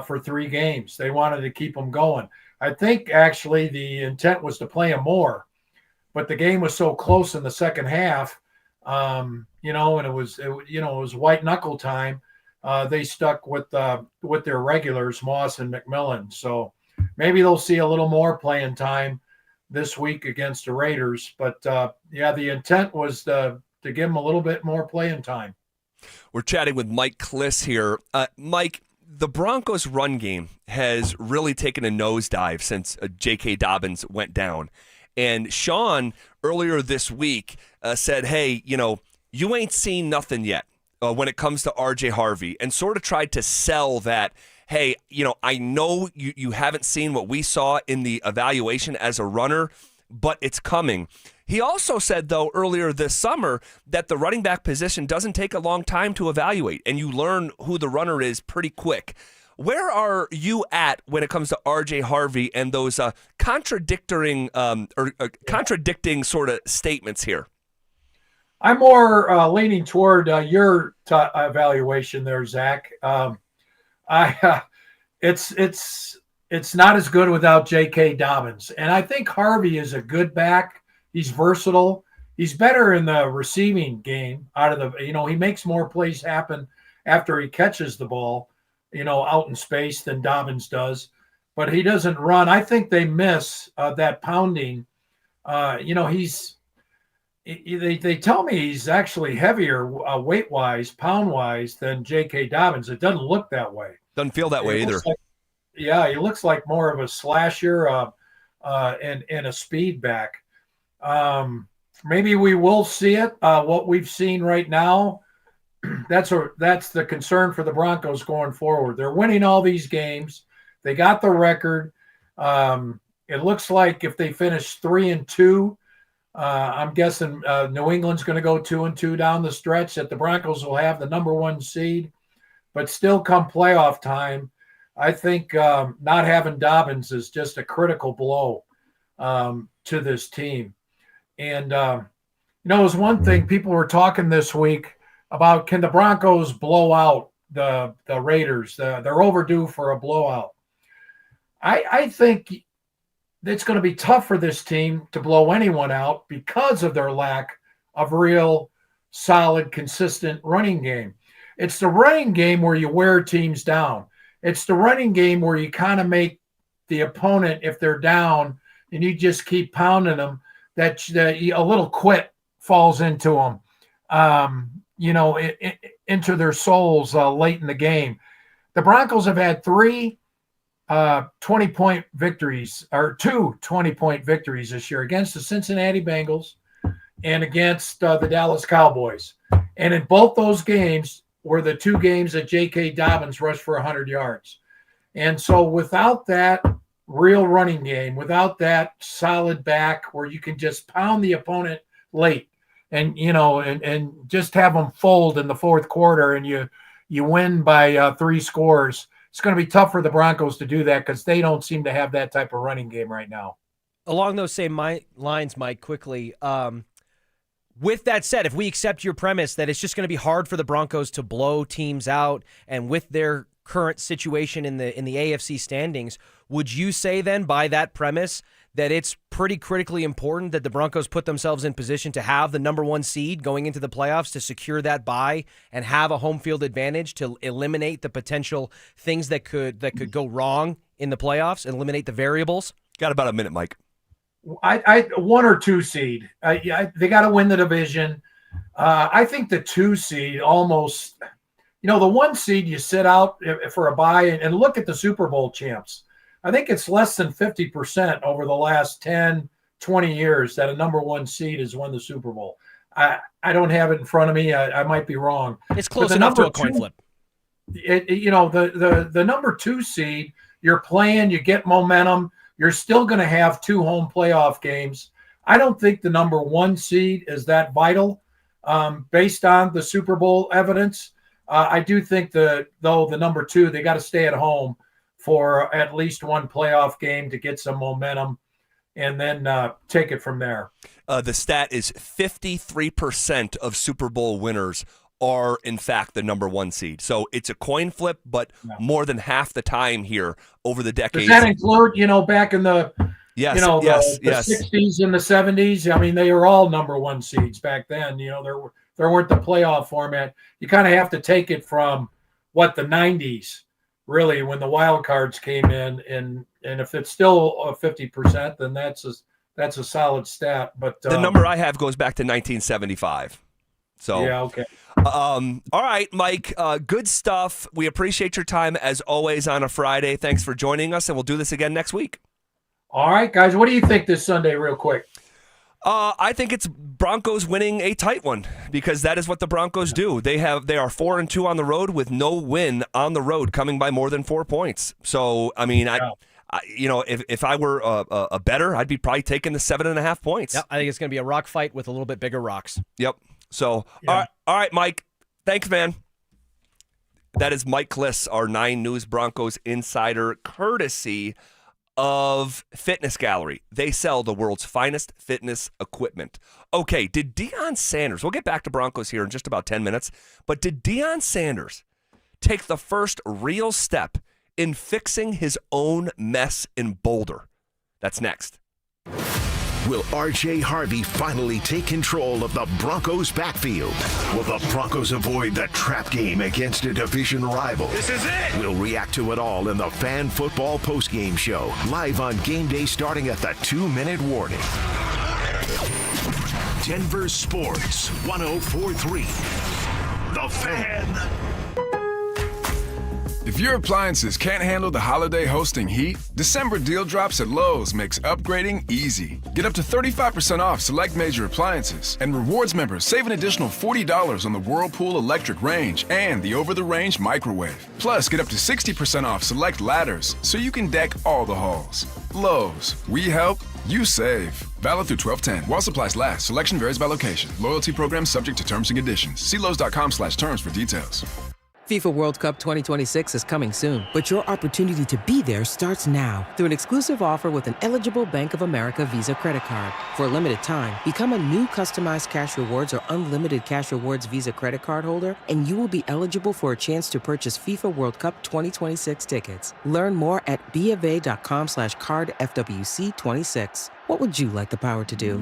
for 3 games. They wanted to keep them going. I think actually the intent was to play them more, but the game was so close in the second half, and it was white knuckle time. They stuck with their regulars, Moss and McMillan. So maybe they'll see a little more playing time this week against the Raiders. But the intent was to give them a little bit more playing time. We're chatting with Mike Kliss here. Mike, the Broncos' run game has really taken a nosedive since J.K. Dobbins went down. And Sean, earlier this week, said, hey, you ain't seen nothing yet when it comes to R.J. Harvey, and sort of tried to sell that, hey, I know you haven't seen what we saw in the evaluation as a runner, but it's coming. He also said, though, earlier this summer that the running back position doesn't take a long time to evaluate, and you learn who the runner is pretty quick. Where are you at when it comes to R.J. Harvey and those contradicting contradicting sort of statements here? I'm more leaning toward your evaluation there, Zach. It's not as good without J.K. Dobbins, and I think Harvey is a good back. He's versatile. He's better in the receiving game. He makes more plays happen after he catches the ball, out in space than Dobbins does. But he doesn't run. I think they miss that pounding. They tell me he's actually heavier weight-wise, pound-wise than J.K. Dobbins. It doesn't look that way. Doesn't feel that way either. He looks like more of a slasher and a speed back. Maybe we will see it. What we've seen right now, that's the concern for the Broncos going forward. They're winning all these games. They got the record. It looks like if they finish 3-2, I'm guessing New England's going to go 2-2 down the stretch, that the Broncos will have the number 1 seed. But still, come playoff time, I think not having Dobbins is just a critical blow to this team. And, it was one thing people were talking this week about, can the Broncos blow out the Raiders? They're overdue for a blowout. I think it's going to be tough for this team to blow anyone out because of their lack of real solid, consistent running game. It's the running game where you wear teams down. It's the running game where you kind of make the opponent, if they're down and you just keep pounding them, that a little quit falls into them, into their souls late in the game. The Broncos have had 3 20-point victories, or 2 20-point victories this year against the Cincinnati Bengals and against the Dallas Cowboys. And in both those games were the 2 games that J.K. Dobbins rushed for 100 yards. And so without that real running game, without that solid back where you can just pound the opponent late and, and just have them fold in the fourth quarter and you win by 3 scores, it's going to be tough for the Broncos to do that because they don't seem to have that type of running game right now. Along those same lines, Mike, quickly, with that said, if we accept your premise that it's just going to be hard for the Broncos to blow teams out, and with their current situation in the AFC standings, would you say then, by that premise, that it's pretty critically important that the Broncos put themselves in position to have the number 1 seed going into the playoffs to secure that bye and have a home field advantage to eliminate the potential things that could go wrong in the playoffs, eliminate the variables? Got about a minute, Mike. I 1 or 2 seed. They got to win the division. I think the 2 seed almost, the 1 seed you sit out for a bye and look at the Super Bowl champs. I think it's less than 50% over the last 10, 20 years that a number 1 seed has won the Super Bowl. I don't have it in front of me. I might be wrong. It's close enough to a coin flip. The number 2 seed, you're playing, you get momentum. You're still going to have 2 home playoff games. I don't think the number 1 seed is that vital based on the Super Bowl evidence. I do think the number 2, they got to stay at home for at least 1 playoff game to get some momentum and then take it from there. The stat is 53% of Super Bowl winners are, in fact, the number 1 seed. So it's a coin flip, but more than half the time here over the decades. Does that include, back in the, yes, the yes. 60s and the 70s? I mean, they were all number 1 seeds back then. There weren't the playoff format. You kind of have to take it from the 90s, really, when the wild cards came in. And if it's still 50%, then that's a solid stat. But the number I have goes back to 1975. So yeah, okay. All right, Mike, good stuff. We appreciate your time as always on a Friday. Thanks for joining us, and we'll do this again next week. All right, guys, what do you think this Sunday, real quick? I think it's Broncos winning a tight one because that is what the Broncos do. They are 4-2 on the road with no win on the road coming by more than 4 points. So, I mean, if I were a bettor, I'd be probably taking the 7.5 points. Yep, I think it's going to be a rock fight with a little bit bigger rocks. Yep. So, all right, Mike. Thanks, man. That is Mike Kliss, our 9 News Broncos insider, courtesy of Fitness Gallery. They sell the world's finest fitness equipment. Okay, did Deion Sanders, we'll get back to Broncos here in just about 10 minutes, but did Deion Sanders take the first real step in fixing his own mess in Boulder? That's next. Will R.J. Harvey finally take control of the Broncos' backfield? Will the Broncos avoid the trap game against a division rival? This is it! We'll react to it all in the Fan Football Postgame Show, live on game day starting at the 2-minute warning. Denver Sports 104.3. The Fan. If your appliances can't handle the holiday hosting heat, December deal drops at Lowe's makes upgrading easy. Get up to 35% off select major appliances, and rewards members save an additional $40 on the Whirlpool electric range and the over-the-range microwave. Plus, get up to 60% off select ladders, so you can deck all the halls. Lowe's, we help, you save. Valid through 12/10. While supplies last, selection varies by location. Loyalty program subject to terms and conditions. See Lowe's.com/terms for details. FIFA World Cup 2026 is coming soon, but your opportunity to be there starts now through an exclusive offer with an eligible Bank of America Visa credit card. For a limited time, become a new customized cash rewards or unlimited cash rewards Visa credit card holder, and you will be eligible for a chance to purchase FIFA World Cup 2026 tickets. Learn more at BofA.com/cardFWC26. What would you like the power to do?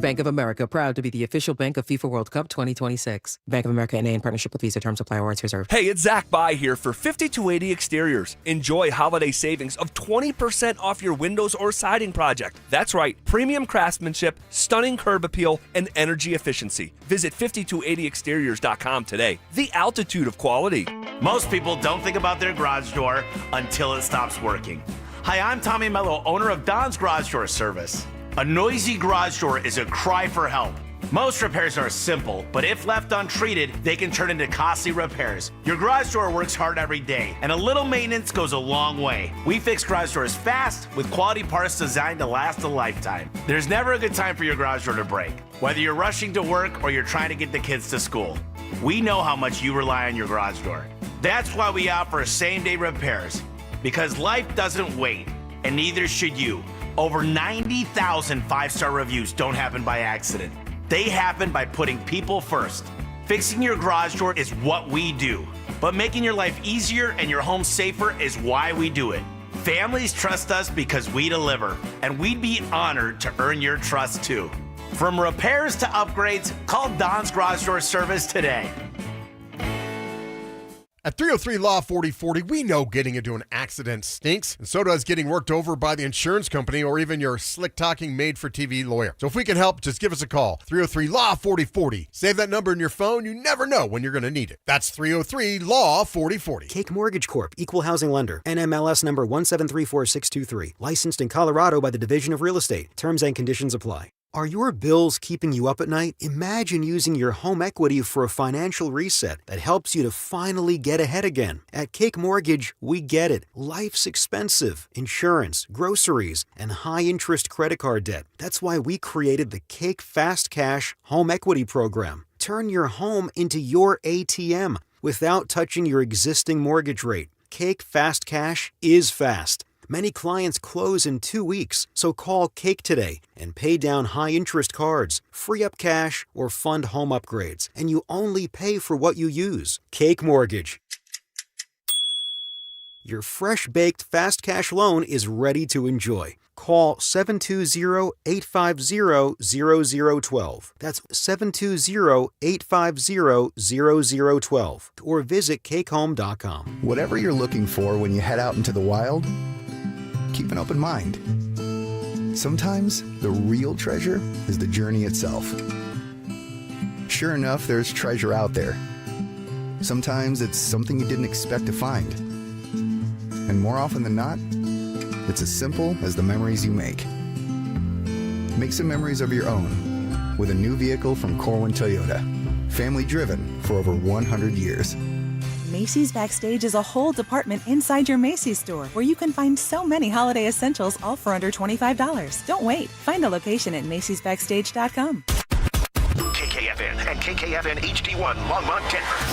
Bank of America, proud to be the official bank of FIFA World Cup 2026. Bank of America N.A. in partnership with Visa. Terms apply. Warrants reserved. Hey, it's Zach By here for 5280 Exteriors. Enjoy holiday savings of 20% off your windows or siding project. That's right, premium craftsmanship, stunning curb appeal, and energy efficiency. Visit 5280exteriors.com today. The altitude of quality. Most people don't think about their garage door until it stops working. Hi, I'm Tommy Mello, owner of Don's Garage Door Service. A noisy garage door is a cry for help. Most repairs are simple, but if left untreated, they can turn into costly repairs. Your garage door works hard every day, and a little maintenance goes a long way. We fix garage doors fast with quality parts designed to last a lifetime. There's never a good time for your garage door to break, whether you're rushing to work or you're trying to get the kids to school. We know how much you rely on your garage door. That's why we offer same-day repairs, because life doesn't wait, and neither should you. Over 90,000 five-star reviews don't happen by accident. They happen by putting people first. Fixing your garage door is what we do, but making your life easier and your home safer is why we do it. Families trust us because we deliver, and we'd be honored to earn your trust too. From repairs to upgrades, call Don's Garage Door Service today. At 303 Law 4040, we know getting into an accident stinks, and so does getting worked over by the insurance company or even your slick-talking made-for-TV lawyer. So if we can help, just give us a call. 303 Law 4040. Save that number in your phone. You never know when you're going to need it. That's 303 Law 4040. Cake Mortgage Corp. Equal Housing Lender. NMLS number 1734623. Licensed in Colorado by the Division of Real Estate. Terms and conditions apply. Are your bills keeping you up at night? Imagine using your home equity for a financial reset that helps you to finally get ahead again. At Cake Mortgage, we get it. Life's expensive. Insurance, groceries, and high-interest credit card debt. That's why we created the Cake Fast Cash Home Equity Program. Turn your home into your ATM without touching your existing mortgage rate. Cake Fast Cash is fast. Many clients close in 2 weeks, so call Cake today and pay down high-interest cards, free up cash, or fund home upgrades, and you only pay for what you use. Cake Mortgage. Your fresh-baked fast cash loan is ready to enjoy. Call 720-850-0012. That's 720-850-0012. Or visit cakehome.com. Whatever you're looking for when you head out into the wild, keep an open mind. Sometimes the real treasure is the journey itself. Sure enough, there's treasure out there. Sometimes it's something you didn't expect to find. And more often than not, it's as simple as the memories you make. Make some memories of your own with a new vehicle from Corwin Toyota. Family driven for over 100 years. Macy's Backstage is a whole department inside your Macy's store where you can find so many holiday essentials all for under $25. Don't wait. Find a location at macy'sbackstage.com. KKFN and KKFN HD1 Longmont, Denver.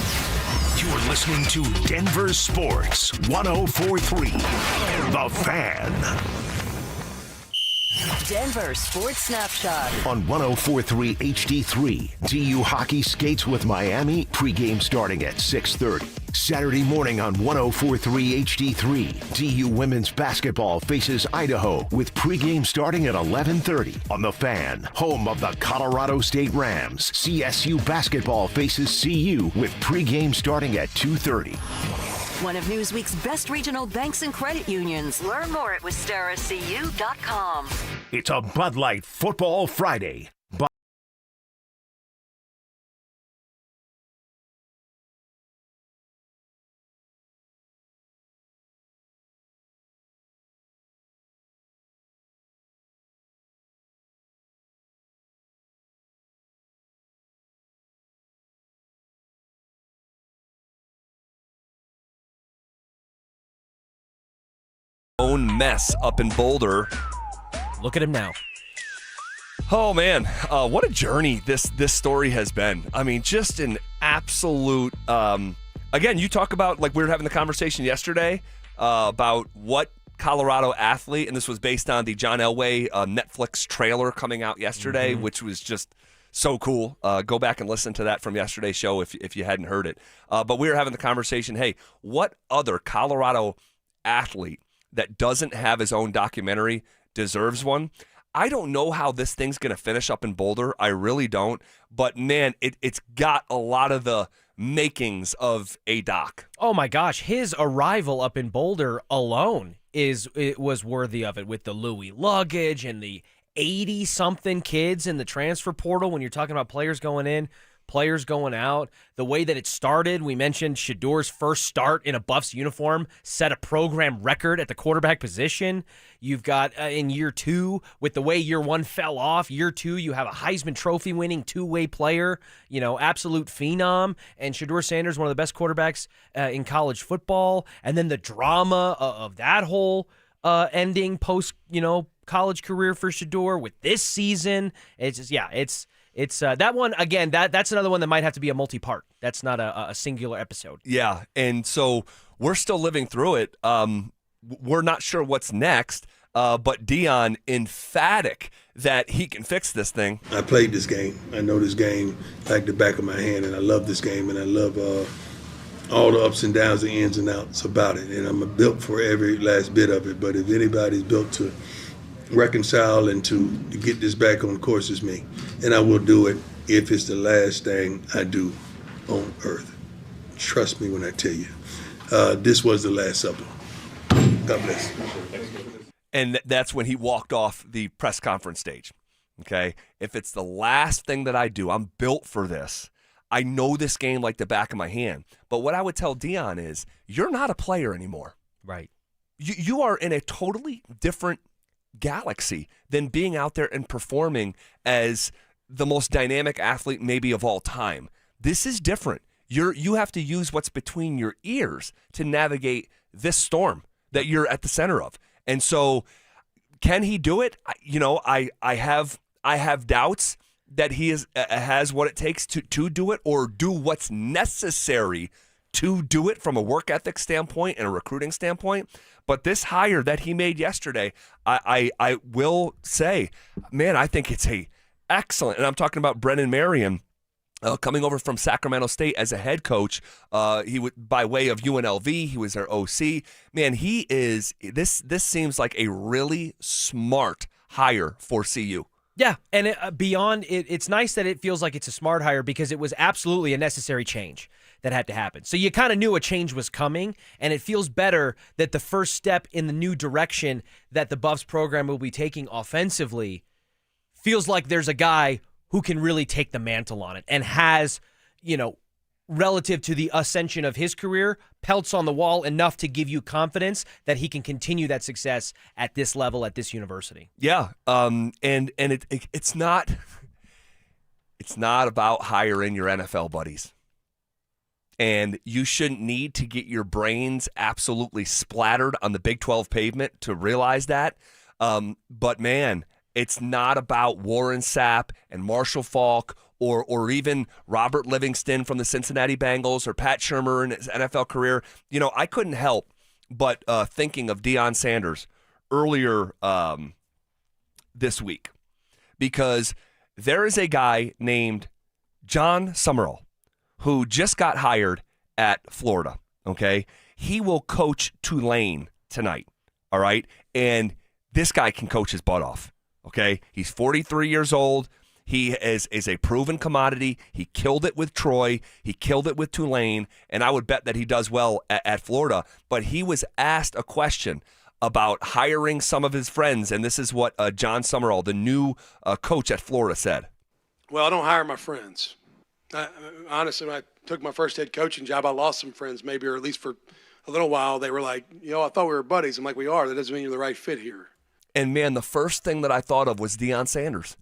You're listening to Denver Sports 104.3. The Fan. Denver Sports Snapshot. On 104.3 HD3, DU Hockey skates with Miami, pregame starting at 6:30. Saturday morning on 104.3 HD3, DU Women's Basketball faces Idaho with pregame starting at 11:30. On The Fan, home of the Colorado State Rams, CSU Basketball faces CU with pregame starting at 2:30. One of Newsweek's best regional banks and credit unions. Learn more at wistaracu.com. It's a Bud Light Football Friday. Own mess up in Boulder. Look at him now. Oh man, what a journey this story has been. I mean, just an absolute. Again, you talk about, like we were having the conversation yesterday about what Colorado athlete, and this was based on the John Elway Netflix trailer coming out yesterday, which was just so cool. Go back and listen to that from yesterday's show if you hadn't heard it. But we were having the conversation. Hey, what other Colorado athlete that doesn't have his own documentary deserves one? I don't know how this thing's going to finish up in Boulder. I really don't. But, man, it's got a lot of the makings of a doc. Oh, my gosh. His arrival up in Boulder alone was worthy of it, with the Louis luggage and the 80-something kids in the transfer portal when you're talking about players going in, players going out. The way that it started, we mentioned Shadour's first start in a Buffs uniform set a program record at the quarterback position. You've got in year 2, with the way year 1 fell off, year 2 you have a Heisman Trophy winning two-way player, absolute phenom, and Shadour Sanders, one of the best quarterbacks in college football. And then the drama of that whole ending post, college career for Shadour with this season. It's just, it's that one, again, that's another one that might have to be a multi-part. That's not a singular episode. Yeah, and so we're still living through it. We're not sure what's next, but Deion emphatic that he can fix this thing. I played this game. I know this game like the back of my hand, and I love this game, and I love all the ups and downs, the ins and outs about it, and I'm built for every last bit of it. But if anybody's built to reconcile and to get this back on course, is me, and I will do it if it's the last thing I do on earth. Trust me when I tell you, this was the Last Supper. God bless. And that's when he walked off the press conference stage. Okay, if it's the last thing that I do, I'm built for this. I know this game like the back of my hand. But what I would tell Deion is, you're not a player anymore. Right. You are in a totally different galaxy than being out there and performing as the most dynamic athlete maybe of all time. This is different. You have to use what's between your ears to navigate this storm that you're at the center of. And so, can he do it? I have doubts that he has what it takes to do it, or do what's necessary to do it from a work ethic standpoint and a recruiting standpoint. But this hire that he made yesterday, I will say, man, I think it's excellent. And I'm talking about Brennan Marion, coming over from Sacramento State as a head coach. He would, by way of UNLV, he was their OC. Man, he is. This seems like a really smart hire for CU. Yeah, and beyond it, it's nice that it feels like it's a smart hire, because it was absolutely a necessary change that had to happen. So you kind of knew a change was coming, and it feels better that the first step in the new direction that the Buffs program will be taking offensively feels like there's a guy who can really take the mantle on it and has, relative to the ascension of his career, pelts on the wall enough to give you confidence that he can continue that success at this level at this university. Yeah, and it's not about hiring your NFL buddies. And you shouldn't need to get your brains absolutely splattered on the Big 12 pavement to realize that. But man, it's not about Warren Sapp and Marshall Faulk or even Robert Livingston from the Cincinnati Bengals or Pat Shurmur in his NFL career. I couldn't help but thinking of Deion Sanders earlier this week, because there is a guy named John Summerall who just got hired at Florida, okay? He will coach Tulane tonight, all right? And this guy can coach his butt off, okay? He's 43 years old. He is a proven commodity. He killed it with Troy. He killed it with Tulane, and I would bet that he does well at Florida. But he was asked a question about hiring some of his friends, and this is what John Summerall, the new coach at Florida, said. Well, I don't hire my friends. Honestly, when I took my first head coaching job, I lost some friends, maybe, or at least for a little while. They were like, I thought we were buddies. I'm like, we are. That doesn't mean you're the right fit here. And man, the first thing that I thought of was Deion Sanders.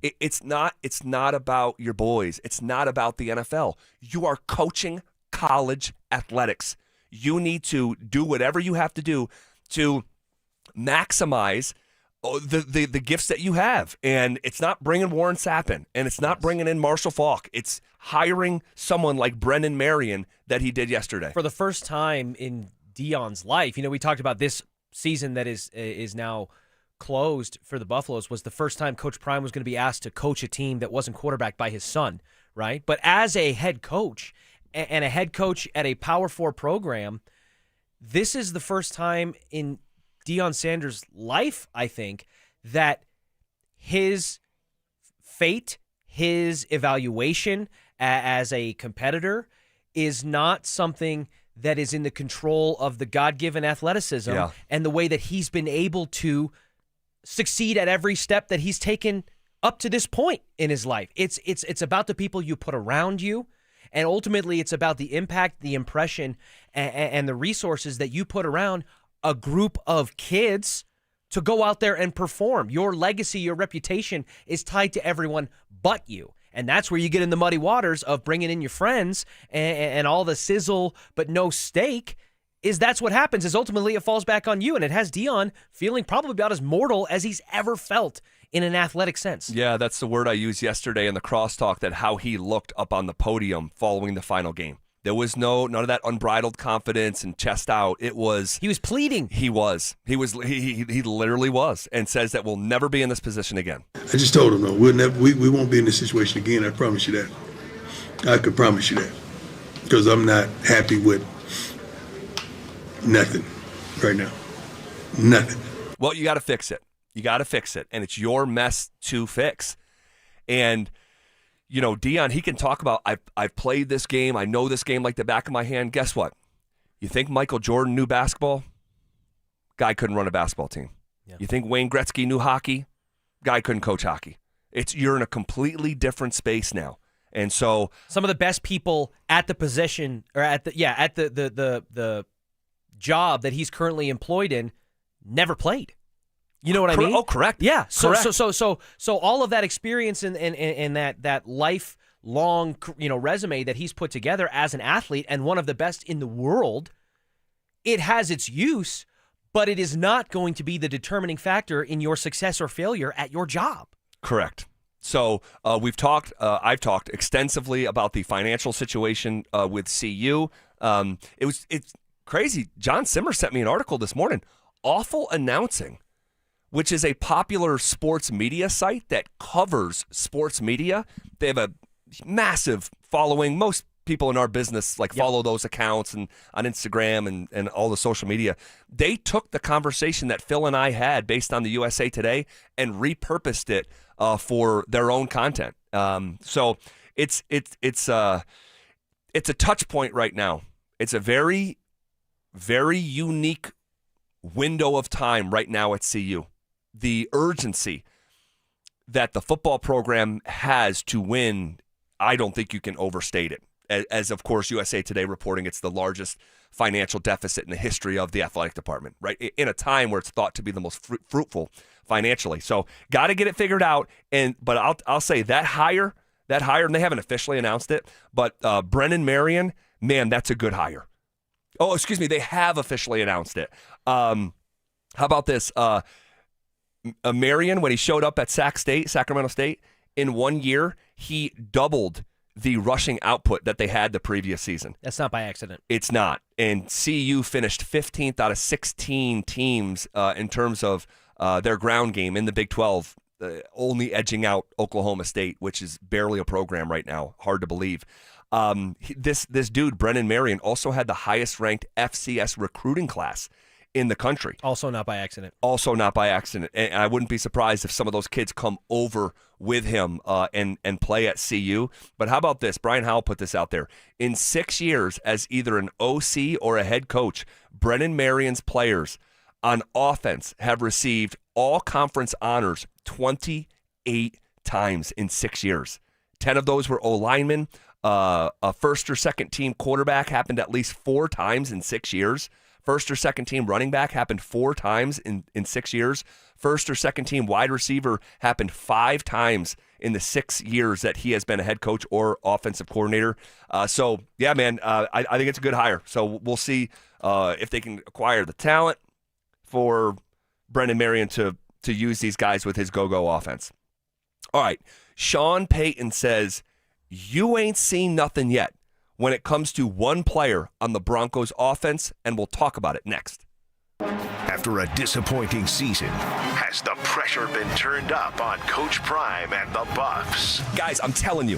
It's not about your boys. It's not about the NFL. You are coaching college athletics. You need to do whatever you have to do to maximize the gifts that you have. And it's not bringing Warren Sapp in, and it's not bringing in Marshall Faulk. It's hiring someone like Brennan Marion that he did yesterday. For the first time in Deion's life, we talked about this season that is now closed for the Buffaloes was the first time Coach Prime was going to be asked to coach a team that wasn't quarterbacked by his son, right? But as a head coach and a head coach at a Power 4 program, this is the first time in Deion Sanders' life, I think, that his fate, his evaluation as a competitor is not something that is in the control of the God-given athleticism and the way that he's been able to succeed at every step that he's taken up to this point in his life. It's about the people you put around you, and ultimately it's about the impact, the impression, and the resources that you put around a group of kids to go out there and perform. Your legacy, your reputation is tied to everyone but you. And that's where you get in the muddy waters of bringing in your friends and all the sizzle but no steak. That's what happens, is ultimately it falls back on you. And it has Deion feeling probably about as mortal as he's ever felt in an athletic sense. Yeah, that's the word I used yesterday in the crosstalk, that how he looked up on the podium following the final game. There was none of that unbridled confidence and chest out. He was pleading. He literally was, and says that we'll never be in this position again. I just told him, no, we won't be in this situation again. I promise you that. I could promise you that, because I'm not happy with nothing right now. Nothing. Well, you got to fix it. You got to fix it, and it's your mess to fix. And you know, Deion, he can talk about, I've played this game. I know this game like the back of my hand. Guess what? You think Michael Jordan knew basketball? Guy couldn't run a basketball team. Yeah. You think Wayne Gretzky knew hockey? Guy couldn't coach hockey. You're in a completely different space now. And so some of the best people at the position, or at the job that he's currently employed in, never played. You know what I mean? Oh, correct. Yeah. Correct. So all of that experience and that lifelong, resume that he's put together as an athlete and one of the best in the world, it has its use, but it is not going to be the determining factor in your success or failure at your job. Correct. So I've talked extensively about the financial situation with CU. It's crazy. John Simmer sent me an article this morning. Awful Announcing, which is a popular sports media site that covers sports media. They have a massive following. Most people in our business follow those accounts and on Instagram and all the social media. They took the conversation that Phil and I had based on the USA Today and repurposed it for their own content. So it's a touch point right now. It's a very, very unique window of time right now at CU. The urgency that the football program has to win, I don't think you can overstate it. As of course, USA Today reporting it's the largest financial deficit in the history of the athletic department, right? In a time where it's thought to be the most fruitful financially. So got to get it figured out. But I'll say that hire, and they haven't officially announced it, but Brennan Marion, man, that's a good hire. Oh, excuse me, they have officially announced it. How about this? Marion, when he showed up at Sacramento State, in 1 year, he doubled the rushing output that they had the previous season. That's not by accident. It's not. And CU finished 15th out of 16 teams in terms of their ground game in the Big 12, only edging out Oklahoma State, which is barely a program right now. Hard to believe. This dude, Brennan Marion, also had the highest-ranked FCS recruiting class in the country. Also not by accident. And I wouldn't be surprised if some of those kids come over with him and play at CU. But how about this? Brian Howell put this out there. In 6 years as either an OC or a head coach, Brennan Marion's players on offense have received all conference honors 28 times in 6 years. 10 of those were O-linemen. A first or second team quarterback happened at least 4 times in 6 years. First or second team running back happened 4 times in 6 years. First or second team wide receiver happened 5 times in the 6 years that he has been a head coach or offensive coordinator. So, yeah, man, I think it's a good hire. So we'll see if they can acquire the talent for Brennan Marion to use these guys with his go-go offense. All right, Sean Payton says, you ain't seen nothing yet when it comes to one player on the Broncos offense, and we'll talk about it next. After a disappointing season, has the pressure been turned up on Coach Prime and the Buffs? Guys, I'm telling you,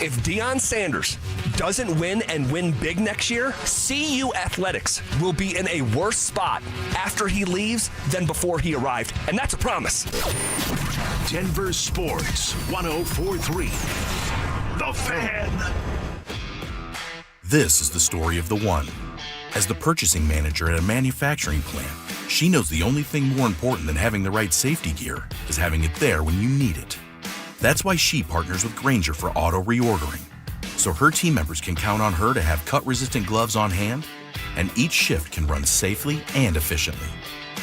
if Deion Sanders doesn't win and win big next year, CU Athletics will be in a worse spot after he leaves than before he arrived. And that's a promise. Denver Sports 104.3. The Fan. This is the story of the one. As the purchasing manager at a manufacturing plant, she knows the only thing more important than having the right safety gear is having it there when you need it. That's why she partners with Grainger for auto reordering, so her team members can count on her to have cut-resistant gloves on hand, and each shift can run safely and efficiently.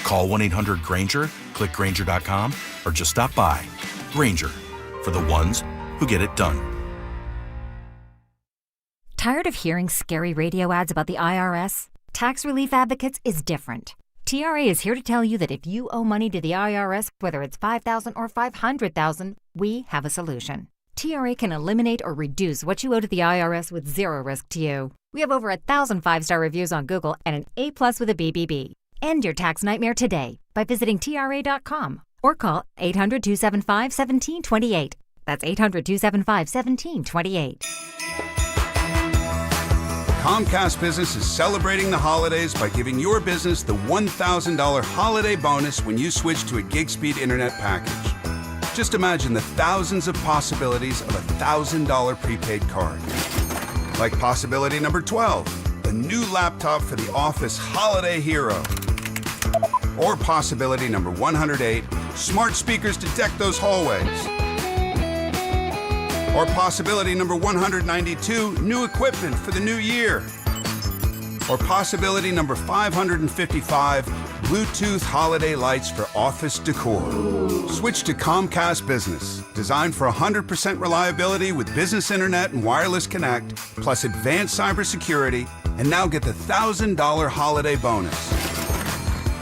Call 1-800-GRAINGER, click Grainger.com, or just stop by. Grainger, for the ones who get it done. Tired of hearing scary radio ads about the IRS? Tax Relief Advocates is different. TRA is here to tell you that if you owe money to the IRS, whether it's $5,000 or $500,000, we have a solution. TRA can eliminate or reduce what you owe to the IRS with zero risk to you. We have over 1,000 5-star reviews on Google and an A+ with a BBB. End your tax nightmare today by visiting TRA.com or call 800-275-1728. That's 800-275-1728. Comcast Business is celebrating the holidays by giving your business the $1,000 holiday bonus when you switch to a gig speed internet package. Just imagine the thousands of possibilities of a $1,000 prepaid card. Like possibility number 12, a new laptop for the office holiday hero. Or possibility number 108, smart speakers to deck those hallways. Or possibility number 192, new equipment for the new year. Or possibility number 555, Bluetooth holiday lights for office decor. Switch to Comcast Business, designed for 100% reliability with business internet and wireless connect, plus advanced cybersecurity, and now get the $1,000 holiday bonus.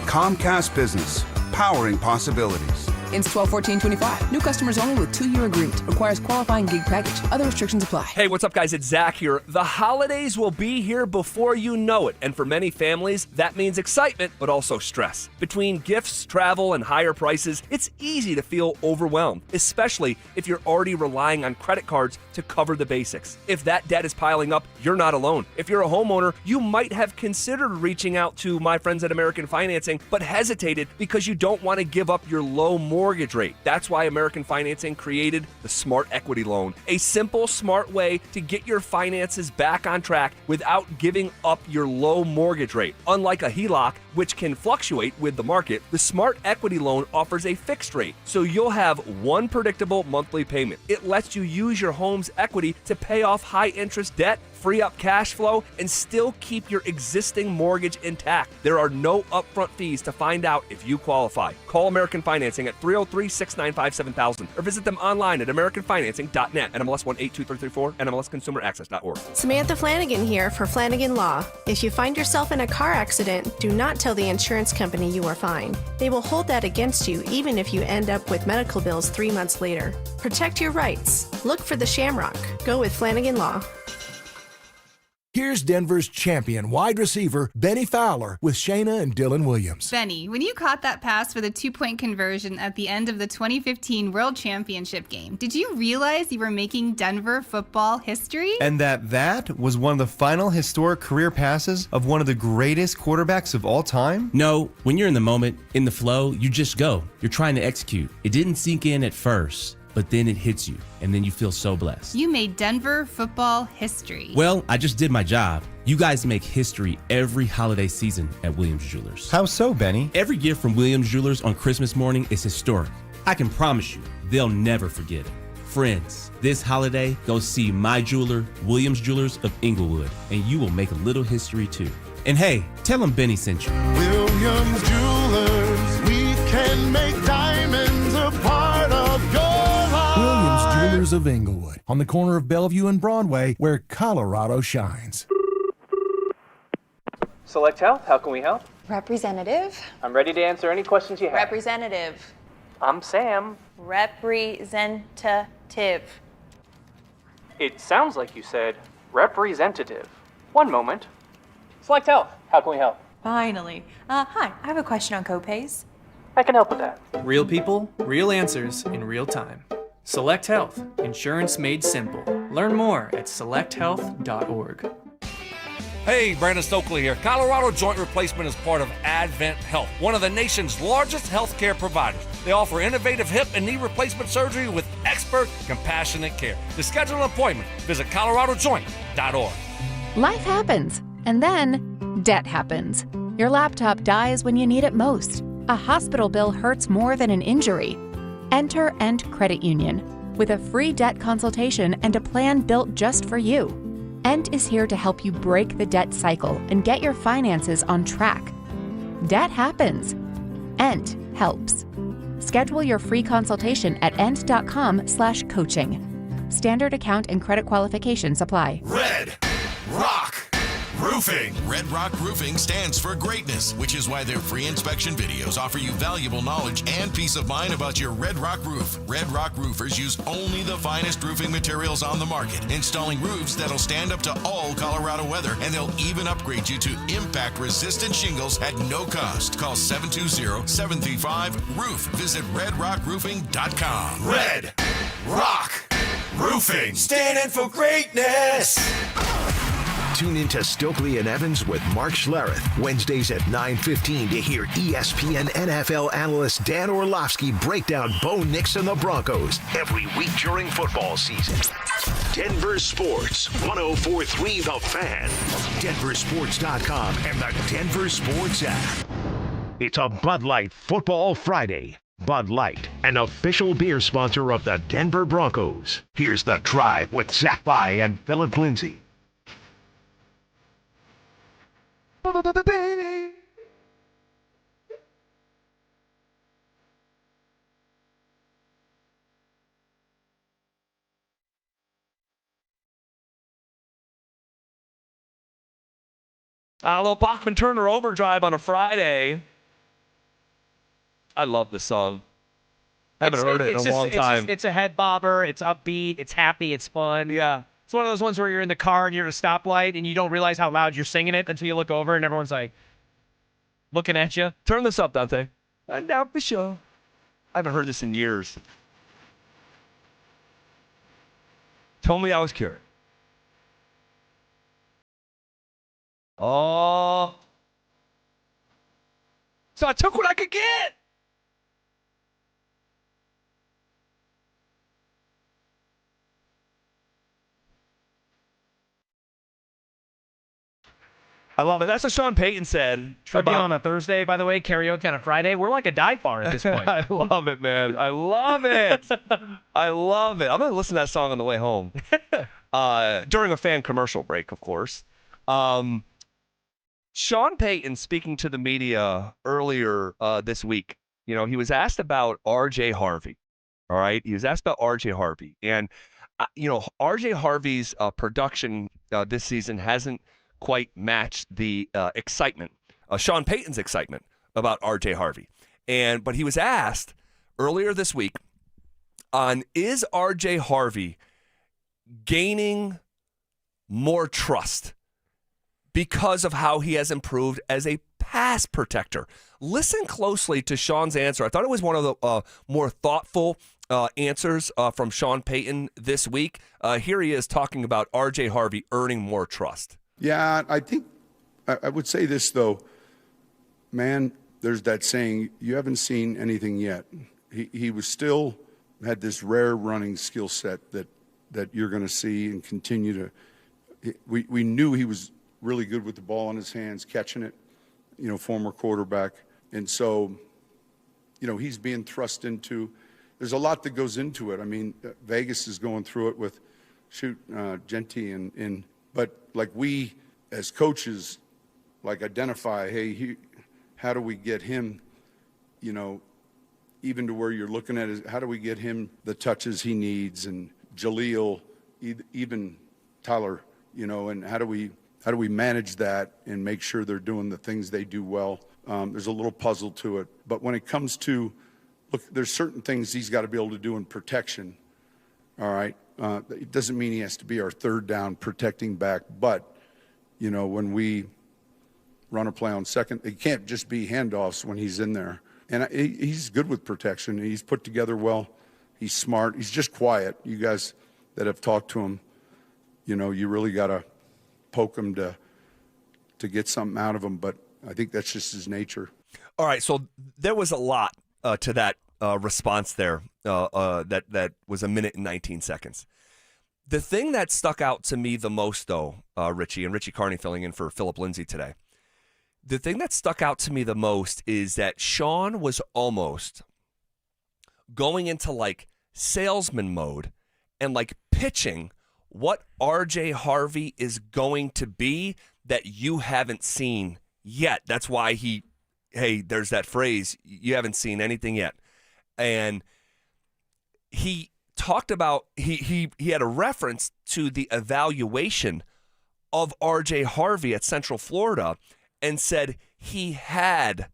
Comcast Business, powering possibilities. Ends 12/14/25. New customers only with 2-year agreement. Requires qualifying gig package. Other restrictions apply. Hey, what's up, guys? It's Zach here. The holidays will be here before you know it, and for many families, that means excitement, but also stress. Between gifts, travel, and higher prices, it's easy to feel overwhelmed, especially if you're already relying on credit cards to cover the basics. If that debt is piling up, you're not alone. If you're a homeowner, you might have considered reaching out to my friends at American Financing, but hesitated because you don't want to give up your low mortgage rate. That's why American Financing created the Smart Equity Loan, a simple, smart way to get your finances back on track without giving up your low mortgage rate. Unlike a HELOC, which can fluctuate with the market, the Smart Equity Loan offers a fixed rate, so you'll have one predictable monthly payment. It lets you use your home's equity to pay off high-interest debt, free up cash flow, and still keep your existing mortgage intact. There are no upfront fees to find out if you qualify. Call American Financing at 303-695-7000 or visit them online at americanfinancing.net. NMLS 182334, NMLSconsumeraccess.org. Samantha Flanagan here for Flanagan Law. If you find yourself in a car accident, do not tell the insurance company you are fine. They will hold that against you even if you end up with medical bills 3 months later. Protect your rights. Look for the Shamrock. Go with Flanagan Law. Here's Denver's champion wide receiver, Benny Fowler, with Shayna and Dylan Williams. Benny, when you caught that pass for the 2-point conversion at the end of the 2015 World Championship game, did you realize you were making Denver football history? And that was one of the final historic career passes of one of the greatest quarterbacks of all time? No, when you're in the moment, in the flow, you just go. You're trying to execute. It didn't sink in at first, but then it hits you, and then you feel so blessed. You made Denver football history. Well, I just did my job. You guys make history every holiday season at Williams Jewelers. How so, Benny? Every gift from Williams Jewelers on Christmas morning is historic. I can promise you, they'll never forget it. Friends, this holiday, go see my jeweler, Williams Jewelers of Inglewood, and you will make a little history too. And hey, tell them Benny sent you. Williams Jewelers, we can make diamonds a part of your life. Williams Jewelers of Inglewood, on the corner of Bellevue and Broadway, where Colorado shines. Select Health, how can we help? Representative. I'm ready to answer any questions you have. Representative. I'm Sam. Representative. It sounds like you said representative. One moment. Select Health, how can we help? Finally. Hi, I have a question on copays. I can help with that. Real people, real answers in real time. Select Health. Insurance made simple. Learn more at selecthealth.org. Hey, Brandon Stokely here. Colorado Joint Replacement is part of Advent Health, one of the nation's largest healthcare providers. They offer innovative hip and knee replacement surgery with expert, compassionate care. To schedule an appointment, visit coloradojoint.org. Life happens, and then debt happens. Your laptop dies when you need it most. A hospital bill hurts more than an injury. Enter End Credit Union with a free debt consultation and a plan built just for you. Ent is here to help you break the debt cycle and get your finances on track. Debt happens. Ent helps. Schedule your free consultation at ent.com/coaching. Standard account and credit qualifications apply. Red Rock Roofing. Red Rock Roofing stands for greatness, which is why their free inspection videos offer you valuable knowledge and peace of mind about your Red Rock roof. Red Rock roofers use only the finest roofing materials on the market, installing roofs that'll stand up to all Colorado weather, and they'll even upgrade you to impact-resistant shingles at no cost. Call 720-735-ROOF. Visit redrockroofing.com. Red Rock Roofing. Standing for greatness. Tune into Stokely and Evans with Mark Schlereth, Wednesdays at 9:15 to hear ESPN NFL analyst Dan Orlovsky break down Bo Nix and the Broncos every week during football season. Denver Sports, 104.3 The Fan, DenverSports.com, and the Denver Sports app. It's a Bud Light Football Friday. Bud Light, an official beer sponsor of the Denver Broncos. Here's The Drive with Zach By and Phillip Lindsay. A little Bachman Turner Overdrive on a Friday. I love this song. Haven't heard it in a long time. It's a head bobber. It's upbeat. It's happy. It's fun. Yeah. It's one of those ones where you're in the car and you're at a stoplight and you don't realize how loud you're singing it until you look over and everyone's like looking at you. Turn this up, Dante. Now for sure. I haven't heard this in years. Told me I was cured. Oh. So I took what I could get. I love it. That's what Sean Payton said. Should be on a Thursday, by the way, karaoke on a Friday. We're like a dive bar at this point. I love it, man. I love it. I love it. I'm going to listen to that song on the way home. During a fan commercial break, of course. Sean Payton speaking to the media earlier this week, he was asked about R.J. Harvey. All right. He was asked about R.J. Harvey. And, R.J. Harvey's production this season hasn't quite matched the excitement, Sean Payton's excitement about R.J. Harvey. But he was asked earlier this week on, is R.J. Harvey gaining more trust because of how he has improved as a pass protector? Listen closely to Sean's answer. I thought it was one of the more thoughtful answers from Sean Payton this week. Here he is talking about R.J. Harvey earning more trust. Yeah, I think I would say this, though. Man, there's that saying, you haven't seen anything yet. He was still had this rare running skill set that you're going to see and continue to. We knew he was really good with the ball in his hands, catching it, former quarterback. And so, he's being thrust into. There's a lot that goes into it. I mean, Vegas is going through it with, Genty but like we as coaches, identify, hey, how do we get him, even to where you're looking at is how do we get him the touches he needs, and Jaleel, even Tyler, and how do we manage that and make sure they're doing the things they do well. There's a little puzzle to it. But when it comes to, look, there's certain things he's got to be able to do in protection, all right? It doesn't mean he has to be our third down protecting back, but, when we run a play on second. It can't just be handoffs when he's in there. And he's good with protection. He's put together well. He's smart. He's just quiet. You guys that have talked to him, you know, you really got to poke him to get something out of him. But I think that's just his nature. All right, so there was a lot to that response there that was 1 minute and 19 seconds. The thing that stuck out to me the most, though, Richie Carney filling in for Phillip Lindsay today, the thing that stuck out to me the most is that Sean was almost going into like salesman mode and like pitching what RJ Harvey is going to be that you haven't seen yet. That's why there's that phrase, you haven't seen anything yet. And he talked about, he had a reference to the evaluation of RJ Harvey at Central Florida and said he had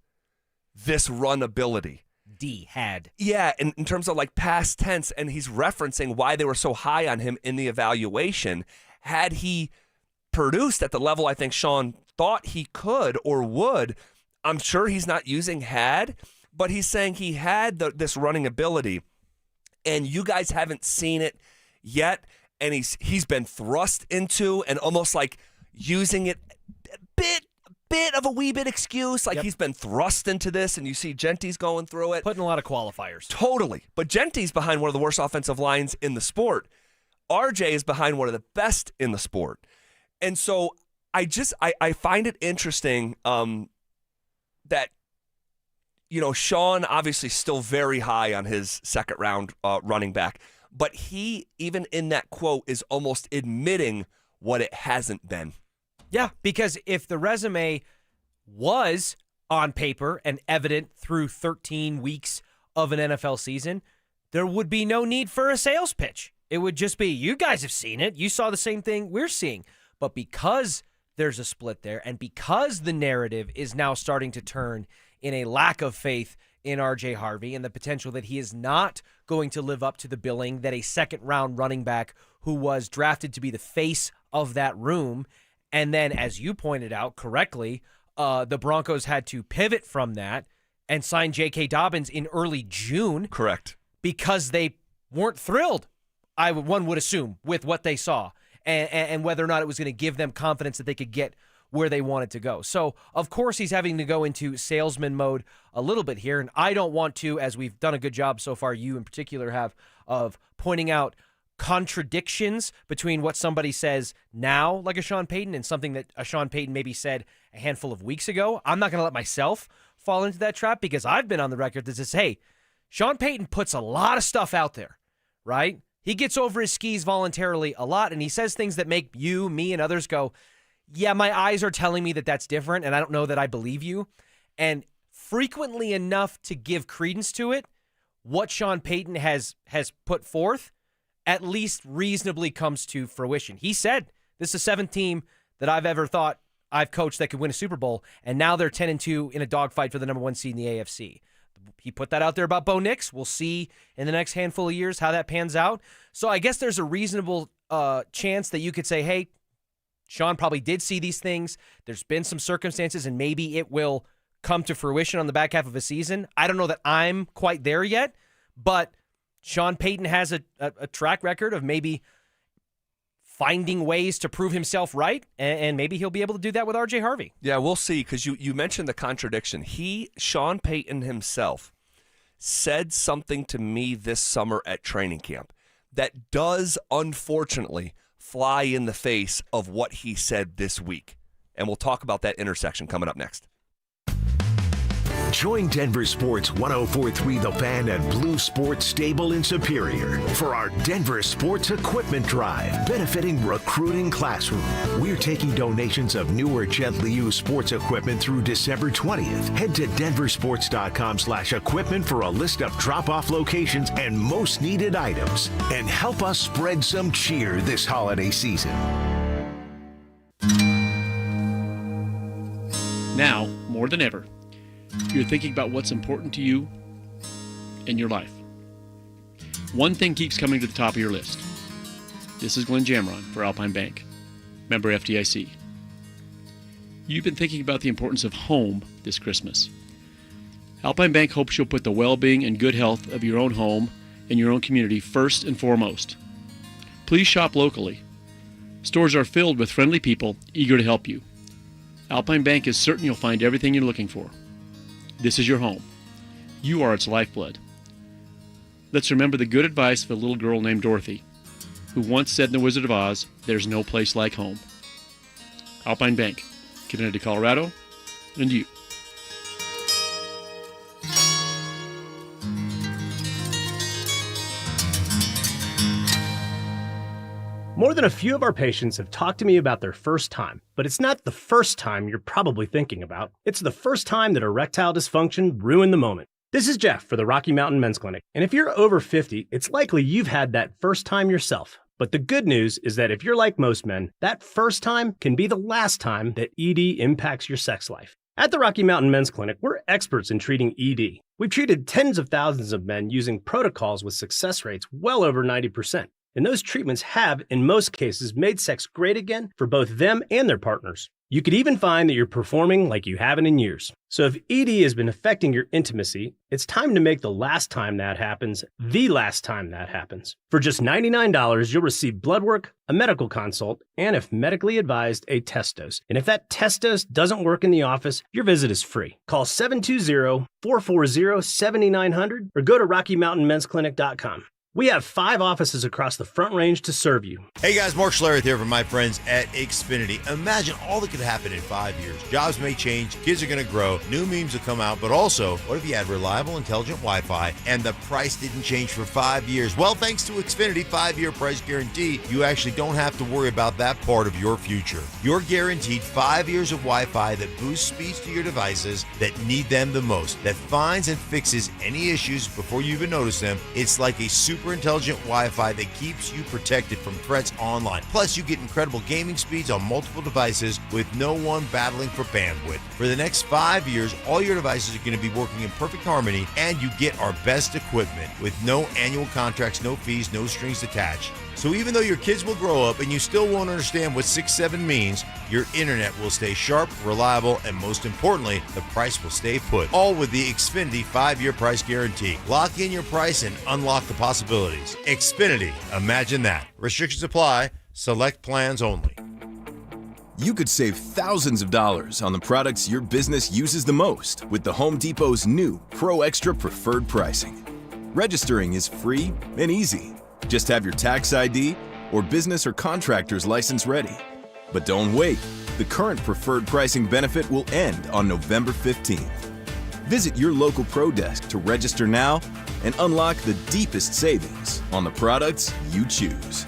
this run ability. Had. Yeah, in terms of like past tense, and he's referencing why they were so high on him in the evaluation. Had he produced at the level I think Sean thought he could or would, I'm sure he's not using had, but he's saying he had this running ability, and you guys haven't seen it yet, and he's been thrust into and almost like using it a bit of a wee bit excuse, like he's been thrust into this, and you see Genty's going through it. Putting a lot of qualifiers. Totally. But Genty's behind one of the worst offensive lines in the sport. RJ is behind one of the best in the sport. And so I find it interesting that, you know, Sean obviously still very high on his second round running back, but he, even in that quote, is almost admitting what it hasn't been. Yeah, because if the resume was on paper and evident through 13 weeks of an NFL season, there would be no need for a sales pitch. It would just be, you guys have seen it. You saw the same thing we're seeing. But because there's a split there, and because the narrative is now starting to turn in a lack of faith in RJ Harvey and the potential that he is not going to live up to the billing that a second-round running back who was drafted to be the face of that room, and then, as you pointed out correctly, the Broncos had to pivot from that and sign J.K. Dobbins in early June. Correct. Because they weren't thrilled, one would assume, with what they saw and whether or not it was going to give them confidence that they could get where they wanted to go. So, of course, he's having to go into salesman mode a little bit here, and I don't want to, as we've done a good job so far, you in particular have, of pointing out contradictions between what somebody says now, like a Sean Payton, and something that a Sean Payton maybe said a handful of weeks ago. I'm not going to let myself fall into that trap because I've been on the record that says, hey, Sean Payton puts a lot of stuff out there, right? He gets over his skis voluntarily a lot, and he says things that make you, me, and others go, yeah, my eyes are telling me that that's different, and I don't know that I believe you. And frequently enough to give credence to it, what Sean Payton has put forth at least reasonably comes to fruition. He said, this is the seventh team that I've ever thought I've coached that could win a Super Bowl, and now they're 10-2 in a dogfight for the number one seed in the AFC. He put that out there about Bo Nix. We'll see in the next handful of years how that pans out. So I guess there's a reasonable chance that you could say, hey, Sean probably did see these things. There's been some circumstances, and maybe it will come to fruition on the back half of a season. I don't know that I'm quite there yet, but Sean Payton has a track record of maybe finding ways to prove himself right, and maybe he'll be able to do that with RJ Harvey. Yeah, we'll see, because you mentioned the contradiction. Sean Payton himself, said something to me this summer at training camp that does, unfortunately, fly in the face of what he said this week. And we'll talk about that intersection coming up next. Join Denver Sports 104.3 The Fan and Blue Sports Stable in Superior for our Denver Sports Equipment Drive, benefiting Recruiting Classroom. We're taking donations of new or gently used sports equipment through December 20th. Head to denversports.com/equipment for a list of drop-off locations and most needed items. And help us spread some cheer this holiday season. Now, more than ever, you're thinking about what's important to you in your life. One thing keeps coming to the top of your list. This is Glenn Jamron for Alpine Bank, member FDIC. You've been thinking about the importance of home this Christmas. Alpine Bank hopes you'll put the well-being and good health of your own home and your own community first and foremost. Please shop locally. Stores are filled with friendly people eager to help you. Alpine Bank is certain you'll find everything you're looking for. This is your home. You are its lifeblood. Let's remember the good advice of a little girl named Dorothy, who once said in The Wizard of Oz, "There's no place like home." Alpine Bank, connected to Colorado, and you. More than a few of our patients have talked to me about their first time, but it's not the first time you're probably thinking about. It's the first time that erectile dysfunction ruined the moment. This is Jeff for the Rocky Mountain Men's Clinic, and if you're over 50, it's likely you've had that first time yourself. But the good news is that if you're like most men, that first time can be the last time that ED impacts your sex life. At the Rocky Mountain Men's Clinic, we're experts in treating ED. We've treated tens of thousands of men using protocols with success rates well over 90%. And those treatments have, in most cases, made sex great again for both them and their partners. You could even find that you're performing like you haven't in years. So if ED has been affecting your intimacy, it's time to make the last time that happens the last time that happens. For just $99, you'll receive blood work, a medical consult, and if medically advised, a test dose. And if that test dose doesn't work in the office, your visit is free. Call 720-440-7900 or go to RockyMountainMen'sClinic.com. We have 5 offices across the Front Range to serve you. Hey guys, Mark Schlereth here from my friends at Xfinity. Imagine all that could happen in 5 years. Jobs may change, kids are going to grow, new memes will come out, but also, what if you had reliable, intelligent Wi-Fi and the price didn't change for 5 years? Well, thanks to Xfinity 5-year price guarantee, you actually don't have to worry about that part of your future. You're guaranteed 5 years of Wi-Fi that boosts speeds to your devices that need them the most, that finds and fixes any issues before you even notice them. It's like a super intelligent Wi-Fi that keeps you protected from threats online. Plus, you get incredible gaming speeds on multiple devices with no one battling for bandwidth. For the next 5 years, all your devices are going to be working in perfect harmony, and you get our best equipment with no annual contracts, no fees, no strings attached. So even though your kids will grow up and you still won't understand what 6-7 means, your internet will stay sharp, reliable, and most importantly, the price will stay put. All with the Xfinity 5-year price guarantee. Lock in your price and unlock the possibilities. Xfinity, imagine that. Restrictions apply. Select plans only. You could save thousands of dollars on the products your business uses the most with the Home Depot's new Pro Extra Preferred Pricing. Registering is free and easy. Just have your tax ID or business or contractor's license ready. But don't wait. The current preferred pricing benefit will end on November 15th. Visit your local Pro Desk to register now and unlock the deepest savings on the products you choose.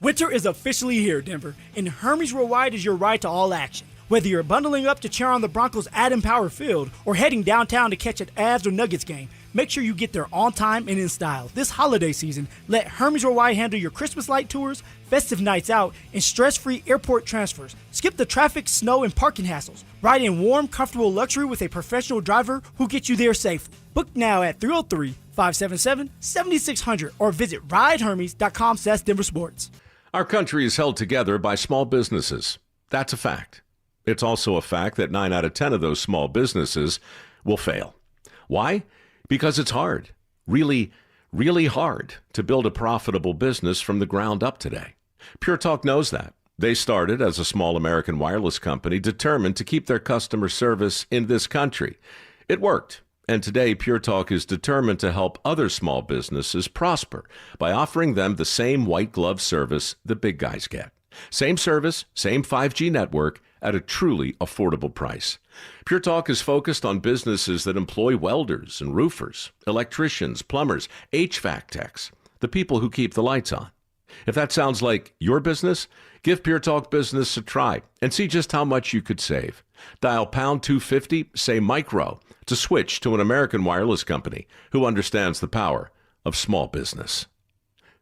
Winter is officially here, Denver, and Hermes Worldwide is your ride to all action. Whether you're bundling up to cheer on the Broncos at Empower Field or heading downtown to catch an Avs or Nuggets game, make sure you get there on time and in style. This holiday season, let Hermes Worldwide handle your Christmas light tours, festive nights out, and stress-free airport transfers. Skip the traffic, snow, and parking hassles. Ride in warm, comfortable luxury with a professional driver who gets you there safely. Book now at 303-577-7600 or visit ridehermes.com/DenverSports. Our country is held together by small businesses. That's a fact. It's also a fact that 9 out of 10 of those small businesses will fail. Why? Because it's hard, really, really hard to build a profitable business from the ground up today. Pure Talk knows that. They started as a small American wireless company determined to keep their customer service in this country. It worked, and today Pure Talk is determined to help other small businesses prosper by offering them the same white glove service the big guys get. Same service, same 5G network at a truly affordable price. Pure Talk is focused on businesses that employ welders and roofers, electricians, plumbers, HVAC techs, the people who keep the lights on. If that sounds like your business, give Pure Talk Business a try and see just how much you could save. Dial pound 250, say micro, to switch to an American wireless company who understands the power of small business.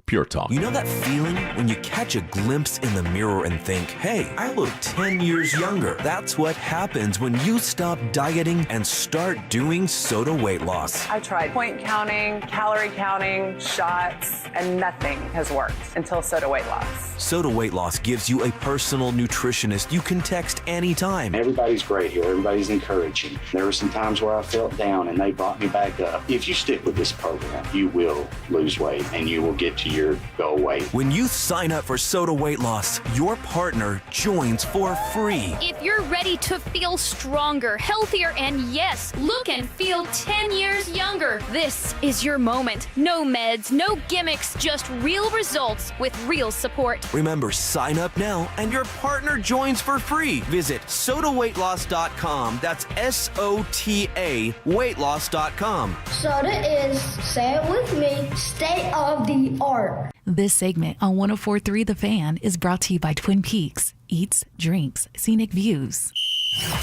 Pure Talk. You know that feeling when you catch a glimpse in the mirror and think, hey, I look 10 years younger. That's what happens when you stop dieting and start doing Soda weight loss. I tried point counting, calorie counting, shots, and nothing has worked until Soda weight loss. Soda weight loss gives you a personal nutritionist you can text anytime. Everybody's great here. Everybody's encouraging. There were some times where I felt down and they brought me back up. If you stick with this program, you will lose weight and you will get to your goal weight. When you sign up for Soda weight loss, your partner joins for free. If you're ready to feel stronger, healthier, and yes, look and feel 10 years younger, this is your moment. No meds, no gimmicks, just real results with real support. Remember, sign up now and your partner joins for free. Visit sodaweightloss.com. That's SOTA weightloss.com. Soda is, say it with me, state of the art. This segment on 104.3 The Fan is brought to you by Twin Peaks. Eats, drinks, scenic views.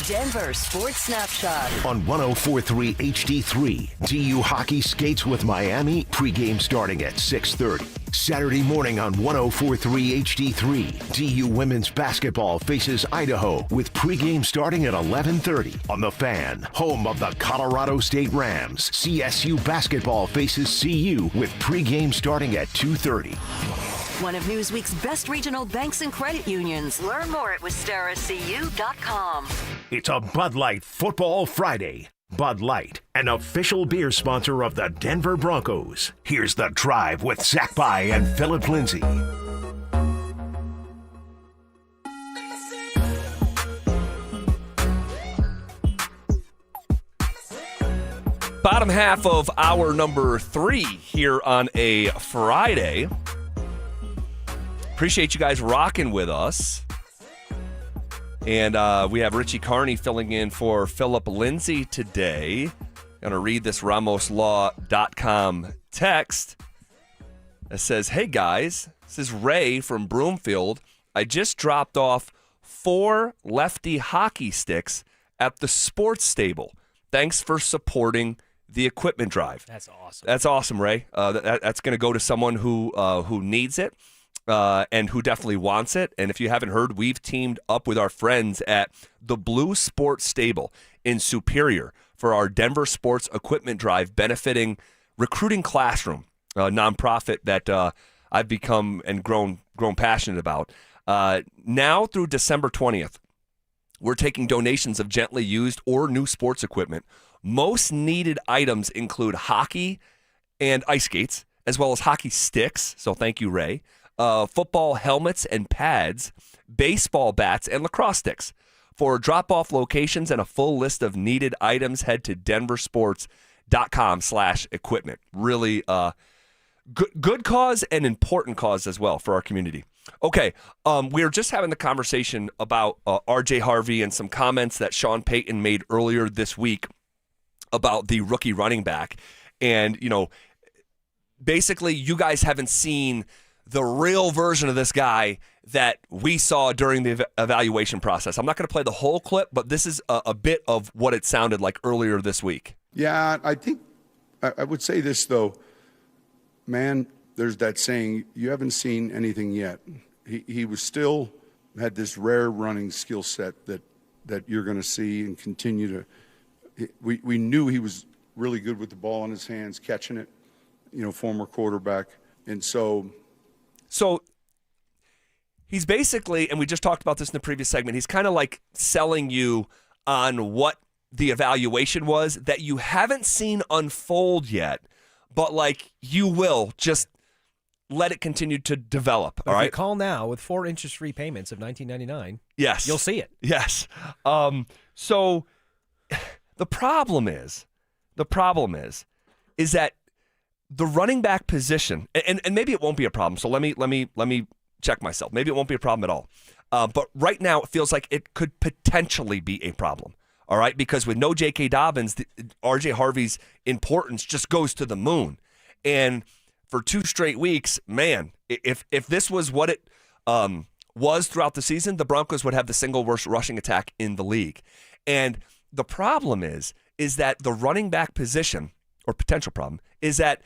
Denver Sports Snapshot. On 104.3 HD3, DU Hockey skates with Miami, pregame starting at 6:30. Saturday morning on 104.3 HD3, DU Women's Basketball faces Idaho with pregame starting at 11:30. On The Fan, home of the Colorado State Rams, CSU Basketball faces CU with pregame starting at 2:30. One of Newsweek's best regional banks and credit unions. Learn more at wistaracu.com. It's a Bud Light Football Friday. Bud Light, an official beer sponsor of the Denver Broncos. Here's The Drive with Zach By and Phillip Lindsay. Bottom half of hour number 3 here on a Friday. Appreciate you guys rocking with us. And we have Richie Carney filling in for Phillip Lindsay today. Going to read this RamosLaw.com text that says, hey guys, this is Ray from Broomfield. I just dropped off 4 lefty hockey sticks at the sports stable. Thanks for supporting the equipment drive. That's awesome. That's awesome, Ray. That's going to go to someone who needs it. And who definitely wants it. And if you haven't heard, we've teamed up with our friends at the Blue Sports Stable in Superior for our Denver Sports Equipment Drive, benefiting Recruiting Classroom, a nonprofit that I've become and grown passionate about. Now through December 20th, we're taking donations of gently used or new sports equipment. Most needed items include hockey and ice skates, as well as hockey sticks. So thank you, Ray. Football helmets and pads, baseball bats, and lacrosse sticks. For drop-off locations and a full list of needed items, head to DenverSports.com/equipment. Really good cause and important cause as well for our community. Okay, we were just having the conversation about R.J. Harvey and some comments that Sean Payton made earlier this week about the rookie running back. And, you know, basically you guys haven't seen the real version of this guy that we saw during the evaluation process. I'm not going to play the whole clip, but this is a bit of what it sounded like earlier this week. Yeah, I think I would say this, though. Man, there's that saying, you haven't seen anything yet. He was still had this rare running skill set that you're going to see and continue to. We knew he was really good with the ball in his hands, catching it, former quarterback. And so he's basically, and we just talked about this in the previous segment, he's kind of like selling you on what the evaluation was that you haven't seen unfold yet, but like you will just let it continue to develop. But all if right. you call now with 4 interest-free payments of $19.99. Yes. You'll see it. Yes. So the problem is that the running back position, and maybe it won't be a problem. So let me check myself. Maybe it won't be a problem at all. But right now it feels like it could potentially be a problem. All right, because with no J.K. Dobbins, R.J. Harvey's importance just goes to the moon. And for 2 straight weeks, man, if this was what it was throughout the season, the Broncos would have the single worst rushing attack in the league. And the problem is that the running back position, or potential problem, is that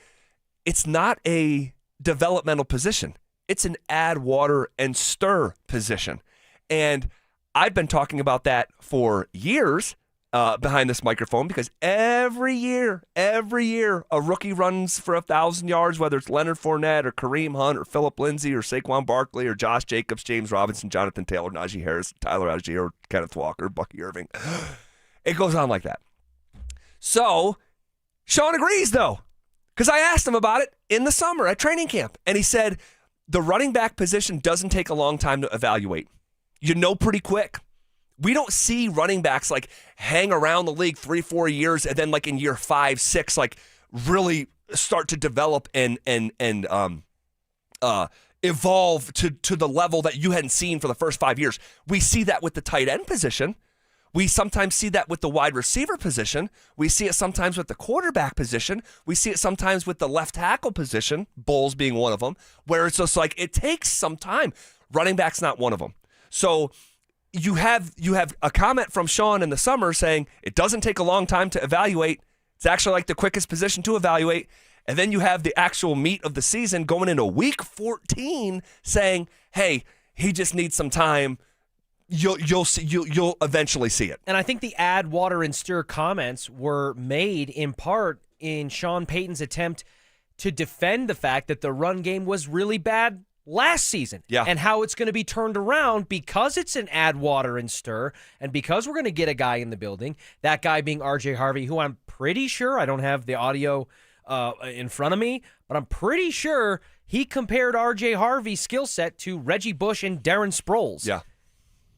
it's not a developmental position. It's an add water and stir position. And I've been talking about that for years behind this microphone, because every year, a rookie runs for 1,000 yards, whether it's Leonard Fournette or Kareem Hunt or Phillip Lindsay or Saquon Barkley or Josh Jacobs, James Robinson, Jonathan Taylor, Najee Harris, Tyler Algier, or Kenneth Walker, Bucky Irving. It goes on like that. So Sean agrees, though, because I asked him about it in the summer at training camp, and he said the running back position doesn't take a long time to evaluate. You know pretty quick. We don't see running backs like hang around the league 3-4 years and then like in year 5, 6 like really start to develop and evolve to the level that you hadn't seen for the first 5 years. We see that with the tight end position. We sometimes see that with the wide receiver position. We see it sometimes with the quarterback position. We see it sometimes with the left tackle position, Bowles being one of them, where it's just like it takes some time. Running back's not one of them. So you have a comment from Sean in the summer saying it doesn't take a long time to evaluate. It's actually like the quickest position to evaluate. And then you have the actual meat of the season going into week 14 saying, hey, he just needs some time. You'll eventually see it. And I think the add water and stir comments were made in part in Sean Payton's attempt to defend the fact that the run game was really bad last season, and how it's going to be turned around because it's an add water and stir, and because we're going to get a guy in the building, that guy being RJ Harvey, who I'm pretty sure, I don't have the audio in front of me, but I'm pretty sure he compared RJ Harvey's skill set to Reggie Bush and Darren Sproles. Yeah.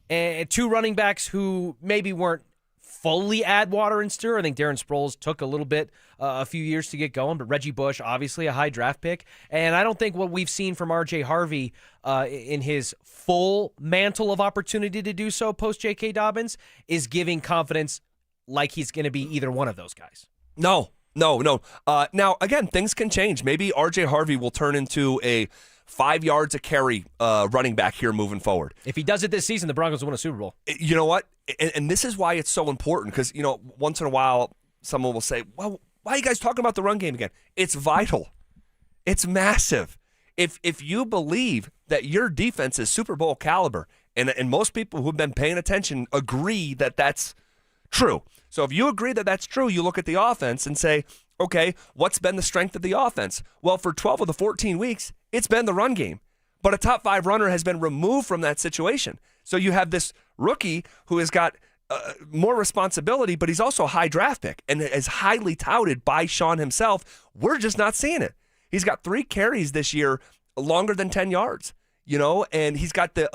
And two running backs who maybe weren't fully add water and stir. I think Darren Sproles took a little bit, a few years to get going, but Reggie Bush, obviously a high draft pick. And I don't think what we've seen from RJ Harvey in his full mantle of opportunity to do so post J.K. Dobbins is giving confidence like he's going to be either one of those guys. No. Now, again, things can change. Maybe RJ Harvey will turn into a 5 yards a carry running back here moving forward. If he does it this season, the Broncos will win a Super Bowl. You know what? And this is why it's so important, because, you know, once in a while, someone will say, well, why are you guys talking about the run game again? It's vital. It's massive. If you believe that your defense is Super Bowl caliber, and most people who've been paying attention agree that that's true. So if you agree that that's true, you look at the offense and say, okay, what's been the strength of the offense? Well, for 12 of the 14 weeks, it's been the run game. But a top 5 runner has been removed from that situation. So you have this rookie who has got more responsibility, but he's also a high draft pick and is highly touted by Sean himself. We're just not seeing it. He's got 3 carries this year longer than 10 yards, you know, and he's got the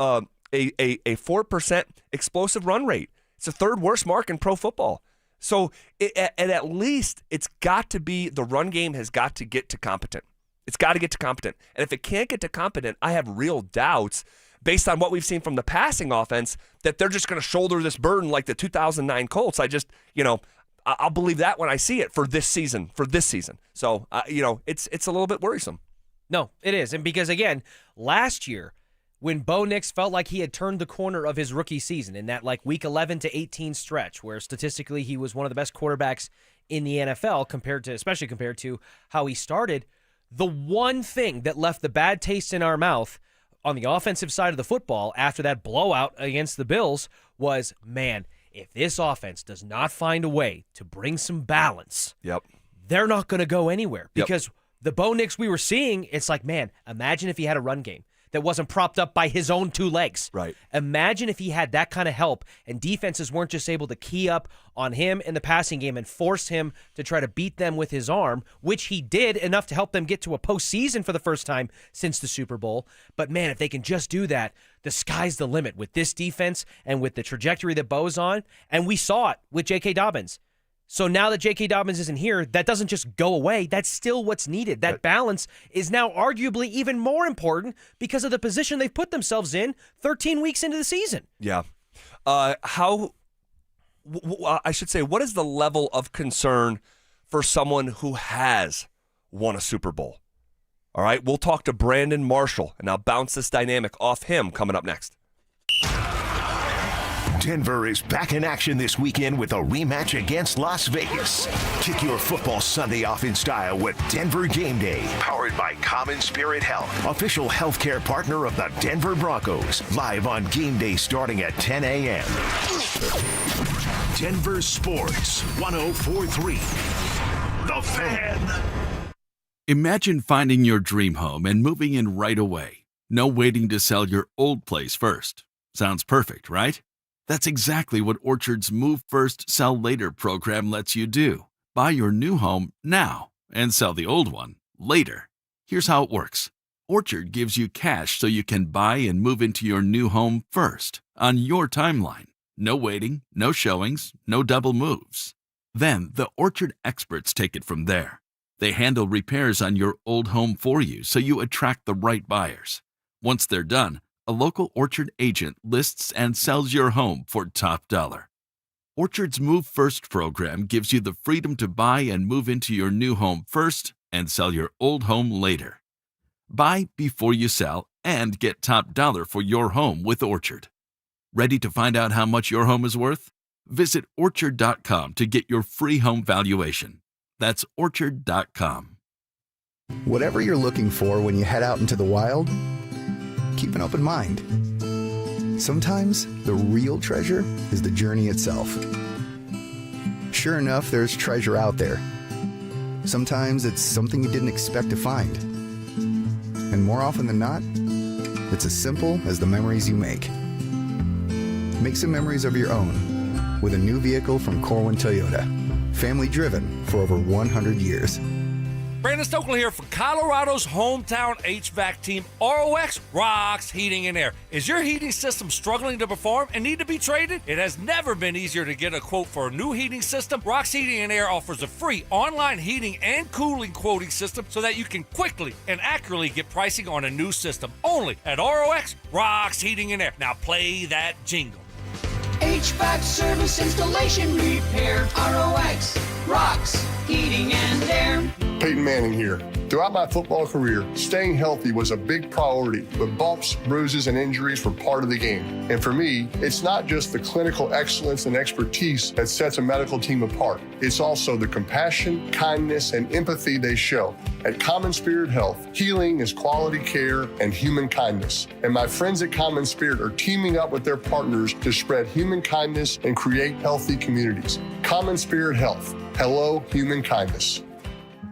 a 4% explosive run rate. It's the 3rd worst mark in pro football. So at least it's got to be, the run game has got to get to competent. It's got to get to competent. And if it can't get to competent, I have real doubts based on what we've seen from the passing offense that they're just going to shoulder this burden like the 2009 Colts. I just, you know, I'll believe that when I see it for this season. So, you know, it's a little bit worrisome. No, it is. And because, again, last year, when Bo Nix felt like he had turned the corner of his rookie season in that like week 11 to 18 stretch, where statistically he was one of the best quarterbacks in the NFL especially compared to how he started, the one thing that left the bad taste in our mouth on the offensive side of the football after that blowout against the Bills was, man, if this offense does not find a way to bring some balance, they're not going to go anywhere. Because the Bo Nix we were seeing, it's like, man, imagine if he had a run game that wasn't propped up by his own 2 legs. Right. Imagine if he had that kind of help and defenses weren't just able to key up on him in the passing game and force him to try to beat them with his arm, which he did enough to help them get to a postseason for the first time since the Super Bowl. But man, if they can just do that, the sky's the limit with this defense and with the trajectory that Bo's on. And we saw it with J.K. Dobbins. So now that J.K. Dobbins isn't here, that doesn't just go away. That's still what's needed. That balance is now arguably even more important because of the position they've put themselves in 13 weeks into the season. Yeah. I should say, what is the level of concern for someone who has won a Super Bowl? All right, we'll talk to Brandon Marshall, and I'll bounce this dynamic off him coming up next. Denver is back in action this weekend with a rematch against Las Vegas. Kick your football Sunday off in style with Denver Game Day, powered by Common Spirit Health, official healthcare partner of the Denver Broncos. Live on Game Day starting at 10 a.m. Denver Sports 104.3. The Fan. Imagine finding your dream home and moving in right away. No waiting to sell your old place first. Sounds perfect, right? That's exactly what Orchard's Move First, Sell Later program lets you do. Buy your new home now and sell the old one later. Here's how it works. Orchard gives you cash so you can buy and move into your new home first, on your timeline. No waiting, no showings, no double moves. Then the Orchard experts take it from there. They handle repairs on your old home for you so you attract the right buyers. Once they're done, a local Orchard agent lists and sells your home for top dollar. Orchard's Move First program gives you the freedom to buy and move into your new home first and sell your old home later. Buy before you sell and get top dollar for your home with Orchard. Ready to find out how much your home is worth? Visit Orchard.com to get your free home valuation. That's Orchard.com. Whatever you're looking for when you head out into the wild, keep an open mind. Sometimes the real treasure is the journey itself. Sure enough, there's treasure out there. Sometimes it's something you didn't expect to find. And more often than not, it's as simple as the memories you make. Make some memories of your own with a new vehicle from Corwin Toyota. Family driven for over 100 years. Brandon Stokely here for Colorado's hometown HVAC team, ROX Rocks Heating and Air. Is your heating system struggling to perform and need to be traded? It has never been easier to get a quote for a new heating system. Rocks Heating and Air offers a free online heating and cooling quoting system so that you can quickly and accurately get pricing on a new system. Only at ROX Rocks Heating and Air. Now play that jingle. HVAC service, installation, repair. ROX Rocks Heating and Air. Payton Manning here. Throughout my football career, staying healthy was a big priority, but bumps, bruises, and injuries were part of the game. And for me, it's not just the clinical excellence and expertise that sets a medical team apart. It's also the compassion, kindness, and empathy they show. At Common Spirit Health, healing is quality care and human kindness. And my friends at Common Spirit are teaming up with their partners to spread human kindness and create healthy communities. Common Spirit Health. Hello, human kindness.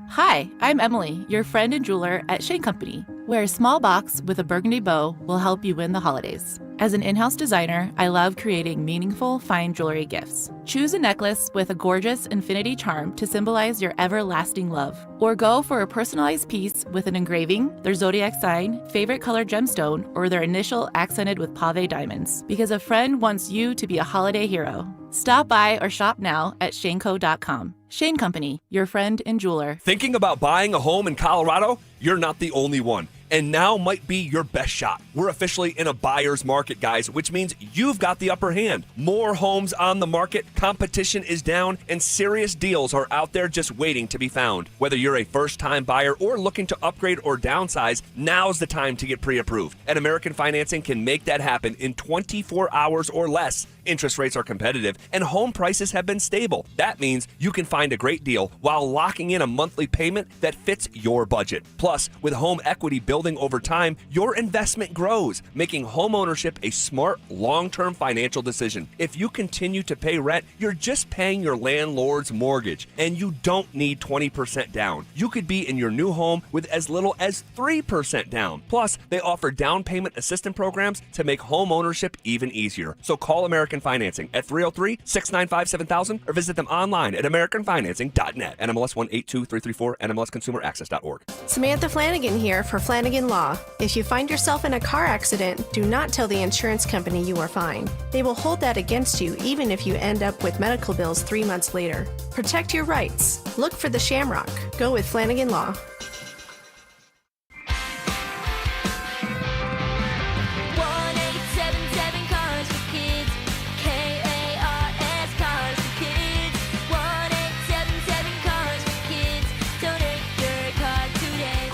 Hi, I'm Emily, your friend and jeweler at Shane Company, where a small box with a burgundy bow will help you win the holidays. As an in-house designer, I love creating meaningful, fine jewelry gifts. Choose a necklace with a gorgeous infinity charm to symbolize your everlasting love. Or go for a personalized piece with an engraving, their zodiac sign, favorite color gemstone, or their initial accented with pave diamonds, because a friend wants you to be a holiday hero. Stop by or shop now at shaneco.com. Shane Company, your friend and jeweler. Thinking about buying a home in Colorado? You're not the only one. And now might be your best shot. We're officially in a buyer's market, guys, which means you've got the upper hand. More homes on the market, competition is down, and serious deals are out there just waiting to be found. Whether you're a first-time buyer or looking to upgrade or downsize, now's the time to get pre-approved. And American Financing can make that happen in 24 hours or less. Interest rates are competitive, and home prices have been stable. That means you can find a great deal while locking in a monthly payment that fits your budget. Plus, with home equity building over time, your investment grows, making homeownership a smart, long-term financial decision. If you continue to pay rent, you're just paying your landlord's mortgage, and you don't need 20% down. You could be in your new home with as little as 3% down. Plus, they offer down payment assistance programs to make homeownership even easier. So call American Financing at 303-695-7000 or visit them online at americanfinancing.net. NMLS 182334, NMLSconsumeraccess.org. Samantha Flanagan here for Flanagan Law. If you find yourself in a car accident, do not tell the insurance company you are fine. They will hold that against you even if you end up with medical bills 3 months later. Protect your rights. Look for the Shamrock. Go with Flanagan Law.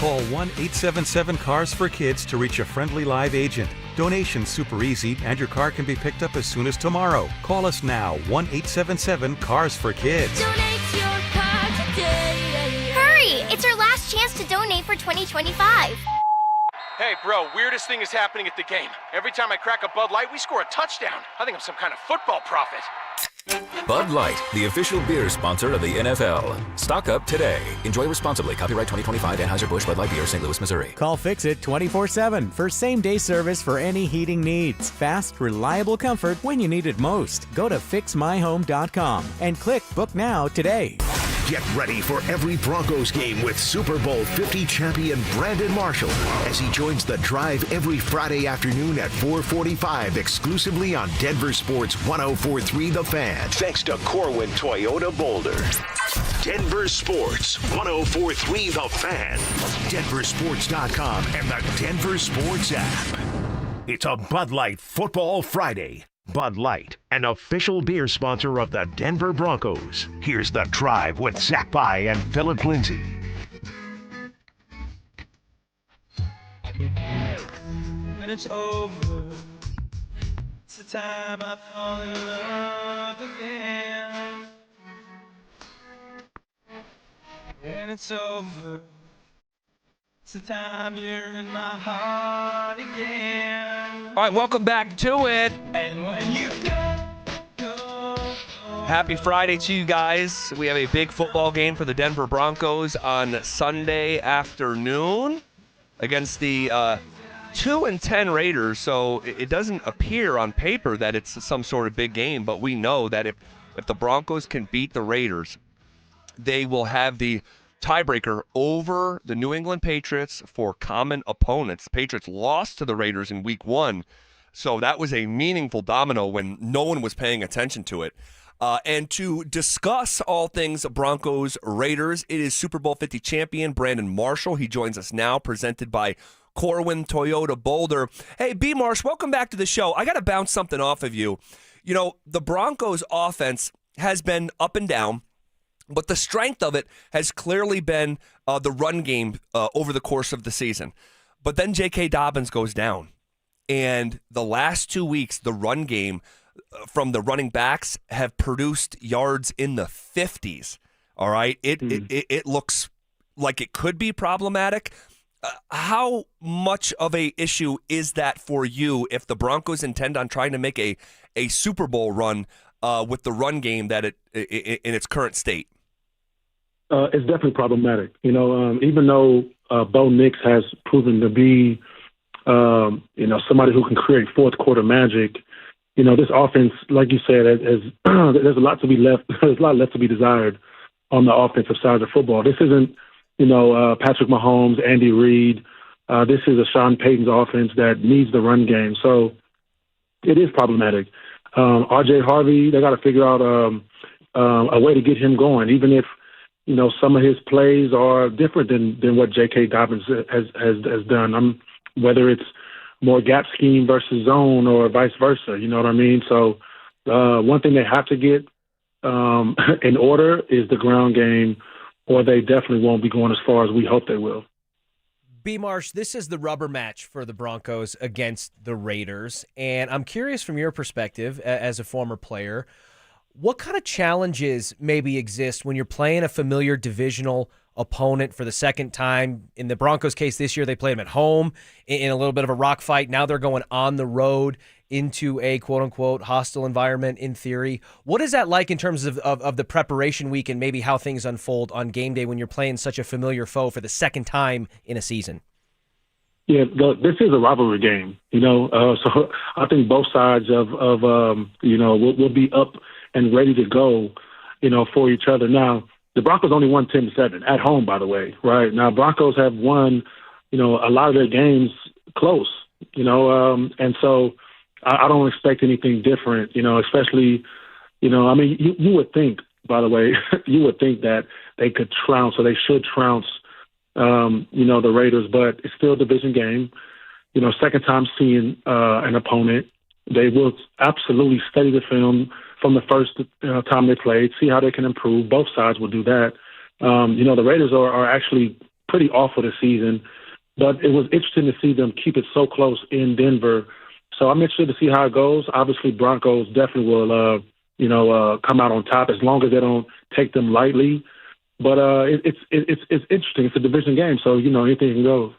Call 1-877-CARS-FOR-KIDS to reach a friendly live agent. Donation's super easy, and your car can be picked up as soon as tomorrow. Call us now, 1-877-CARS-FOR-KIDS. Donate your car today. Hurry! It's our last chance to donate for 2025. Hey, bro, weirdest thing is happening at the game. Every time I crack a Bud Light, we score a touchdown. I think I'm some kind of football prophet. Bud Light, the official beer sponsor of the NFL. Stock up today. Enjoy responsibly. Copyright 2025 Anheuser-Busch Bud Light Beer, St. Louis, Missouri. Call Fix-It 24/7 for same-day service for any heating needs. Fast, reliable comfort when you need it most. Go to fixmyhome.com and click Book Now today. Get ready for every Broncos game with Super Bowl 50 champion Brandon Marshall as he joins the drive every Friday afternoon at 4:45 exclusively on Denver Sports 104.3 The Fan. Thanks to Corwin Toyota Boulder. Denver Sports 104.3 The Fan. DenverSports.com and the Denver Sports app. It's a Bud Light Football Friday. Bud Light, an official beer sponsor of the Denver Broncos. Here's The Drive with Zach Pye and Phillip Lindsay. When it's over, it's the time I fall in love again. When it's over, it's the time you're in my heart again. All right, welcome back to it. And when you Happy Friday to you guys. We have a big football game for the Denver Broncos on Sunday afternoon against the 2-10 Raiders. So it doesn't appear on paper that it's some sort of big game, but we know that if the Broncos can beat the Raiders, they will have the tiebreaker over the New England Patriots for common opponents. The Patriots lost to the Raiders in week 1, so that was a meaningful domino when no one was paying attention to it. And to discuss all things Broncos Raiders, it is Super Bowl 50 champion Brandon Marshall. He joins us now, presented by Corwin Toyota Boulder. Hey, B. Marsh, welcome back to the show. I got to bounce something off of you. You know, the Broncos offense has been up and down, but the strength of it has clearly been the run game over the course of the season. But then J.K. Dobbins goes down. And the last 2 weeks, the run game from the running backs have produced yards in the 50s. All right? It looks like it could be problematic. How much of a issue is that for you if the Broncos intend on trying to make a Super Bowl run with the run game that in its current state? It's definitely problematic. You know, even though Bo Nix has proven to be, somebody who can create fourth quarter magic, you know, this offense, like you said, there's a lot to be left. There's a lot left to be desired on the offensive side of the football. This isn't, Patrick Mahomes, Andy Reid. This is a Sean Payton's offense that needs the run game. So it is problematic. RJ Harvey, they got to figure out a way to get him going, even if, some of his plays are different than what J.K. Dobbins has done. Whether it's more gap scheme versus zone or vice versa, you know what I mean? So one thing they have to get in order is the ground game, or they definitely won't be going as far as we hope they will. B. Marsh, this is the rubber match for the Broncos against the Raiders, and I'm curious from your perspective as a former player, what kind of challenges maybe exist when you're playing a familiar divisional opponent for the second time? In the Broncos' case this year, they played them at home in a little bit of a rock fight. Now they're going on the road into a quote-unquote hostile environment in theory. What is that like in terms of the preparation week and maybe how things unfold on game day when you're playing such a familiar foe for the second time in a season? Yeah, this is a rivalry game, so I think both sides will be up and ready to go, for each other. Now, the Broncos only won 10-7 at home, by the way, right? Now, Broncos have won, a lot of their games close, and so I don't expect anything different, especially, you would think, by the way, you would think that they could trounce, or they should trounce, the Raiders, but it's still a division game. Second time seeing an opponent. They will absolutely study the film from the first time they played, see how they can improve. Both sides will do that. The Raiders are actually pretty awful this season. But it was interesting to see them keep it so close in Denver. So I'm interested to see how it goes. Obviously, Broncos definitely will, come out on top as long as they don't take them lightly. But it's interesting. It's a division game, so anything can go.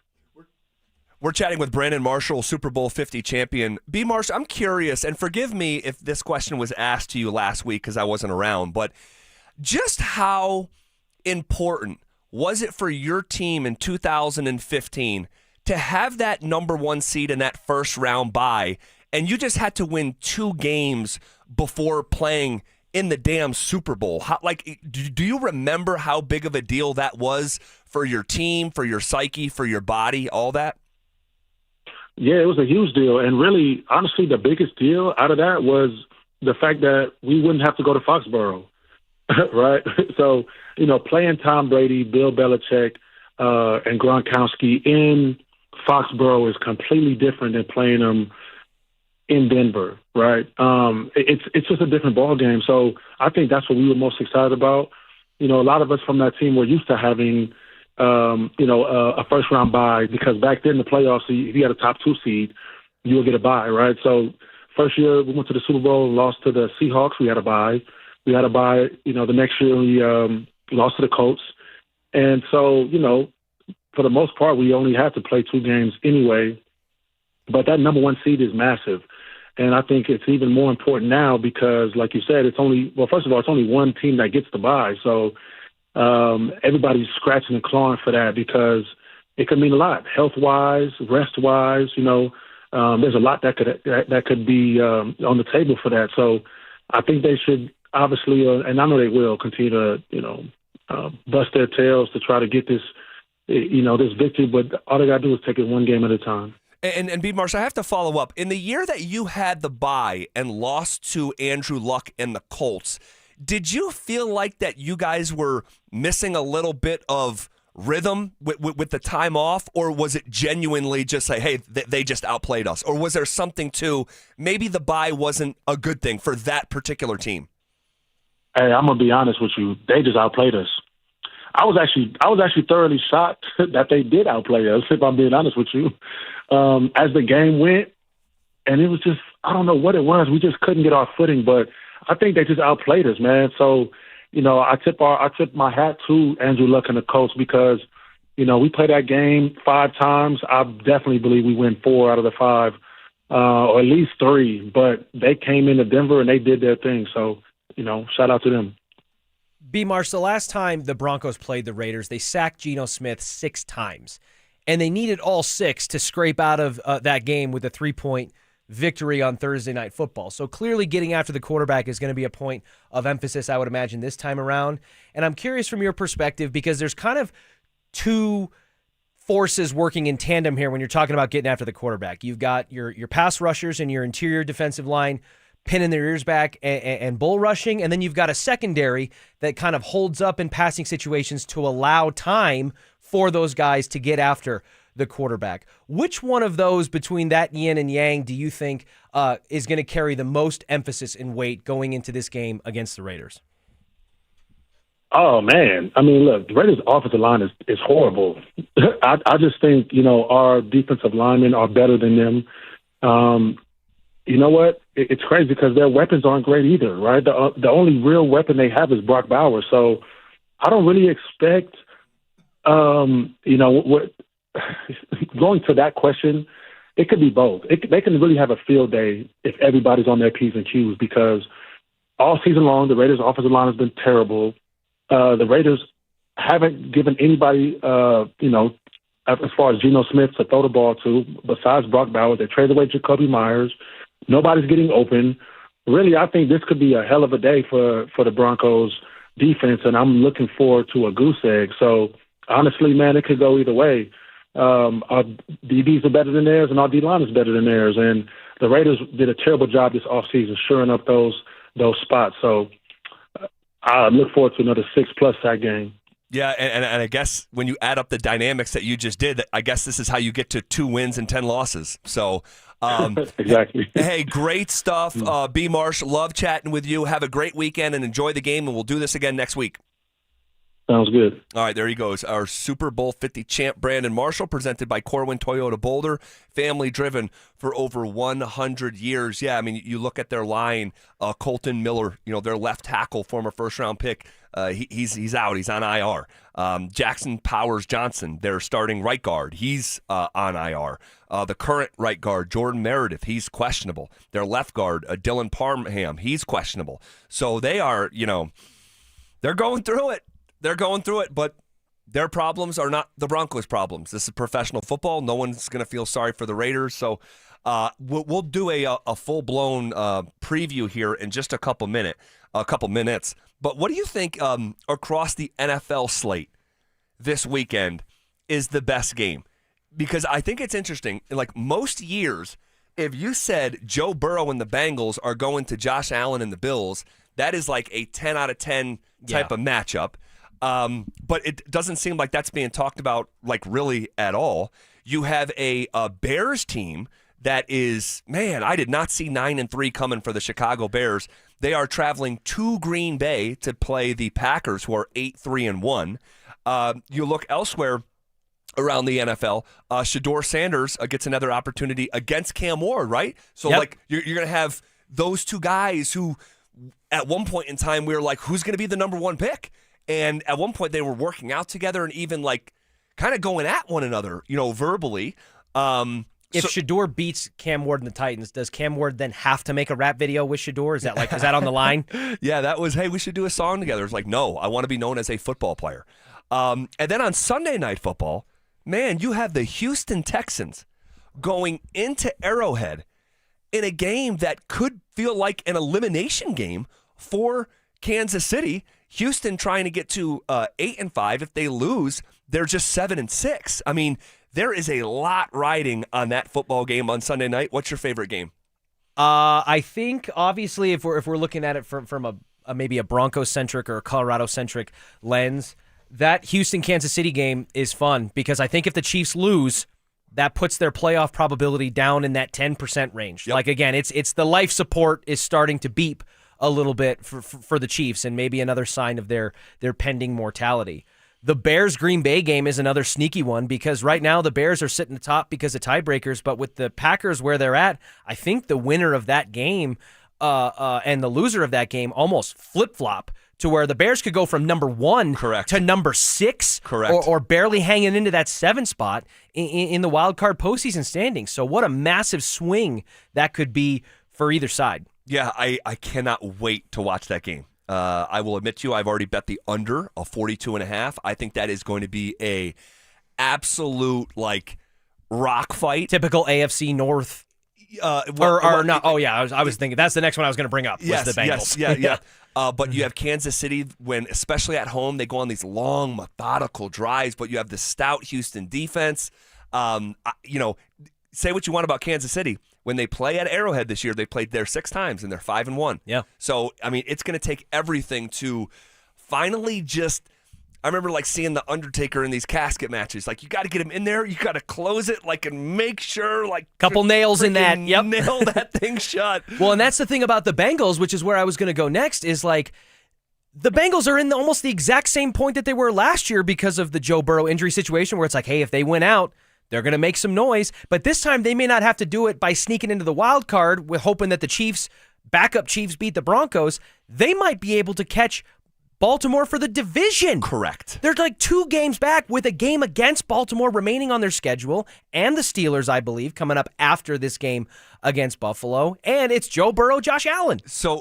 We're chatting with Brandon Marshall, Super Bowl 50 champion. B. Marshall, I'm curious, and forgive me if this question was asked to you last week because I wasn't around, but just how important was it for your team in 2015 to have that number one seed in that first round bye, and you just had to win 2 games before playing in the damn Super Bowl? Do you remember how big of a deal that was for your team, for your psyche, for your body, all that? Yeah, it was a huge deal. And really, honestly, the biggest deal out of that was the fact that we wouldn't have to go to Foxborough, right? So, playing Tom Brady, Bill Belichick, and Gronkowski in Foxborough is completely different than playing them in Denver, right? It's just a different ball game. So I think that's what we were most excited about. A lot of us from that team were used to having a first-round bye because back then the playoffs, if you had a top 2 seed, you would get a bye, right? So first year we went to the Super Bowl, lost to the Seahawks, we had a bye. We had a bye, the next year we lost to the Colts. And so, for the most part, we only had to play 2 games anyway. But that number 1 seed is massive. And I think it's even more important now because, like you said, first of all, it's only one team that gets the bye. So everybody's scratching and clawing for that because it could mean a lot, health-wise, rest-wise. There's a lot that could be on the table for that. So I think they should obviously, and I know they will, continue to bust their tails to try to get this this victory. But all they got to do is take it one game at a time. And B. Marsh, I have to follow up. In the year that you had the bye and lost to Andrew Luck and the Colts, did you feel like that you guys were missing a little bit of rhythm with the time off, or was it genuinely just like, hey, they just outplayed us? Or was there something to maybe the bye wasn't a good thing for that particular team? Hey, I'm going to be honest with you. They just outplayed us. I was actually thoroughly shocked that they did outplay us, if I'm being honest with you. As the game went, and it was just, I don't know what it was. We just couldn't get our footing, but I think they just outplayed us, man. So, I tip my hat to Andrew Luck and the Colts because, we played that game 5 times. I definitely believe we win 4 out of the 5, or at least 3. But they came into Denver and they did their thing. So, shout out to them. B. Marsh, the last time the Broncos played the Raiders, they sacked Geno Smith 6 times, and they needed all 6 to scrape out of that game with a 3-point victory on Thursday Night Football. So clearly getting after the quarterback is going to be a point of emphasis, I would imagine, this time around. And I'm curious from your perspective because there's kind of 2 forces working in tandem here when you're talking about getting after the quarterback. You've got your pass rushers and your interior defensive line pinning their ears back and bull rushing, and then you've got a secondary that kind of holds up in passing situations to allow time for those guys to get after the quarterback. Which one of those between that yin and yang do you think is going to carry the most emphasis and weight going into this game against the Raiders? Oh, man. I mean, look, the Raiders' offensive line is horrible. I just think, our defensive linemen are better than them. You know what? It's crazy because their weapons aren't great either, right? The only real weapon they have is Brock Bowers. So I don't really expect, what going to that question, it could be both. They can really have a field day if everybody's on their P's and Q's because all season long, the Raiders' offensive line has been terrible. The Raiders haven't given anybody, as far as Geno Smith to throw the ball to, besides Brock Bowers. They traded away Jacoby Myers. Nobody's getting open. Really, I think this could be a hell of a day for the Broncos defense, and I'm looking forward to a goose egg. So, honestly, man, it could go either way. Our DBs are better than theirs, and our D-line is better than theirs. And the Raiders did a terrible job this offseason shoring up those spots. So, I look forward to another 6+ sack game. Yeah, and I guess when you add up the dynamics that you just did, I guess this is how you get to 2 wins and 10 losses. So, exactly. Hey, great stuff. B. Marsh, love chatting with you. Have a great weekend and enjoy the game, and we'll do this again next week. Sounds good. All right, there he goes. Our Super Bowl 50 champ, Brandon Marshall, presented by Corwin Toyota Boulder, family-driven for over 100 years. Yeah, I mean, you look at their line, Colton Miller, their left tackle, former first-round pick, he's out. He's on IR. Jackson Powers Johnson, their starting right guard, he's on IR. The current right guard, Jordan Meredith, he's questionable. Their left guard, Dylan Parham, he's questionable. So they are, they're going through it. They're going through it, but their problems are not the Broncos' problems. This is professional football. No one's going to feel sorry for the Raiders. So we'll do a full-blown preview here in just a couple minutes. But what do you think across the NFL slate this weekend is the best game? Because I think it's interesting. Like most years, if you said Joe Burrow and the Bengals are going to Josh Allen and the Bills, that is like a 10 out of 10 type of matchup. But it doesn't seem like that's being talked about like really at all. You have a Bears team that is, man, I did not see 9-3 coming for the Chicago Bears. They are traveling to Green Bay to play the Packers, who are 8-3-1. You look elsewhere around the NFL, Shedeur Sanders gets another opportunity against Cam Ward, right? So like you're going to have those two guys who at one point in time we were like, who's going to be the number one pick? And at one point they were working out together and even like kind of going at one another, verbally. If Shedeur beats Cam Ward and the Titans, does Cam Ward then have to make a rap video with Shedeur? Is that on the line? Yeah, that was, hey, we should do a song together. It's like, no, I want to be known as a football player. And then on Sunday Night Football, man, you have the Houston Texans going into Arrowhead in a game that could feel like an elimination game for Kansas City. Houston trying to get to 8-5. If they lose, they're just 7-6. I mean, there is a lot riding on that football game on Sunday night. What's your favorite game? I think obviously if we're looking at it from maybe a Broncos-centric or a Colorado-centric lens, that Houston-Kansas City game is fun because I think if the Chiefs lose, that puts their playoff probability down in that 10% range. Like again, it's the life support is starting to beep a little bit for the Chiefs and maybe another sign of their pending mortality. The Bears-Green Bay game is another sneaky one because right now the Bears are sitting atop because of tiebreakers, but with the Packers where they're at, I think the winner of that game and the loser of that game almost flip-flop to where the Bears could go from number 1 to number 6 or barely hanging into that 7 spot in the wild card postseason standings. So what a massive swing that could be for either side. Yeah, I cannot wait to watch that game. I will admit to you, I've already bet the under of 42.5. I think that is going to be a absolute like rock fight. Typical AFC North. Or not? Oh yeah, I was thinking that's the next one I was going to bring up. Yes, was the Bengals. Yeah. But you have Kansas City when, especially at home, they go on these long, methodical drives. But you have the stout Houston defense. Say what you want about Kansas City. When they play at Arrowhead this year, they played there 6 times, and they're 5-1. Yeah. So, I mean, it's going to take everything to finally just – I remember, like, seeing The Undertaker in these casket matches. Like, you got to get him in there. You got to close it, like, and make sure, like – couple nails in that. Yep. Nail that thing shut. Well, and that's the thing about the Bengals, which is where I was going to go next, is, like, the Bengals are in almost the exact same point that they were last year because of the Joe Burrow injury situation where it's like, hey, if they win out – they're going to make some noise, but this time they may not have to do it by sneaking into the wild card with hoping that the backup Chiefs beat the Broncos. They might be able to catch Baltimore for the division. Correct. They're like 2 games back with a game against Baltimore remaining on their schedule and the Steelers, I believe, coming up after this game against Buffalo. And it's Joe Burrow, Josh Allen. So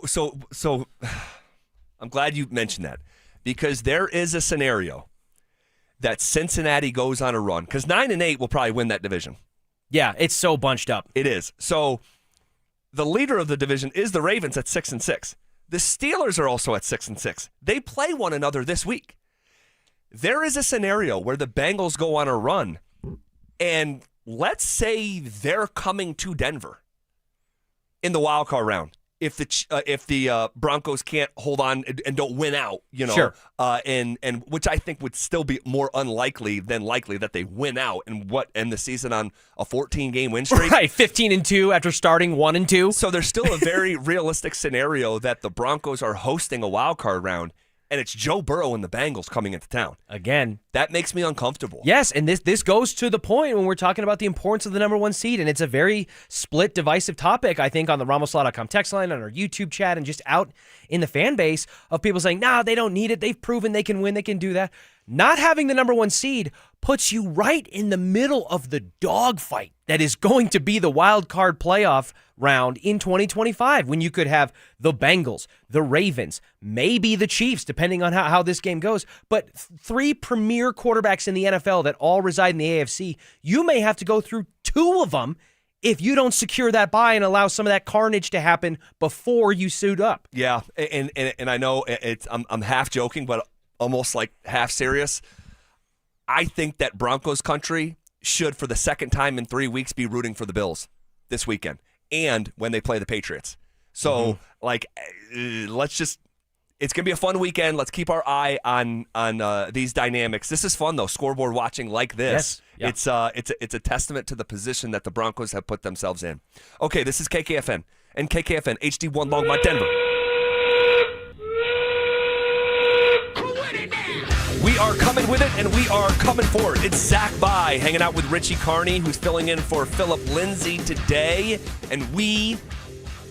I'm glad you mentioned that because there is a scenario that Cincinnati goes on a run, because 9-8 will probably win that division. Yeah, it's so bunched up. It is. So the leader of the division is the Ravens at 6-6. The Steelers are also at 6-6. They play one another this week. There is a scenario where the Bengals go on a run, and let's say they're coming to Denver in the wild card round. If the Broncos can't hold on and don't win out, sure. And which I think would still be more unlikely than likely that they win out and end the season on a 14-game win streak. Right, 15-2 after starting 1-2. So there's still a very realistic scenario that the Broncos are hosting a wild card round, and it's Joe Burrow and the Bengals coming into town. Again, that makes me uncomfortable. Yes, and this goes to the point when we're talking about the importance of the number one seed, and it's a very split, divisive topic, I think, on the RamosLaw.com text line, on our YouTube chat, and just out in the fan base of people saying, nah, they don't need it. They've proven they can win. They can do that. Not having the number one seed puts you right in the middle of the dogfight that is going to be the wild card playoff round in 2025, when you could have the Bengals, the Ravens, maybe the Chiefs, depending on how this game goes. But three premier quarterbacks in the NFL that all reside in the AFC, you may have to go through two of them if you don't secure that bye and allow some of that carnage to happen before you suit up. Yeah, and I know I'm half joking, but almost like half serious. I think that Broncos country should, for the second time in 3 weeks, be rooting for the Bills this weekend and when they play the Patriots. So, let's just – it's going to be a fun weekend. Let's keep our eye on these dynamics. This is fun, though, scoreboard watching like this. Yes. Yeah. It's a testament to the position that the Broncos have put themselves in. Okay, this is KKFN and KKFN HD1 Longmont, Denver. We are coming with it, and we are coming for it. It's Zach By hanging out with Richie Carney, who's filling in for Phillip Lindsay today. And we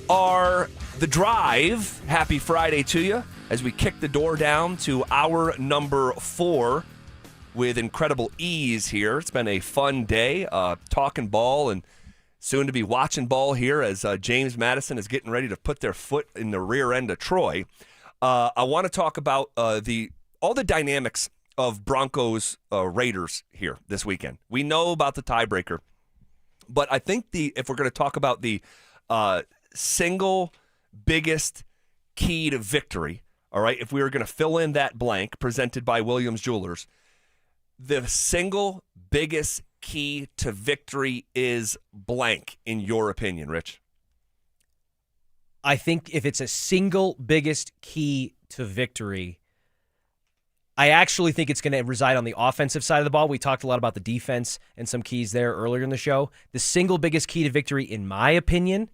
are The Drive. Happy Friday to you as we kick the door down to hour number 4 with incredible ease here. It's been a fun day talking ball and soon to be watching ball here as James Madison is getting ready to put their foot in the rear end of Troy. I want to talk about all the dynamics of Broncos Raiders here this weekend. We know about the tiebreaker, but I think if we're going to talk about the single biggest key to victory, all right, if we were going to fill in that blank presented by Williams Jewelers, the single biggest key to victory is blank, in your opinion, Rich? I think if it's a single biggest key to victory, I actually think it's going to reside on the offensive side of the ball. We talked a lot about the defense and some keys there earlier in the show. The single biggest key to victory, in my opinion,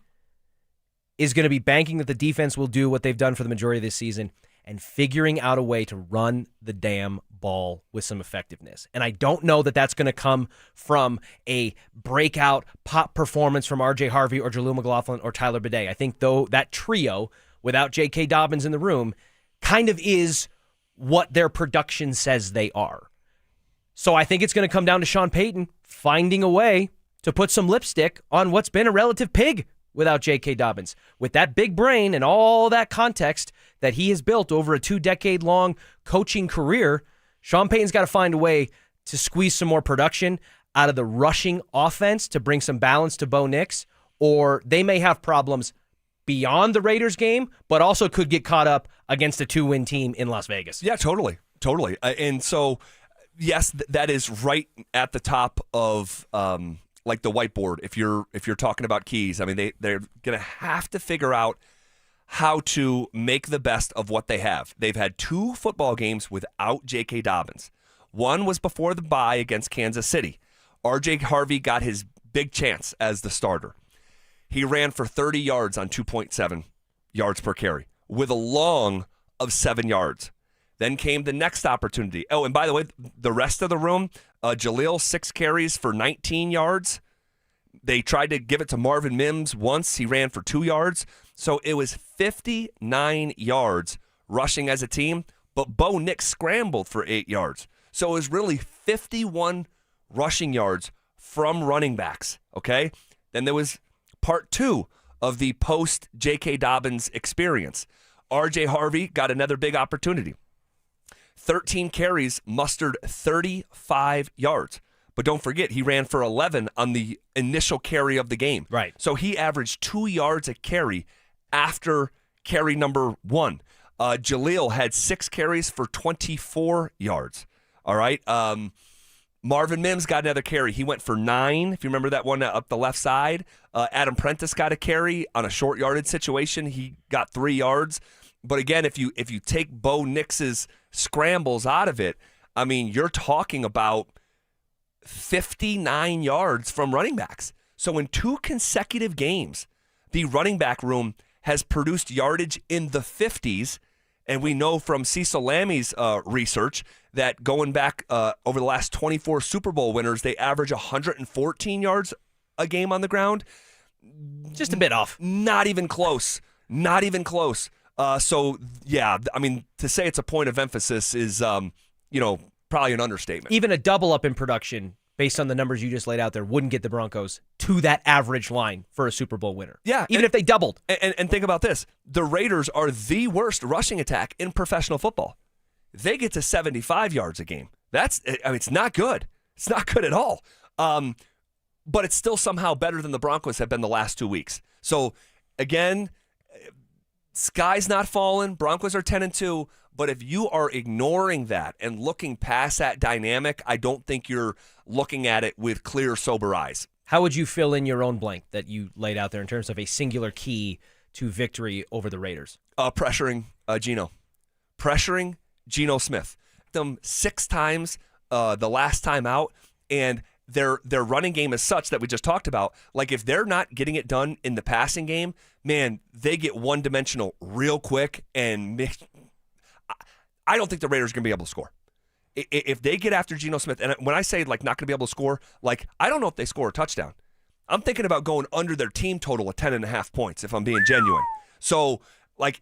is going to be banking that the defense will do what they've done for the majority of this season and figuring out a way to run the damn ball with some effectiveness. And I don't know that that's going to come from a breakout pop performance from R.J. Harvey or Jaleel McLaughlin or Tyler Bidet. I think, though, that trio, without J.K. Dobbins in the room, kind of is what their production says they are. So I think it's going to come down to Sean Payton finding a way to put some lipstick on what's been a relative pig without J.K. Dobbins. With that big brain and all that context that he has built over a 2-decade-long coaching career, Sean Payton's got to find a way to squeeze some more production out of the rushing offense to bring some balance to Bo Nix, or they may have problems beyond the Raiders game, but also could get caught up against a 2-win team in Las Vegas. Yeah, totally. And so, yes, that is right at the top of like the whiteboard. If you're talking about keys, I mean, they're going to have to figure out how to make the best of what they have. They've had 2 football games without J.K. Dobbins. One was before the bye against Kansas City. R.J. Harvey got his big chance as the starter. He ran for 30 yards on 2.7 yards per carry with a long of 7 yards. Then came the next opportunity. Oh, and by the way, the rest of the room, Jaleel, 6 carries for 19 yards. They tried to give it to Marvin Mims once. He ran for 2 yards. So it was 59 yards rushing as a team, but Bo Nix scrambled for 8 yards. So it was really 51 rushing yards from running backs, okay? Then there was part 2 of the post-J.K. Dobbins experience. R.J. Harvey got another big opportunity. 13 carries, mustered 35 yards. But don't forget, he ran for 11 on the initial carry of the game. Right. So he averaged 2 yards a carry after carry number 1. Jaleel had 6 carries for 24 yards. All right. Marvin Mims got another carry. He went for 9, if you remember that one up the left side. Adam Prentice got a carry on a short yardage situation. He got 3 yards. But again, if you take Bo Nix's scrambles out of it, I mean, you're talking about 59 yards from running backs. So in 2 consecutive games, the running back room has produced yardage in the 50s, And we know from Cecil Lammy's research that going back over the last 24 Super Bowl winners, they average 114 yards a game on the ground. Just a bit off. Not even close. Not even close. So, yeah, I mean, to say it's a point of emphasis is, probably an understatement. Even a double up in production, based on the numbers you just laid out there, wouldn't get the Broncos to that average line for a Super Bowl winner. Yeah. Even if they doubled. And think about this. The Raiders are the worst rushing attack in professional football. They get to 75 yards a game. It's not good. It's not good at all. But it's still somehow better than the Broncos have been the last 2 weeks. So, again, sky's not falling. Broncos are 10-2. But if you are ignoring that and looking past that dynamic, I don't think you're looking at it with clear, sober eyes. How would you fill in your own blank that you laid out there in terms of a singular key to victory over the Raiders? Pressuring Geno. Pressuring Geno Smith. Them 6 times the last time out, and their running game is such that we just talked about. Like, if they're not getting it done in the passing game, man, they get one-dimensional real quick, and I don't think the Raiders are going to be able to score. If they get after Geno Smith, and when I say, not going to be able to score, I don't know if they score a touchdown. I'm thinking about going under their team total of 10.5 points, if I'm being genuine. So,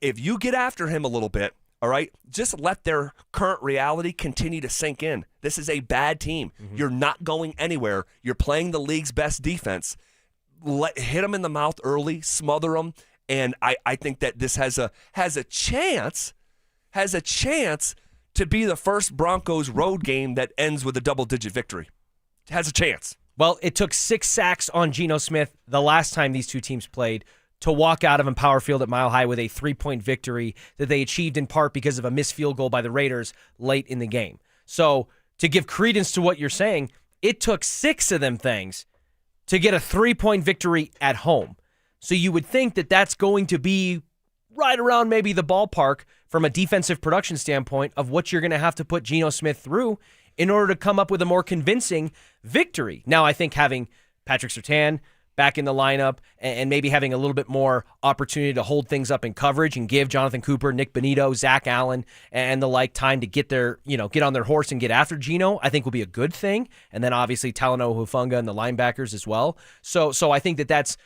if you get after him a little bit, all right, just let their current reality continue to sink in. This is a bad team. Mm-hmm. You're not going anywhere. You're playing the league's best defense. Hit them in the mouth early, smother them, and I think that this has a chance to be the first Broncos road game that ends with a double-digit victory. It has a chance. Well, it took 6 sacks on Geno Smith the last time these two teams played to walk out of Empower Field at Mile High with a 3-point victory that they achieved in part because of a missed field goal by the Raiders late in the game. So, to give credence to what you're saying, it took 6 of them things to get a 3-point victory at home. So you would think that that's going to be right around maybe the ballpark from a defensive production standpoint of what you're going to have to put Geno Smith through in order to come up with a more convincing victory. Now, I think having Patrick Surtain back in the lineup and maybe having a little bit more opportunity to hold things up in coverage and give Jonathan Cooper, Nick Bonito, Zach Allen, and the like time to get on their horse and get after Geno, I think will be a good thing. And then obviously Talanoa Hufanga and the linebackers as well. So I think that that's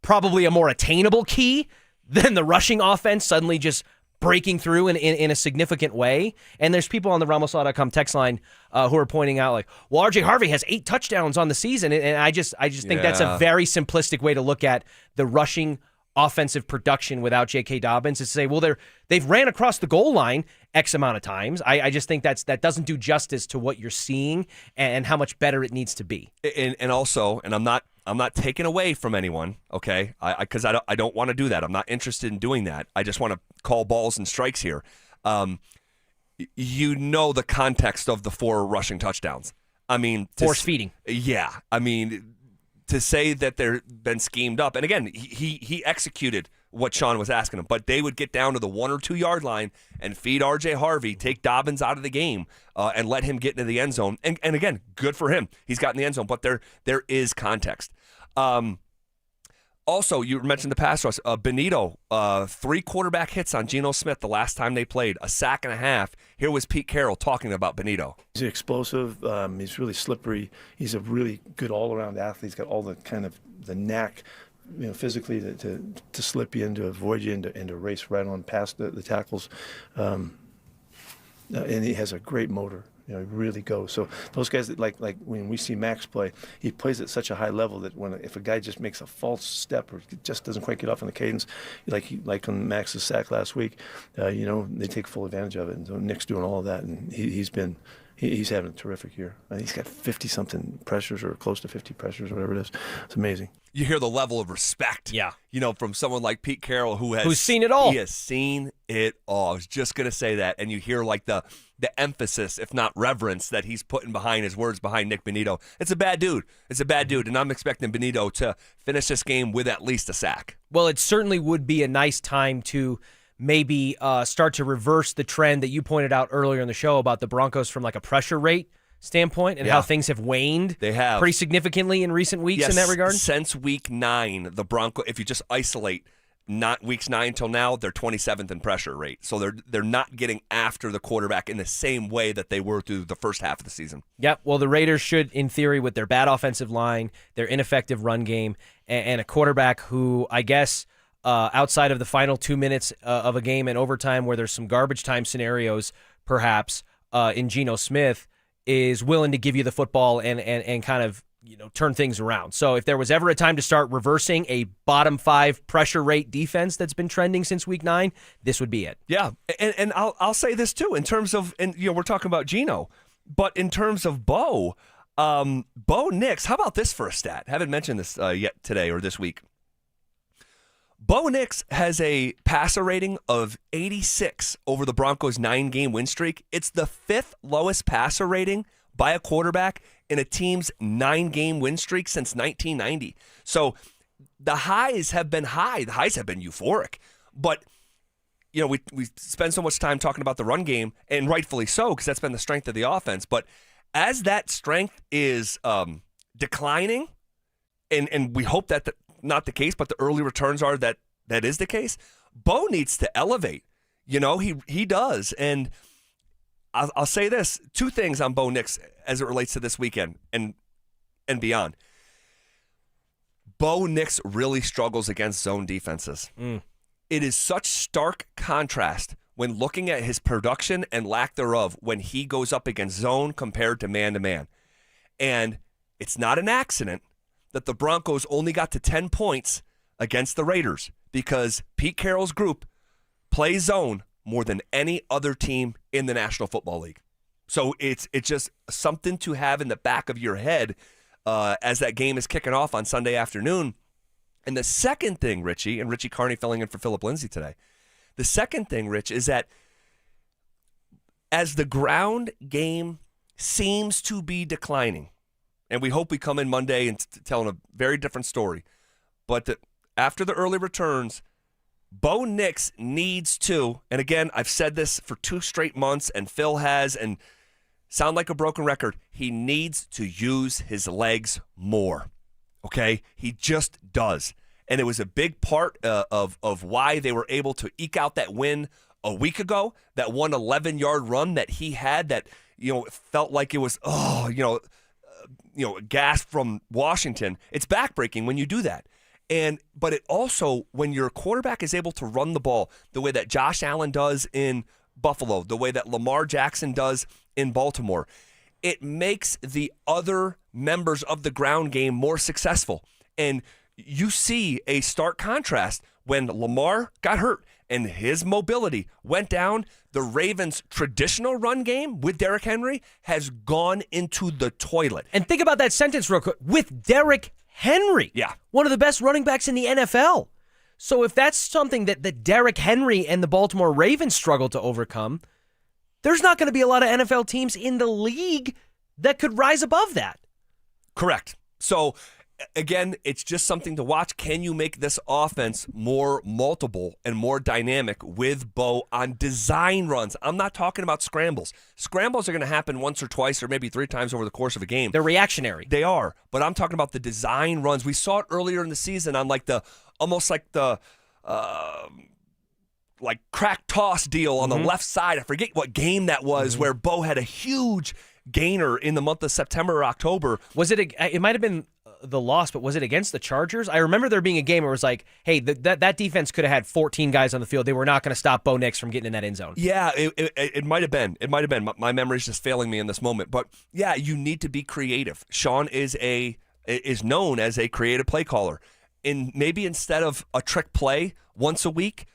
probably a more attainable key than the rushing offense suddenly just breaking through in a significant way. And there's people on the RamosLaw.com text line who are pointing out RJ Harvey has 8 touchdowns on the season. And I just think that's a very simplistic way to look at the rushing offensive production without J.K. Dobbins, is to say, well, they've ran across the goal line X amount of times. I just think that doesn't do justice to what you're seeing and how much better it needs to be. And also, and I'm not taking away from anyone, okay? Because I don't want to do that. I'm not interested in doing that. I just want to call balls and strikes here. The context of the 4 rushing touchdowns. I mean, force feeding. Yeah, I mean, to say that they've been schemed up, and again, he executed what Sean was asking him, but they would get down to the 1 or 2 yard line and feed RJ Harvey, take Dobbins out of the game, and let him get into the end zone. And again, good for him. He's got in the end zone, but there is context. Also, you mentioned the pass rush. Bonito, 3 quarterback hits on Geno Smith the last time they played, a sack and a half. Here was Pete Carroll talking about Bonito. He's explosive. He's really slippery. He's a really good all-around athlete. He's got all the kind of the knack, physically to slip you into, avoid you, and to race right on past the tackles. And he has a great motor. He really goes. So those guys that like when we see Max play, he plays at such a high level that if a guy just makes a false step or just doesn't quite get off on the cadence, like on Max's sack last week, they take full advantage of it. And so Nick's doing all of that, and he's having a terrific year. I think he's got 50-something pressures or close to 50 pressures, whatever it is. It's amazing. You hear the level of respect, from someone like Pete Carroll who's seen it all. He has seen it all. I was just going to say that, and you hear the emphasis, if not reverence, that he's putting behind his words behind Nick Bonito. It's a bad dude. And I'm expecting Bonito to finish this game with at least a sack. Well, it certainly would be a nice time to maybe start to reverse the trend that you pointed out earlier in the show about the Broncos from a pressure rate standpoint and how things have waned. They have pretty significantly in recent weeks in that regard. Since week 9, the Broncos, if you just isolate not weeks 9 till now, they're 27th in pressure rate. So they're not getting after the quarterback in the same way that they were through the first half of the season. Yep. Well, the Raiders should, in theory, with their bad offensive line, their ineffective run game, and a quarterback who, I guess, outside of the final 2 minutes of a game and overtime where there's some garbage time scenarios, perhaps, in Geno Smith, is willing to give you the football and kind of turn things around. So if there was ever a time to start reversing a bottom 5 pressure rate defense that's been trending since week 9, this would be it. Yeah, and I'll say this too in terms of, and we're talking about Geno, but in terms of Bo Nix, how about this for a stat? Haven't mentioned this yet today or this week. Bo Nix has a passer rating of 86 over the Broncos' 9-game win streak. It's the 5th lowest passer rating by a quarterback in a team's 9-game win streak since 1990. So the highs have been high. The highs have been euphoric. But, we spend so much time talking about the run game, and rightfully so, because that's been the strength of the offense. But as that strength is declining, and we hope that not the case, but the early returns are that is the case, Bo needs to elevate. He does. And I'll say this, 2 things on Bo Nix as it relates to this weekend and beyond. Bo Nix really struggles against zone defenses. It is such stark contrast when looking at his production and lack thereof when he goes up against zone compared to man-to-man. And it's not an accident that the Broncos only got to 10 points against the Raiders because Pete Carroll's group plays zone more than any other team in the National Football League. So it's just something to have in the back of your head as that game is kicking off on Sunday afternoon. And the second thing, Richie, and Richie Carney filling in for Phillip Lindsay today, the second thing, Rich, is that as the ground game seems to be declining, and we hope we come in Monday and telling a very different story. But after the early returns, Bo Nix needs to, and again, I've said this for 2 straight months, and Phil has, and sound like a broken record, he needs to use his legs more. Okay? He just does. And it was a big part of why they were able to eke out that win a week ago, that 111-yard run that he had that, felt like it was, gas from Washington. It's backbreaking when you do that. But it also, when your quarterback is able to run the ball the way that Josh Allen does in Buffalo, the way that Lamar Jackson does in Baltimore, it makes the other members of the ground game more successful. And you see a stark contrast when Lamar got hurt and his mobility went down. The Ravens' traditional run game with Derrick Henry has gone into the toilet. And think about that sentence real quick. With Derrick Henry. Yeah. One of the best running backs in the NFL. So if that's something that Derrick Henry and the Baltimore Ravens struggle to overcome, there's not going to be a lot of NFL teams in the league that could rise above that. Correct. So, again, it's just something to watch. Can you make this offense more multiple and more dynamic with Bo on design runs? I'm not talking about scrambles. Scrambles are going to happen once or twice or maybe 3 times over the course of a game. They're reactionary. They are. But I'm talking about the design runs. We saw it earlier in the season on almost like the crack toss deal on the left side. I forget what game that was where Bo had a huge gainer in the month of September or October. Was it? It might have been the loss, but was it against the Chargers? I remember there being a game where it was like, hey, that defense could have had 14 guys on the field. They were not going to stop Bo Nix from getting in that end zone. Yeah, it might have been. It might have been. My memory's just failing me in this moment. But yeah, you need to be creative. Sean is known as a creative play caller. And maybe instead of a trick play once a week,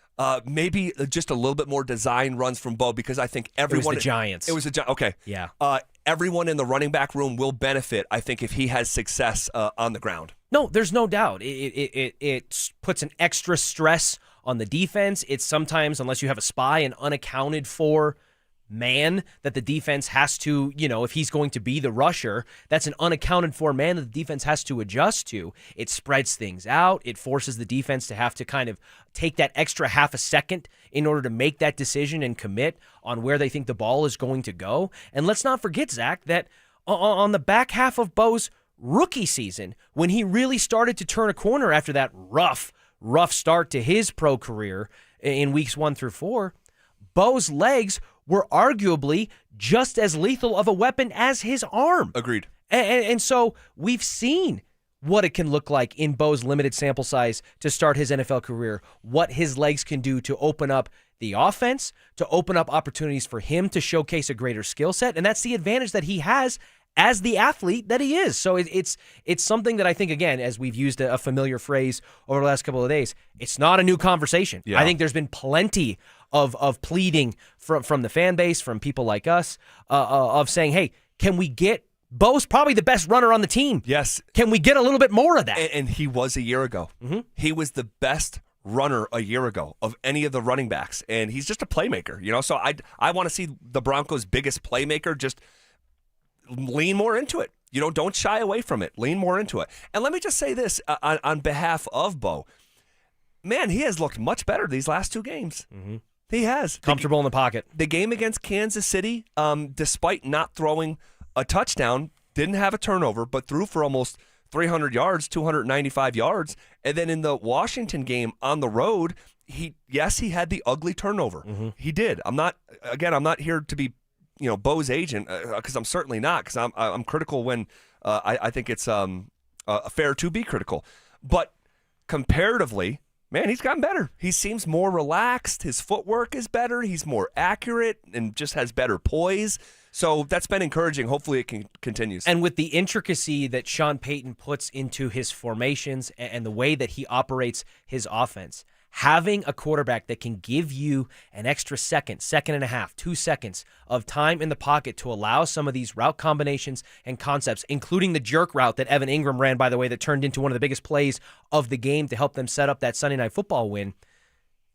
maybe just a little bit more design runs from Bo, because I think everyone. It was the Giants. It was the Giants. Okay. Yeah. Everyone in the running back room will benefit, I think, if he has success on the ground. No, there's no doubt. It puts an extra stress on the defense. It's sometimes, unless you have a spy, an unaccounted for man that the defense has to, if he's going to be the rusher, that's an unaccounted for man that the defense has to adjust to. It spreads things out. It forces the defense to have to kind of take that extra half a second in order to make that decision and commit on where they think the ball is going to go. And let's not forget, Zach, that on the back half of Bo's rookie season, when he really started to turn a corner after that rough rough start to his pro career in weeks 1 through 4, Bo's legs were arguably just as lethal of a weapon as his arm. Agreed. And so we've seen what it can look like in Bo's limited sample size to start his NFL career, what his legs can do to open up the offense, to open up opportunities for him to showcase a greater skill set. And that's the advantage that he has as the athlete that he is. So it's something that I think, again, as we've used a familiar phrase over the last couple of days, it's not a new conversation. Yeah. I think there's been plenty of pleading from the fan base, from people like us, of saying, hey, can we get Bo's probably the best runner on the team. Yes. Can we get a little bit more of that? And he was a year ago. Mm-hmm. He was the best runner a year ago of any of the running backs, and he's just a playmaker, you know. So I want to see the Broncos' biggest playmaker just lean more into it. You know, don't shy away from it. Lean more into it. And let me just say this on behalf of Bo. Man, he has looked much better these last 2 games. Mm-hmm. He has. Comfortable in the pocket. The game against Kansas City, despite not throwing a touchdown, didn't have a turnover, but threw for almost 300 yards, 295 yards. And then in the Washington game on the road, he had the ugly turnover. Mm-hmm. He did. I'm not here to be, Bo's agent, because I'm certainly not, because I'm critical when I think it's fair to be critical. But comparatively, man, he's gotten better. He seems more relaxed. His footwork is better. He's more accurate and just has better poise. So that's been encouraging. Hopefully it continues. And with the intricacy that Sean Payton puts into his formations and the way that he operates his offense, having a quarterback that can give you an extra second and a half, 2 seconds of time in the pocket to allow some of these route combinations and concepts, including the jerk route that Evan Ingram ran, by the way, that turned into one of the biggest plays of the game to help them set up that Sunday Night Football win.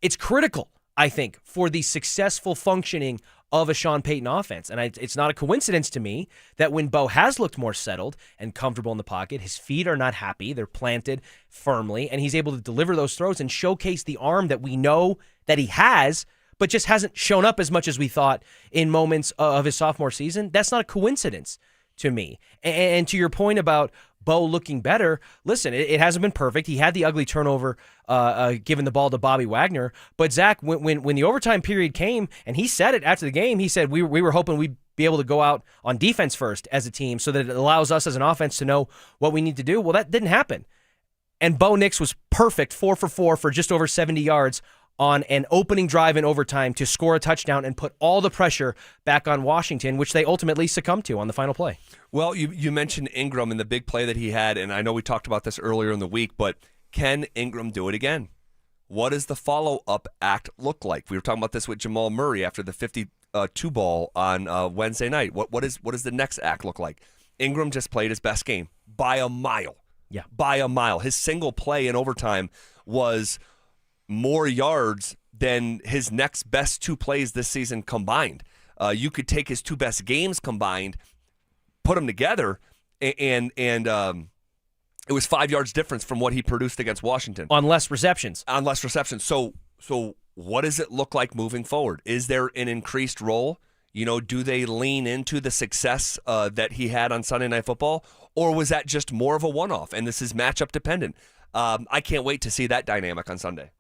It's critical, I think, for the successful functioning of a Sean Payton offense. And it's not a coincidence to me that when Bo has looked more settled and comfortable in the pocket, his feet are not happy, they're planted firmly, and he's able to deliver those throws and showcase the arm that we know that he has, but just hasn't shown up as much as we thought in moments of his sophomore season. That's not a coincidence to me. And to your point about Bo looking better, listen, it hasn't been perfect. He had the ugly turnover giving the ball to Bobby Wagner. But Zach, when the overtime period came, and he said it after the game, he said, we were hoping we'd be able to go out on defense first as a team so that it allows us as an offense to know what we need to do. Well, that didn't happen. And Bo Nix was perfect, 4 for 4 for just over 70 yards on an opening drive in overtime to score a touchdown and put all the pressure back on Washington, which they ultimately succumbed to on the final play. Well, you mentioned Ingram and the big play that he had, and I know we talked about this earlier in the week, but can Ingram do it again? What does the follow-up act look like? We were talking about this with Jamal Murray after the 52 ball on Wednesday night. What does the next act look like? Ingram just played his best game by a mile. Yeah. By a mile. His single play in overtime was more yards than his next best 2 plays this season combined. You could take his 2 best games combined, put them together, and it was 5 yards difference from what he produced against Washington. On less receptions. So what does it look like moving forward? Is there an increased role? Do they lean into the success that he had on Sunday Night Football? Or was that just more of a one-off, and this is matchup dependent? I can't wait to see that dynamic on Sunday.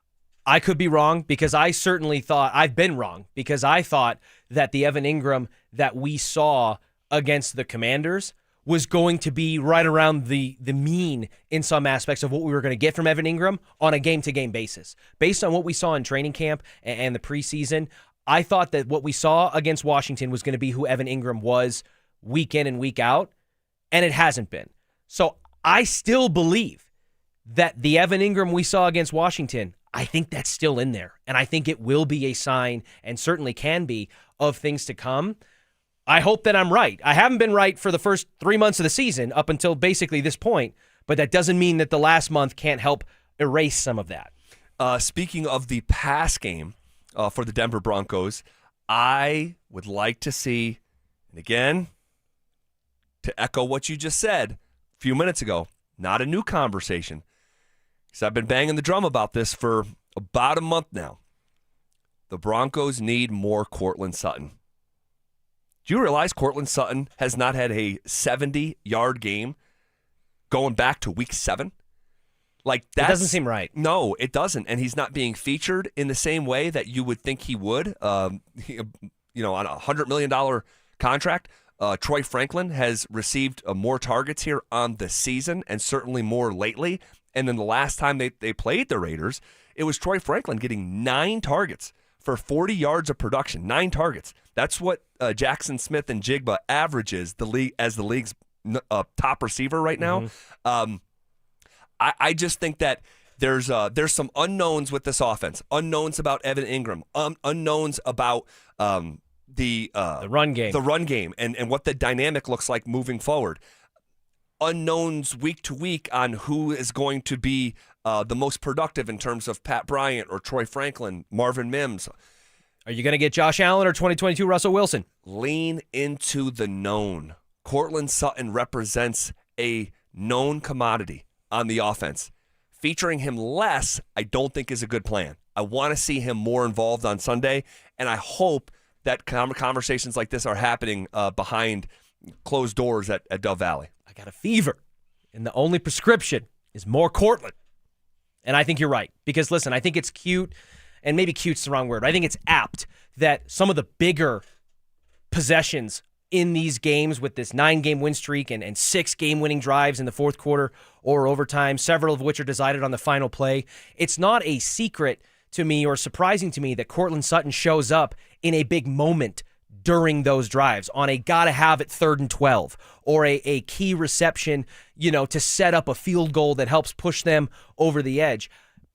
I could be wrong because I certainly thought I've been wrong because I thought that the Evan Ingram that we saw against the Commanders was going to be right around the mean in some aspects of what we were going to get from Evan Ingram on a game-to-game basis. Based on what we saw in training camp and the preseason, I thought that what we saw against Washington was going to be who Evan Ingram was week in and week out, and it hasn't been. So I still believe that the Evan Ingram we saw against Washington, I think that's still in there, and I think it will be a sign, and certainly can be, of things to come. I hope that I'm right. I haven't been right for the first 3 months of the season up until basically this point, but that doesn't mean that the last month can't help erase some of that. Speaking of the pass game for the Denver Broncos, I would like to see, and again, to echo what you just said a few minutes ago, not a new conversation, because I've been banging the drum about this for about a month now. The Broncos need more Courtland Sutton. Do you realize Courtland Sutton has not had a 70-yard game going back to week 7? Like That doesn't seem right. No, it doesn't, and he's not being featured in the same way that you would think he would. On a $100 million contract. Troy Franklin has received more targets here on the season, and certainly more lately. And then the last time they played the Raiders, it was Troy Franklin getting 9 targets for 40 yards of production. 9 targets. That's what Jackson Smith and Jigba averages the league's top receiver right now. I just think that there's some unknowns with this offense. Unknowns about Evan Ingram. Unknowns about the run game. The run game and what the dynamic looks like moving forward. Unknowns week to week on who is going to be the most productive in terms of Pat Bryant or Troy Franklin, Marvin Mims. Are you going to get Josh Allen or 2022 Russell Wilson? Lean into the known. Courtland Sutton represents a known commodity on the offense. Featuring him less, I don't think is a good plan. I want to see him more involved on Sunday, and I hope that conversations like this are happening behind closed doors at Dove Valley. I got a fever, and the only prescription is more Courtland. And I think you're right. Because, listen, I think it's cute, and maybe cute's the wrong word. I think it's apt that some of the bigger possessions in these games with this 9-game win streak and 6 game-winning drives in the fourth quarter or overtime, several of which are decided on the final play. It's not a secret to me or surprising to me that Courtland Sutton shows up in a big moment during those drives on a gotta-have it 3rd and 12 or a key reception, to set up a field goal that helps push them over the edge.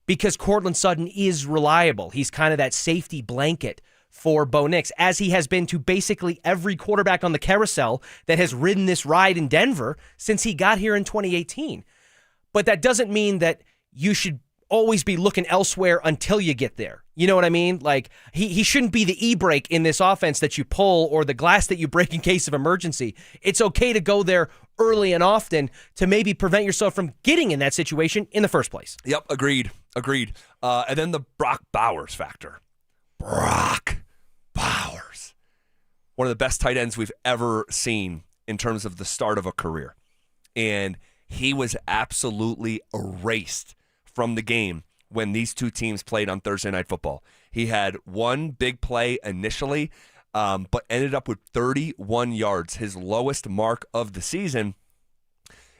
Because Courtland Sutton is reliable. He's kind of that safety blanket for Bo Nix, as he has been to basically every quarterback on the carousel that has ridden this ride in Denver since he got here in 2018. But that doesn't mean that you should always be looking elsewhere until you get there. You know what I mean? Like, he shouldn't be the e-brake in this offense that you pull or the glass that you break in case of emergency. It's okay to go there early and often to maybe prevent yourself from getting in that situation in the first place. Yep, agreed. And then the Brock Bowers factor. Brock Bowers. One of the best tight ends we've ever seen in terms of the start of a career. And he was absolutely erased from the game when these two teams played on Thursday Night Football. He had one big play initially, but ended up with 31 yards, his lowest mark of the season.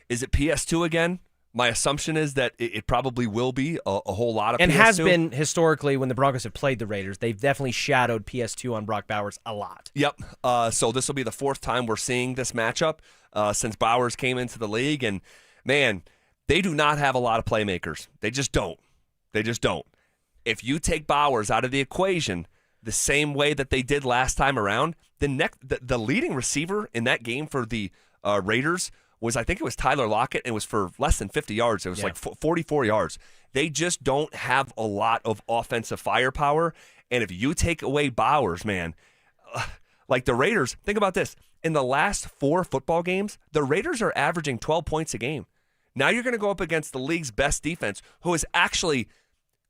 Is it PS2 again? My assumption is that it probably will be a whole lot of PS2. And has been historically when the Broncos have played the Raiders. They've definitely shadowed PS2 on Brock Bowers a lot. Yep. So this will be the 4th time we're seeing this matchup since Bowers came into the league. And, man, they do not have a lot of playmakers. They just don't. If you take Bowers out of the equation the same way that they did last time around, the leading receiver in that game for the Raiders I think it was Tyler Lockett, and it was for less than 50 yards. It was like 44 yards. They just don't have a lot of offensive firepower. And if you take away Bowers, man, like the Raiders, think about this. In the last 4 football games, the Raiders are averaging 12 points a game. Now you're going to go up against the league's best defense, who is actually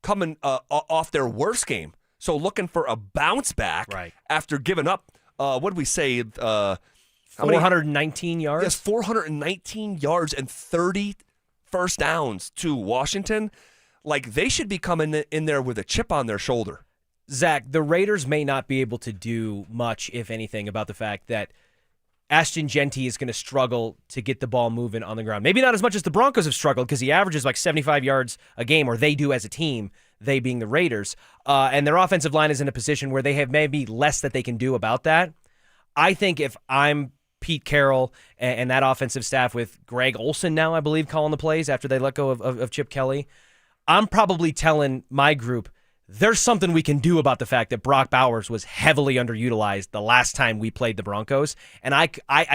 coming off their worst game. So looking for a bounce back after giving up, what did we say, 419 yards? Yes, 419 yards and 30 first downs to Washington. Like, they should be coming in there with a chip on their shoulder. Zach, the Raiders may not be able to do much, if anything, about the fact that Ashton Genty is going to struggle to get the ball moving on the ground. Maybe not as much as the Broncos have struggled, because he averages like 75 yards a game, or they do as a team, they being the Raiders. And their offensive line is in a position where they have maybe less that they can do about that. I think if I'm Pete Carroll and that offensive staff with Greg Olson now, I believe, calling the plays after they let go of Chip Kelly, I'm probably telling my group, there's something we can do about the fact that Brock Bowers was heavily underutilized the last time we played the Broncos. And I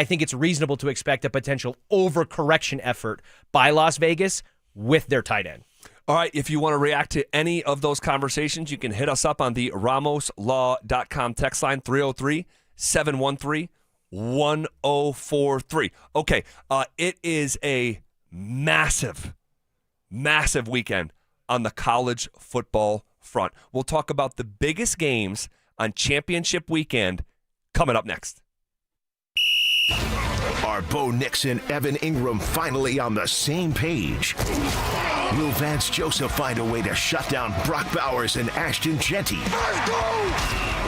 think it's reasonable to expect a potential overcorrection effort by Las Vegas with their tight end. All right, if you want to react to any of those conversations, you can hit us up on the RamosLaw.com text line, 303-713-1043. Okay, it is a massive weekend on the college football front. We'll talk about the biggest games on championship weekend coming up next. Are Bo Nix and Evan Ingram finally on the same page? Will Vance Joseph find a way to shut down Brock Bowers and Ashton Genty? Let's go!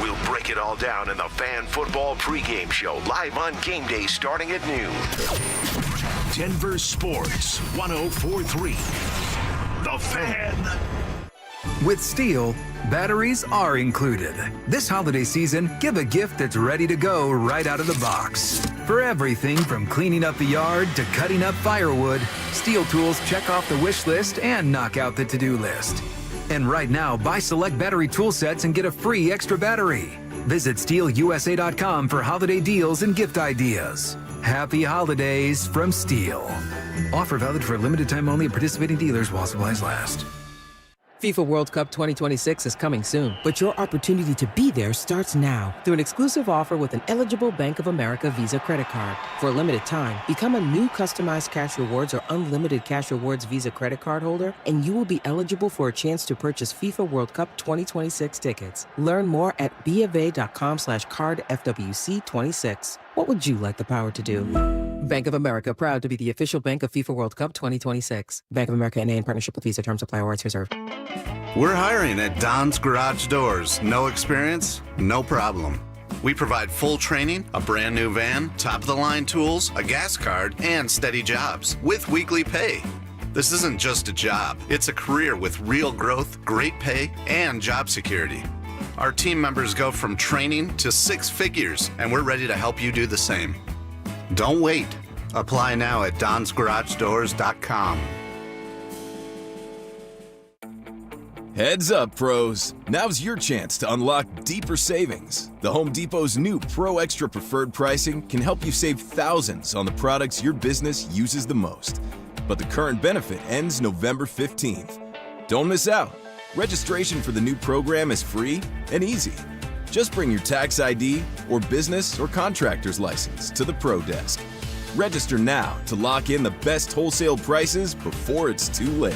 We'll break it all down in the Fan Football pregame show, live on game day starting at noon. Denver Sports 104.3. The Fan. With Steel, batteries are included. This holiday season, give a gift that's ready to go right out of the box. For everything from cleaning up the yard to cutting up firewood, Steel tools check off the wish list and knock out the to-do list. And right now, buy select battery tool sets and get a free extra battery. Visit SteelUSA.com for holiday deals and gift ideas. Happy holidays from Steel. Offer valid for a limited time only at participating dealers while supplies last. FIFA World Cup 2026 is coming soon, but your opportunity to be there starts now through an exclusive offer with an eligible Bank of America Visa credit card. For a limited time, become a new customized cash rewards or unlimited cash rewards Visa credit card holder, and you will be eligible for a chance to purchase FIFA World Cup 2026 tickets. Learn more at BofA.com/cardFWC26. What would you like the power to do? Bank of America, proud to be the official bank of FIFA World Cup 2026. Bank of America N.A. in partnership with Visa. Terms apply. Rights reserved. We're hiring at Don's Garage Doors. No experience? No problem. We provide full training, a brand new van, top-of-the-line tools, a gas card, and steady jobs with weekly pay. This isn't just a job. It's a career with real growth, great pay, and job security. Our team members go from training to 6 figures, and we're ready to help you do the same. Don't wait. Apply now at donsgaragedoors.com. Heads up, pros. Now's your chance to unlock deeper savings. The Home Depot's new Pro Extra Preferred pricing can help you save thousands on the products your business uses the most. But the current benefit ends November 15th. Don't miss out. Registration for the new program is free and easy. Just bring your tax ID or business or contractor's license to the Pro Desk. Register now to lock in the best wholesale prices before it's too late.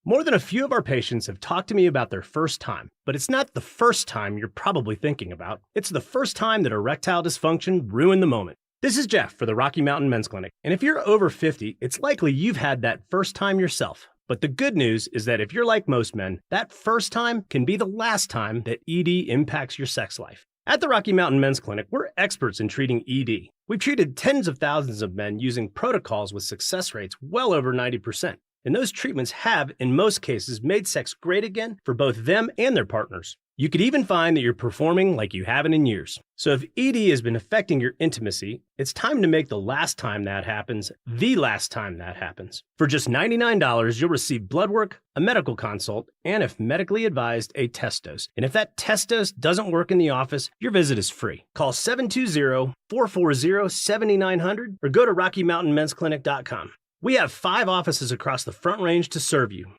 More than a few of our patients have talked to me about their first time, but it's not the first time you're probably thinking about. It's the first time that erectile dysfunction ruined the moment. This is Jeff for the Rocky Mountain Men's Clinic, and if you're over 50, it's likely you've had that first time yourself. But the good news is that if you're like most men, that first time can be the last time that ED impacts your sex life. At the Rocky Mountain Men's Clinic, we're experts in treating ED. We've treated tens of thousands of men using protocols with success rates well over 90%. And those treatments have, in most cases, made sex great again for both them and their partners. You could even find that you're performing like you haven't in years. So if ED has been affecting your intimacy, it's time to make the last time that happens the last time that happens. For just $99, you'll receive blood work, a medical consult, and if medically advised, a test dose. And if that test dose doesn't work in the office, your visit is free. Call 720-440-7900 or go to RockyMountainMen'sClinic.com. We have 5 offices across the Front Range to serve you.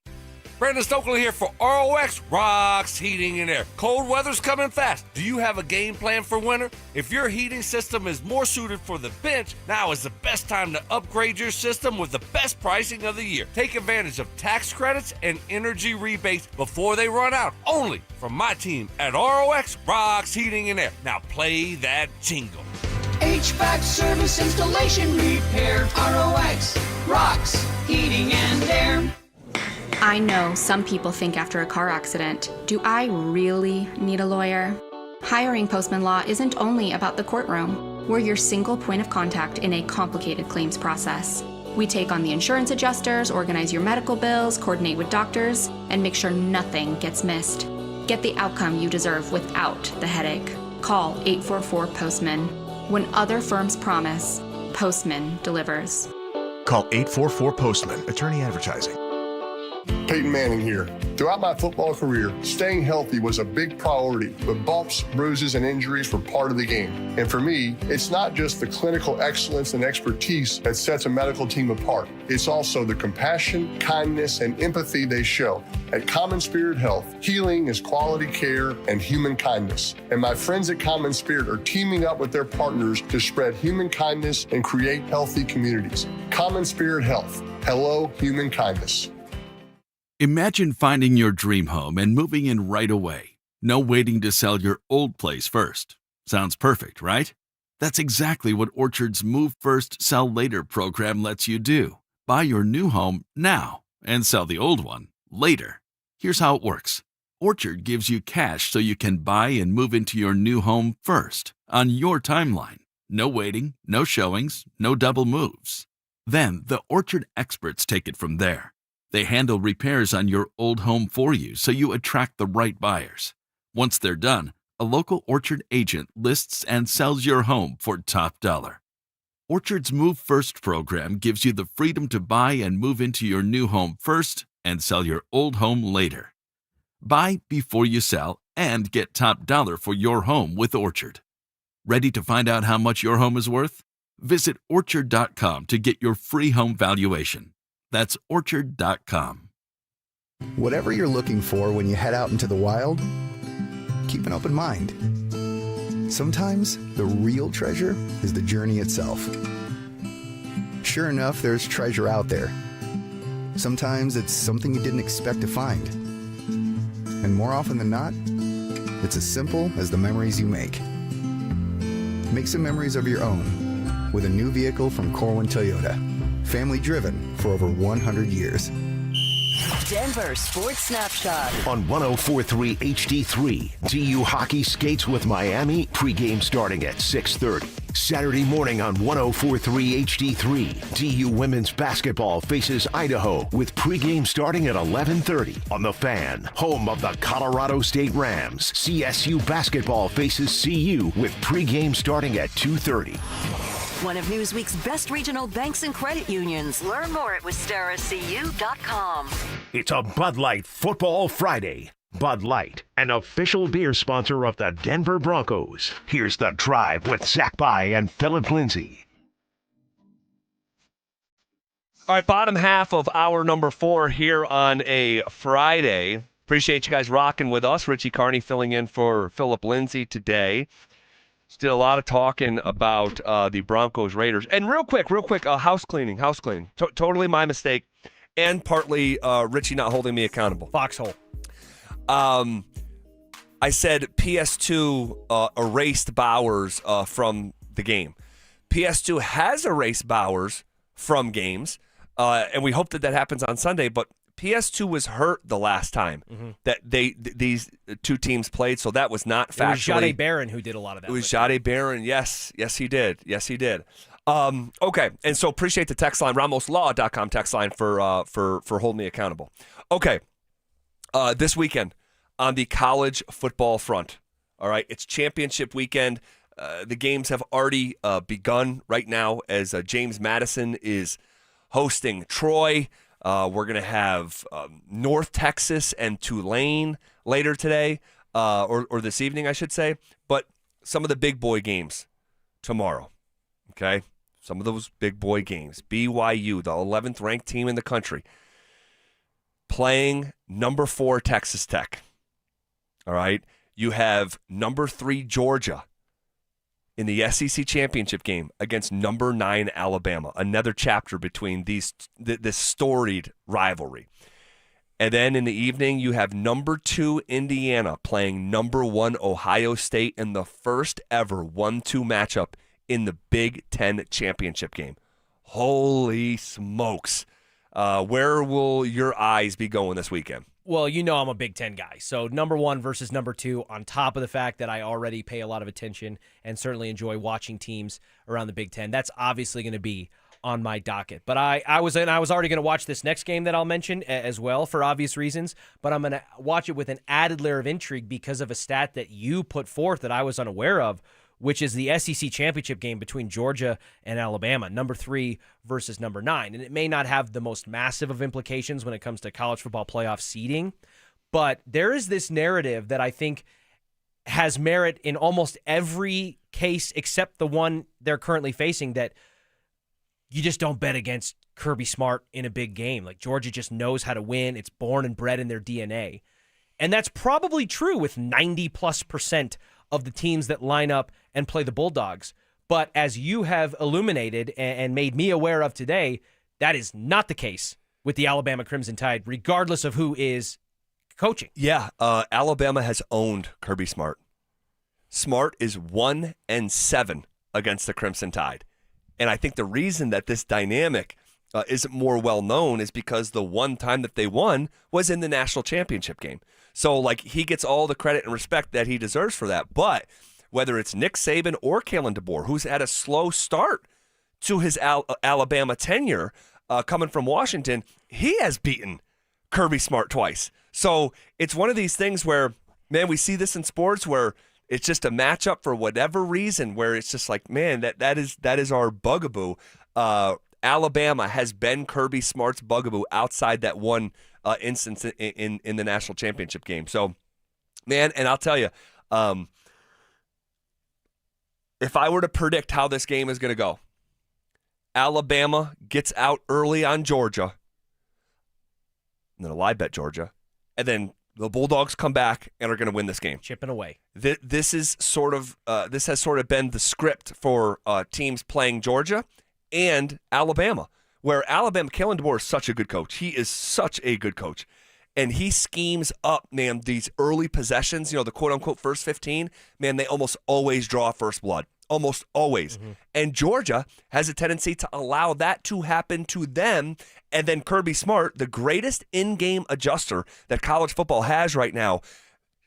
Brandon Stokely here for ROX Rocks Heating and Air. Cold weather's coming fast. Do you have a game plan for winter? If your heating system is more suited for the bench, now is the best time to upgrade your system with the best pricing of the year. Take advantage of tax credits and energy rebates before they run out. Only from my team at ROX Rocks Heating and Air. Now play that jingle. HVAC service, installation, repair. ROX Rocks Heating and Air. I know some people think after a car accident, do I really need a lawyer? Hiring Postman Law isn't only about the courtroom. We're your single point of contact in a complicated claims process. We take on the insurance adjusters, organize your medical bills, coordinate with doctors, and make sure nothing gets missed. Get the outcome you deserve without the headache. Call 844-POSTMAN. When other firms promise, Postman delivers. Call 844-POSTMAN. Attorney Advertising. Payton Manning here. Throughout my football career, staying healthy was a big priority, but bumps, bruises, and injuries were part of the game. And for me, it's not just the clinical excellence and expertise that sets a medical team apart. It's also the compassion, kindness, and empathy they show. At Common Spirit Health, healing is quality care and human kindness. And my friends at Common Spirit are teaming up with their partners to spread human kindness and create healthy communities. Common Spirit Health. Hello, human kindness. Imagine finding your dream home and moving in right away. No waiting to sell your old place first. Sounds perfect, right? That's exactly what Orchard's Move First, Sell Later program lets you do. Buy your new home now and sell the old one later. Here's how it works. Orchard gives you cash so you can buy and move into your new home first, on your timeline. No waiting, no showings, no double moves. Then the Orchard experts take it from there. They handle repairs on your old home for you so you attract the right buyers. Once they're done, a local Orchard agent lists and sells your home for top dollar. Orchard's Move First program gives you the freedom to buy and move into your new home first and sell your old home later. Buy before you sell and get top dollar for your home with Orchard. Ready to find out how much your home is worth? Visit Orchard.com to get your free home valuation. That's Orchard.com. Whatever you're looking for when you head out into the wild, keep an open mind. Sometimes the real treasure is the journey itself. Sure enough, there's treasure out there. Sometimes it's something you didn't expect to find. And more often than not, it's as simple as the memories you make. Make some memories of your own with a new vehicle from Corwin Toyota. Family driven for over 100 years. Denver Sports Snapshot. On 104.3 HD3, DU Hockey skates with Miami, pregame starting at 6:30. Saturday morning on 104.3 HD3, DU Women's Basketball faces Idaho with pregame starting at 11:30. On The Fan, home of the Colorado State Rams, CSU Basketball faces CU with pregame starting at 2:30. One of Newsweek's best regional banks and credit unions. Learn more at WistaraCU.com. It's a Bud Light Football Friday. Bud Light, an official beer sponsor of the Denver Broncos. Here's The Drive with Zach By and Phillip Lindsay. All right, bottom half of hour number 4 here on a Friday. Appreciate you guys rocking with us. Richie Carney filling in for Phillip Lindsay today. Still a lot of talking about the Broncos Raiders. And real quick, house cleaning. Totally my mistake. And partly Richie not holding me accountable. Foxhole. I said PS2 erased Bowers from the game. PS2 has erased Bowers from games, and we hope that happens on Sunday, but PS2 was hurt the last time that these two teams played, so that was not factually. It was Jade Barron who did a lot of that. It was Jade Barron. Yes, he did. Okay, and so appreciate the text line, RamosLaw.com text line for holding me accountable. Okay, this weekend on the college football front, all right, it's championship weekend. The games have already begun right now as James Madison is hosting Troy. We're going to have North Texas and Tulane later today, or this evening, I should say. But some of the big boy games tomorrow, okay? Some of those big boy games. BYU, the 11th ranked team in the country, playing number 4 Texas Tech. All right? You have number 3 Georgia in the SEC championship game against number 9 Alabama. Another chapter between this storied rivalry. And then in the evening, you have number 2 Indiana playing number 1 Ohio State in the first ever 1-2 matchup in the Big Ten championship game. Holy smokes. Where will your eyes be going this weekend? Well, you know I'm a Big Ten guy. So number 1 versus number 2, on top of the fact that I already pay a lot of attention and certainly enjoy watching teams around the Big Ten. That's obviously going to be on my docket. But I was already going to watch this next game that I'll mention as well for obvious reasons, but I'm going to watch it with an added layer of intrigue because of a stat that you put forth that I was unaware of, which is the SEC championship game between Georgia and Alabama, number 3 versus number 9. And it may not have the most massive of implications when it comes to college football playoff seeding, but there is this narrative that I think has merit in almost every case except the one they're currently facing, that you just don't bet against Kirby Smart in a big game. Like, Georgia just knows how to win. It's born and bred in their DNA. And that's probably true with 90+% of the teams that line up and play the Bulldogs. But as you have illuminated and made me aware of today, that is not the case with the Alabama Crimson Tide, regardless of who is coaching. Yeah, Alabama has owned Kirby Smart. Smart is 1-7 against the Crimson Tide. And I think the reason that this dynamic isn't more well known is because the one time that they won was in the national championship game. So, like, he gets all the credit and respect that he deserves for that. But whether it's Nick Saban or Kalen DeBoer, who's had a slow start to his Alabama tenure coming from Washington, he has beaten Kirby Smart twice. So it's one of these things where, man, we see this in sports where it's just a matchup for whatever reason, where it's just like, man, that is our bugaboo. Alabama has been Kirby Smart's bugaboo outside that one instance in the national championship game. So, man, and I'll tell you, if I were to predict how this game is going to go, Alabama gets out early on Georgia. I'm going to lie bet Georgia. And then the Bulldogs come back and are going to win this game. Chipping away. This has sort of been the script for teams playing Georgia and Alabama, where Alabama, Kalen DeBoer is such a good coach. He is such a good coach. And he schemes up, man, these early possessions, the quote-unquote first 15, man, they almost always draw first blood. Almost always. Mm-hmm. And Georgia has a tendency to allow that to happen to them. And then Kirby Smart, the greatest in-game adjuster that college football has right now,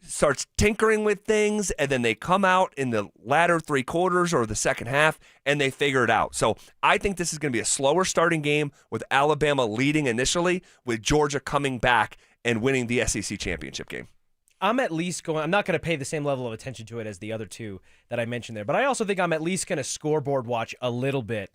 starts tinkering with things, and then they come out in the latter three quarters or the second half, and they figure it out. So I think this is going to be a slower starting game with Alabama leading initially, with Georgia coming back and winning the SEC championship game. I'm at least going – I'm not going to pay the same level of attention to it as the other two that I mentioned there, but I also think I'm at least going to scoreboard watch a little bit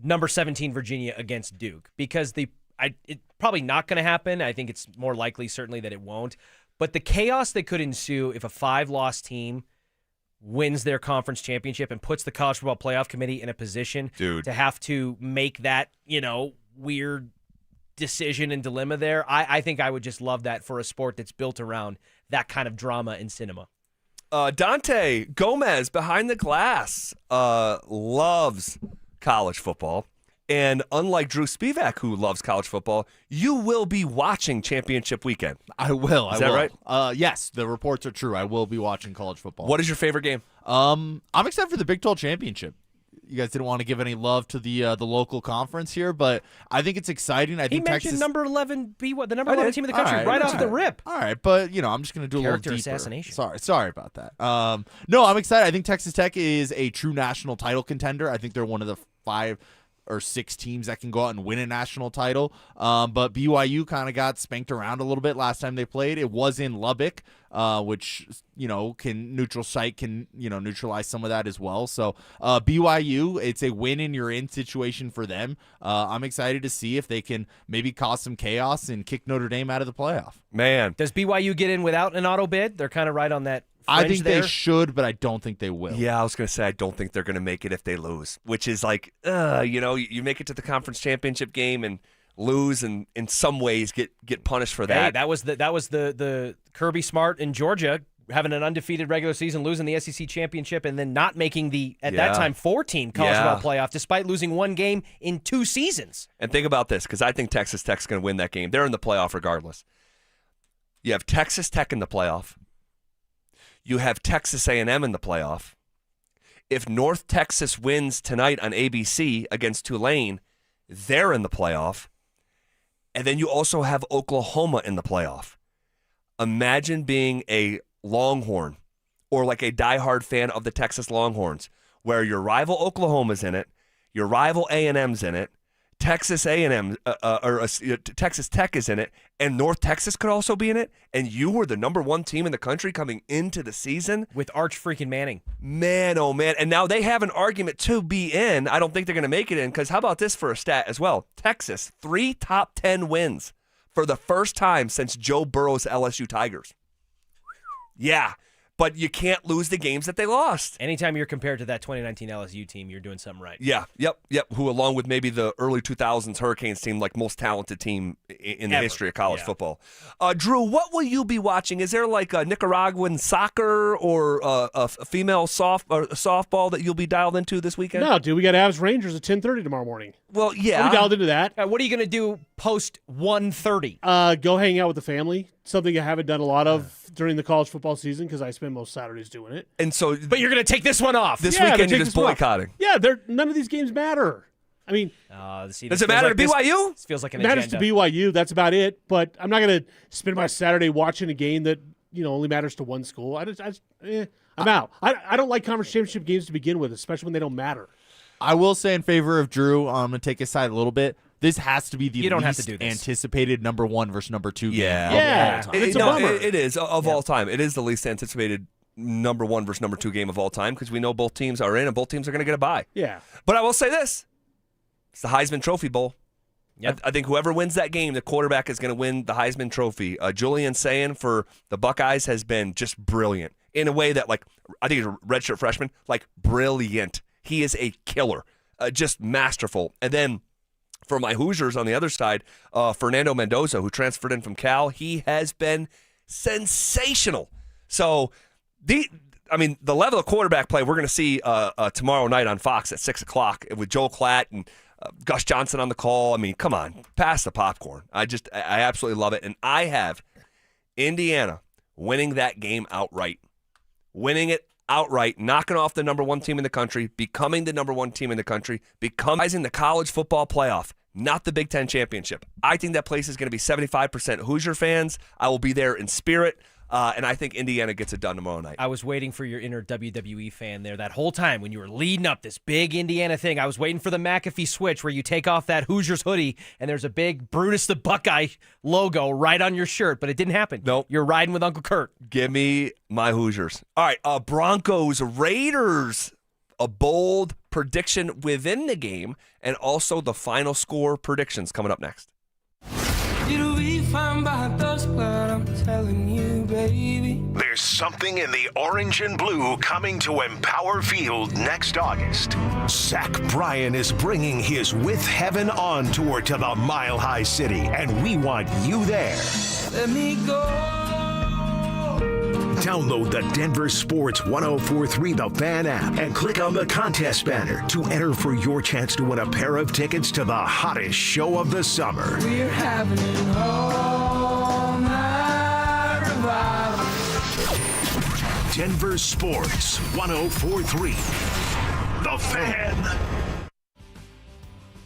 number 17 Virginia against Duke, because it's probably not going to happen. I think it's more likely certainly that it won't. But the chaos that could ensue if a 5-loss team wins their conference championship and puts the College Football Playoff Committee in a position to have to make that, weird decision and dilemma there, I think I would just love that for a sport that's built around that kind of drama in cinema. Dante Gomez behind the glass loves college football. And unlike Drew Spivak, who loves college football, you will be watching championship weekend. I will. Is that right? Yes, the reports are true. I will be watching college football. What is your favorite game? I'm excited for the Big 12 championship. You guys didn't want to give any love to the local conference here, but I think it's exciting. I think mentioned number 11 be what the number 11 team in the country right off the rip. All right, but I'm just going to do character a little deeper. assassination. Sorry about that. No, I'm excited. I think Texas Tech is a true national title contender. I think they're one of the 5 or 6 teams that can go out and win a national title. But BYU kind of got spanked around a little bit last time they played. It was in Lubbock, which, can neutralize some of that as well. So BYU, it's a win and you're in situation for them. I'm excited to see if they can maybe cause some chaos and kick Notre Dame out of the playoff. Man. Does BYU get in without an auto bid? They're kind of right on that. I think they should, but I don't think they will. Yeah, I was going to say I don't think they're going to make it if they lose, which is like, you make it to the conference championship game and lose, and in some ways get punished for that. Hey, that was the Kirby Smart in Georgia having an undefeated regular season, losing the SEC championship, and then not making the at that time 4-team college football playoff, despite losing one game in 2 seasons. And think about this, because I think Texas Tech's going to win that game. They're in the playoff regardless. You have Texas Tech in the playoff. You have Texas A&M in the playoff. If North Texas wins tonight on ABC against Tulane, they're in the playoff. And then you also have Oklahoma in the playoff. Imagine being a Longhorn or like a diehard fan of the Texas Longhorns, where your rival Oklahoma's in it, your rival A&M's in it, Texas A&M Texas Tech is in it, and North Texas could also be in it, and you were the number 1 team in the country coming into the season with Arch freaking Manning. Man, oh man! And now they have an argument to be in. I don't think they're going to make it in, because how about this for a stat as well? Texas, 3 top 10 wins for the first time since Joe Burrow's LSU Tigers. Yeah. But you can't lose the games that they lost. Anytime you're compared to that 2019 LSU team, you're doing something right. Yeah, yep. Who, along with maybe the early 2000s Hurricanes team, like most talented team in the history of college football. Drew, what will you be watching? Is there like a Nicaraguan soccer or a female softball that you'll be dialed into this weekend? No, dude, we got Avs Rangers at 10:30 tomorrow morning. Well, yeah. I'll be dialed into that. What are you going to do post 1:30? Go hang out with the family. Something I haven't done a lot of during the college football season because I spend most Saturdays doing it. And so, but you're going to take this one off. This weekend, you're just boycotting. Yeah, none of these games matter. I mean, does it matter to BYU? This feels like an matters agenda. to BYU. That's about it. But I'm not going to spend my Saturday watching a game that only matters to one school. I'm out. I don't like conference championship games to begin with, especially when they don't matter. I will say in favor of Drew, I'm going to take his side a little bit. This has to be the least anticipated number 1 versus number 2 game. Yeah. It's a bummer. It is of all time. It is the least anticipated number 1 versus number 2 game of all time because we know both teams are in and both teams are going to get a bye. Yeah. But I will say this. It's the Heisman Trophy Bowl. Yep. I think whoever wins that game, the quarterback is going to win the Heisman Trophy. Julian Sayin for the Buckeyes has been just brilliant in a way that, I think he's a redshirt freshman, brilliant. He is a killer, just masterful. And then for my Hoosiers on the other side, Fernando Mendoza, who transferred in from Cal, he has been sensational. So the level of quarterback play we're going to see tomorrow night on Fox at 6 o'clock with Joel Klatt and Gus Johnson on the call. Come on, pass the popcorn. I absolutely love it. And I have Indiana winning that game outright. Winning it outright, knocking off the number 1 team in the country, becoming the number 1 team in the country, becoming the college football playoff, not the Big Ten championship. I think that place is going to be 75% Hoosier fans. I will be there in spirit. And I think Indiana gets it done tomorrow night. I was waiting for your inner WWE fan there that whole time when you were leading up this big Indiana thing. I was waiting for the McAfee switch where you take off that Hoosiers hoodie and there's a big Brutus the Buckeye logo right on your shirt, but it didn't happen. Nope. You're riding with Uncle Kurt. Give me my Hoosiers. All right, Broncos, Raiders. A bold prediction within the game and also the final score predictions coming up next. It'll be fine by dusk, but I'm telling you, baby. There's something in the orange and blue coming to Empower Field next August. Zach Bryan is bringing his With Heaven On tour to the Mile High City, and we want you there. Let me go. Download the Denver Sports 1043 The Fan app and click on the contest banner to enter for your chance to win a pair of tickets to the hottest show of the summer. We're having an all-night revival. Denver Sports 1043 The Fan.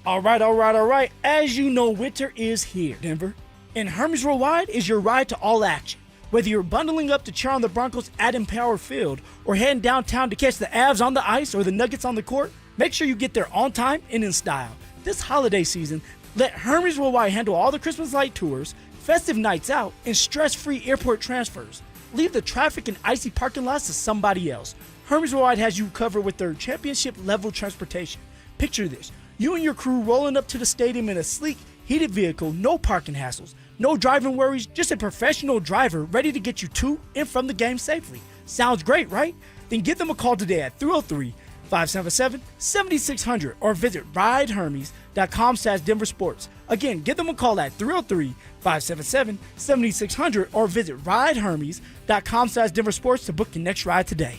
All right. As you know, winter is here, Denver. And Hermes Worldwide is your ride to all action. Whether you're bundling up to cheer on the Broncos at Empower Field or heading downtown to catch the Avs on the ice or the Nuggets on the court, make sure you get there on time and in style. This holiday season, let Hermes Worldwide handle all the Christmas light tours, festive nights out, and stress-free airport transfers. Leave the traffic and icy parking lots to somebody else. Hermes Worldwide has you covered with their championship-level transportation. Picture this. You and your crew rolling up to the stadium in a sleek, heated vehicle, no parking hassles. No driving worries, just a professional driver ready to get you to and from the game safely. Sounds great, right? Then give them a call today at 303-577-7600 or visit ridehermes.com/DenverSports. Again, give them a call at 303-577-7600 or visit ridehermes.com/DenverSports to book your next ride today.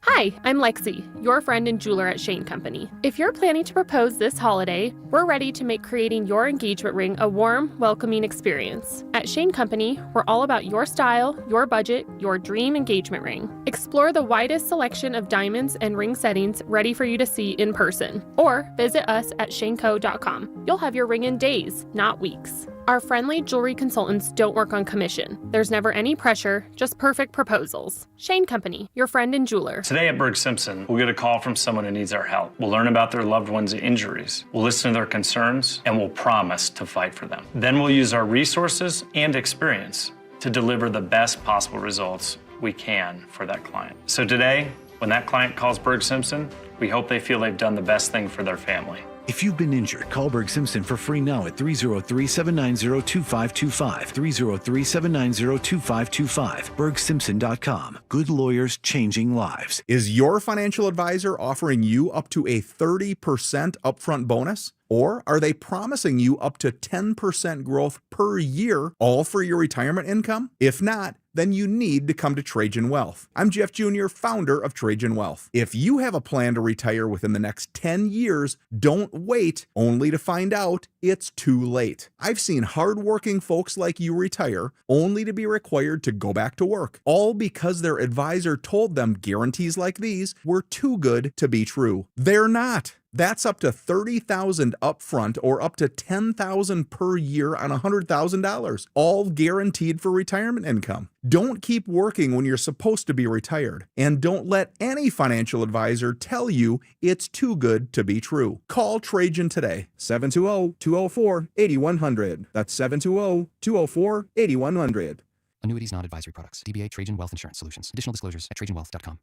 Hi, I'm Lexi, your friend and jeweler at Shane Company. If you're planning to propose this holiday, we're ready to make creating your engagement ring a warm, welcoming experience. At Shane Company, we're all about your style, your budget, your dream engagement ring. Explore the widest selection of diamonds and ring settings ready for you to see in person, or visit us at shaneco.com. You'll have your ring in days, not weeks. Our friendly jewelry consultants don't work on commission. There's never any pressure, just perfect proposals. Shane Company, your friend and jeweler. Today at Berg Simpson, we'll get a call from someone who needs our help. We'll learn about their loved one's injuries. We'll listen to their concerns, and we'll promise to fight for them. Then we'll use our resources and experience to deliver the best possible results we can for that client. So today, when that client calls Berg Simpson, we hope they feel they've done the best thing for their family. If you've been injured, call Berg Simpson for free now at 303-790-2525. 303-790-2525. BergSimpson.com. Good lawyers changing lives. Is your financial advisor offering you up to a 30% upfront bonus? Or are they promising you up to 10% growth per year, all for your retirement income? If not, then you need to come to Trajan Wealth. I'm Jeff Jr., founder of Trajan Wealth. If you have a plan to retire within the next 10 years, don't wait only to find out it's too late. I've seen hardworking folks like you retire only to be required to go back to work, all because their advisor told them guarantees like these were too good to be true. They're not. That's up to $30,000 upfront or up to $10,000 per year on $100,000, all guaranteed for retirement income. Don't keep working when you're supposed to be retired, and don't let any financial advisor tell you it's too good to be true. Call Trajan today, 720-204-8100. That's 720-204-8100. Annuities, non-advisory products. DBA Trajan Wealth Insurance Solutions. Additional disclosures at trajanwealth.com.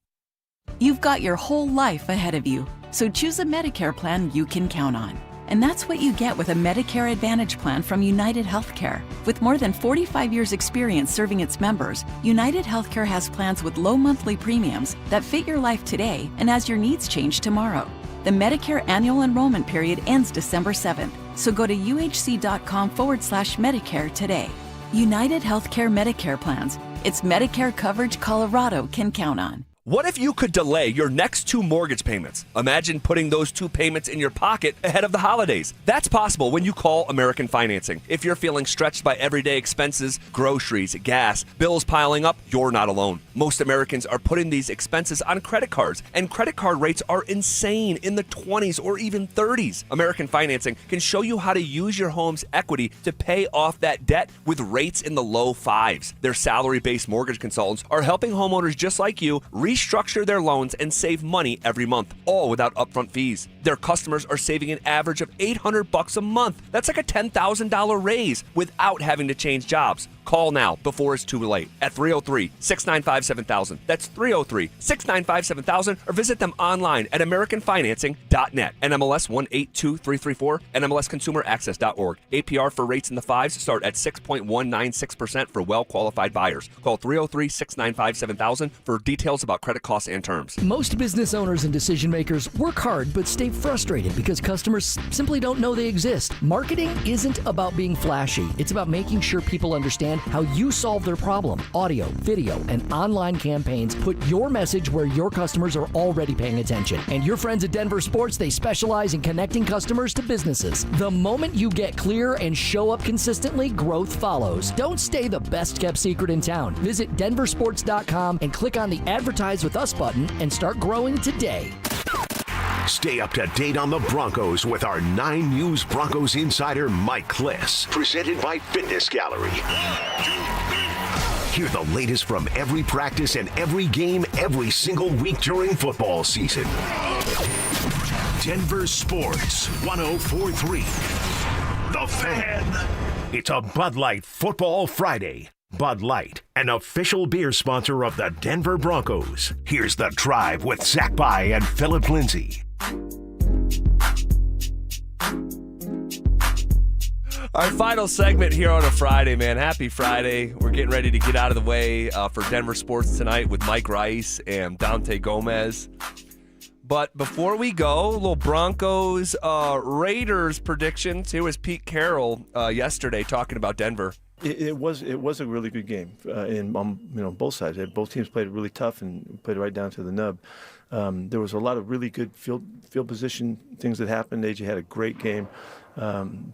You've got your whole life ahead of you, so choose a Medicare plan you can count on. And that's what you get with a Medicare Advantage plan from United Healthcare. With more than 45 years' experience serving its members, United Healthcare has plans with low monthly premiums that fit your life today and as your needs change tomorrow. The Medicare annual enrollment period ends December 7th, so go to uhc.com/Medicare today. United Healthcare Medicare plans. It's Medicare coverage Colorado can count on. What if you could delay your next 2 mortgage payments? Imagine putting those 2 payments in your pocket ahead of the holidays. That's possible when you call American Financing. If you're feeling stretched by everyday expenses, groceries, gas, bills piling up, you're not alone. Most Americans are putting these expenses on credit cards, and credit card rates are insane, in the 20s or even 30s. American Financing can show you how to use your home's equity to pay off that debt with rates in the low 5s. Their salary-based mortgage consultants are helping homeowners just like you restructure their loans and save money every month, all without upfront fees. Their customers are saving an average of $800 a month. That's like a $10,000 raise without having to change jobs. Call now before it's too late at 303-695-7000. That's 303-695-7000, or visit them online at americanfinancing.net. NMLS 182334, NMLSconsumeraccess.org. APR for rates in the 5s start at 6.196% for well-qualified buyers. Call 303-695-7000 for details about credit costs and terms. Most business owners and decision makers work hard but stay frustrated because customers simply don't know they exist. Marketing isn't about being flashy. It's about making sure people understand how you solve their problem. Audio, video, and online campaigns put your message where your customers are already paying attention. And your friends at Denver Sports, they specialize in connecting customers to businesses. The moment you get clear and show up consistently, growth follows. Don't stay the best kept secret in town. Visit DenverSports.com and click on the Advertise with Us button and start growing today. Stay up to date on the Broncos with our 9 News Broncos insider, Mike Kliss. Presented by Fitness Gallery. Hear the latest from every practice and every game every single week during football season. Denver Sports 104.3. The Fan. It's a Bud Light Football Friday. Bud Light, an official beer sponsor of the Denver Broncos. Here's The Drive with Zach By and Phillip Lindsay. Our final segment here on a Friday, man. Happy Friday. We're getting ready to get out of the way for Denver Sports tonight with Mike Rice and Dante Gomez. But before we go, a little Broncos Raiders predictions. Here was Pete Carroll yesterday talking about Denver. It was a really good game in both sides. Both teams played really tough and played right down to the nub. There was a lot of really good field position things that happened. AJ had a great game.